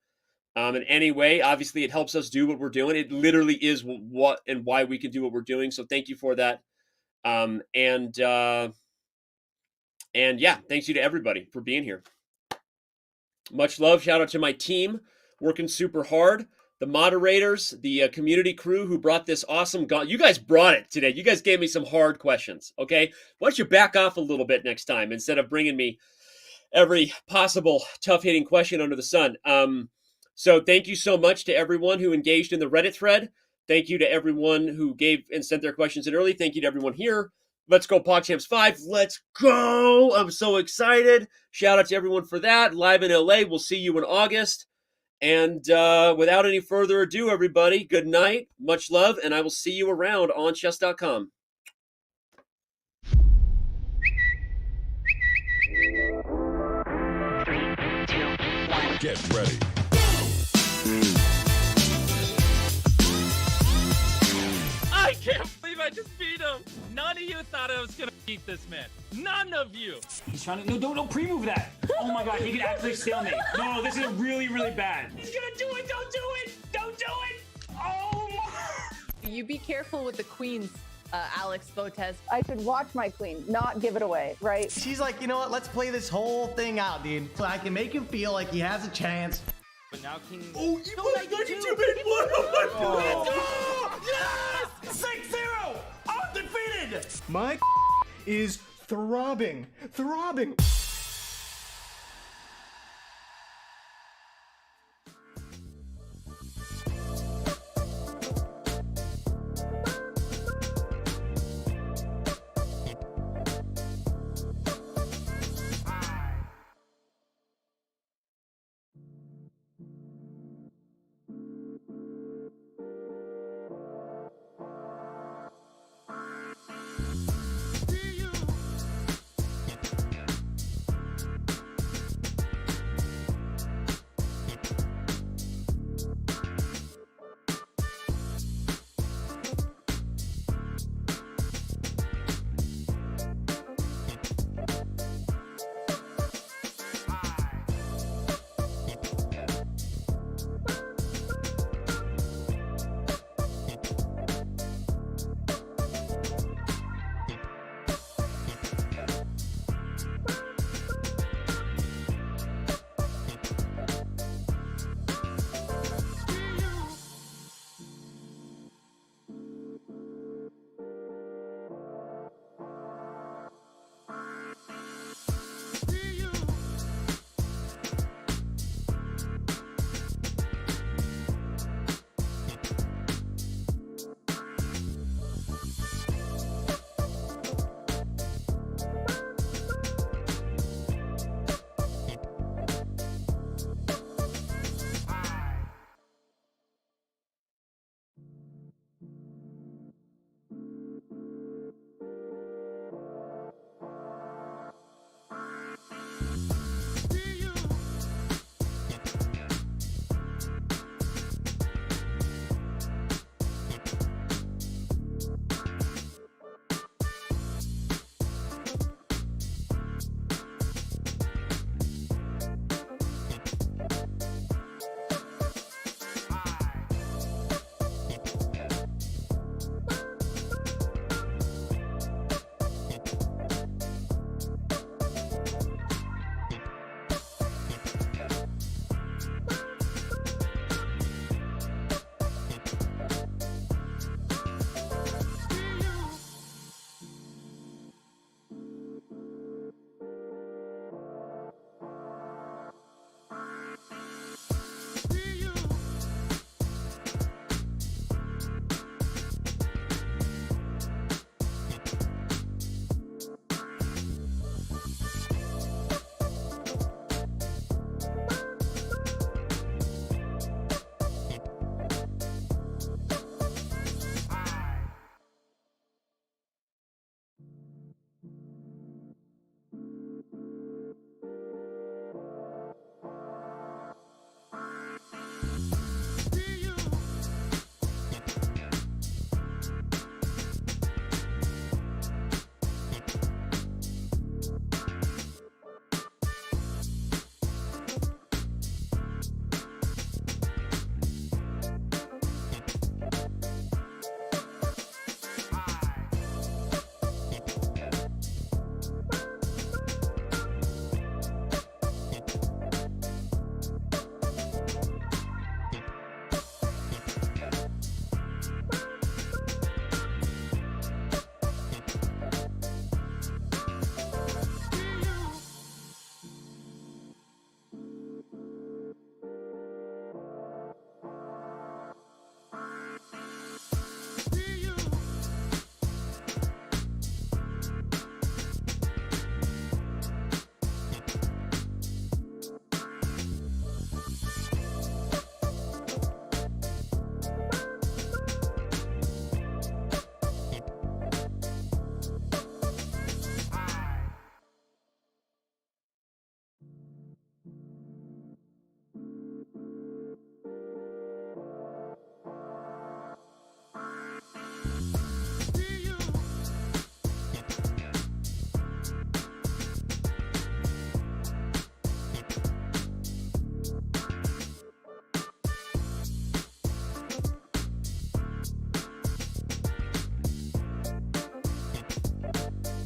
A: in any way, obviously it helps us do what we're doing. It literally is what and why we can do what we're doing. So thank you for that. And yeah, thanks you to everybody for being here. Much love. Shout out to my team working super hard. The moderators, the community crew who brought this awesome you guys brought it today. You guys gave me some hard questions. Okay. Why don't you back off a little bit next time instead of bringing me every possible tough hitting question under the sun. So thank you so much to everyone who engaged in the Reddit thread. Thank you to everyone who gave and sent their questions in early. Thank you to everyone here. Let's go PogChamps 5. Let's go. I'm so excited. Shout out to everyone for that. Live in LA. We'll see you in August. And without any further ado, everybody, good night, much love, and I will see you around on chess.com.
B: Get ready.
R: I can't believe I just beat him. None of you thought I was gonna beat this man. None of you.
S: He's trying to. No, don't pre-move that. Oh my god, he could actually stalemate. No, this is really, really bad. He's gonna do it. Don't do it. Don't do it. Oh my.
T: You be careful with the queens, Alex Botes.
U: I should watch my queen, not give it away, right?
V: She's like, you know what? Let's play this whole thing out, dude. So I can make him feel like he has a chance.
R: But now King.
A: Oh, you put 92 made one. Oh my
V: God! Yes! 6-0! Undefeated! My is throbbing.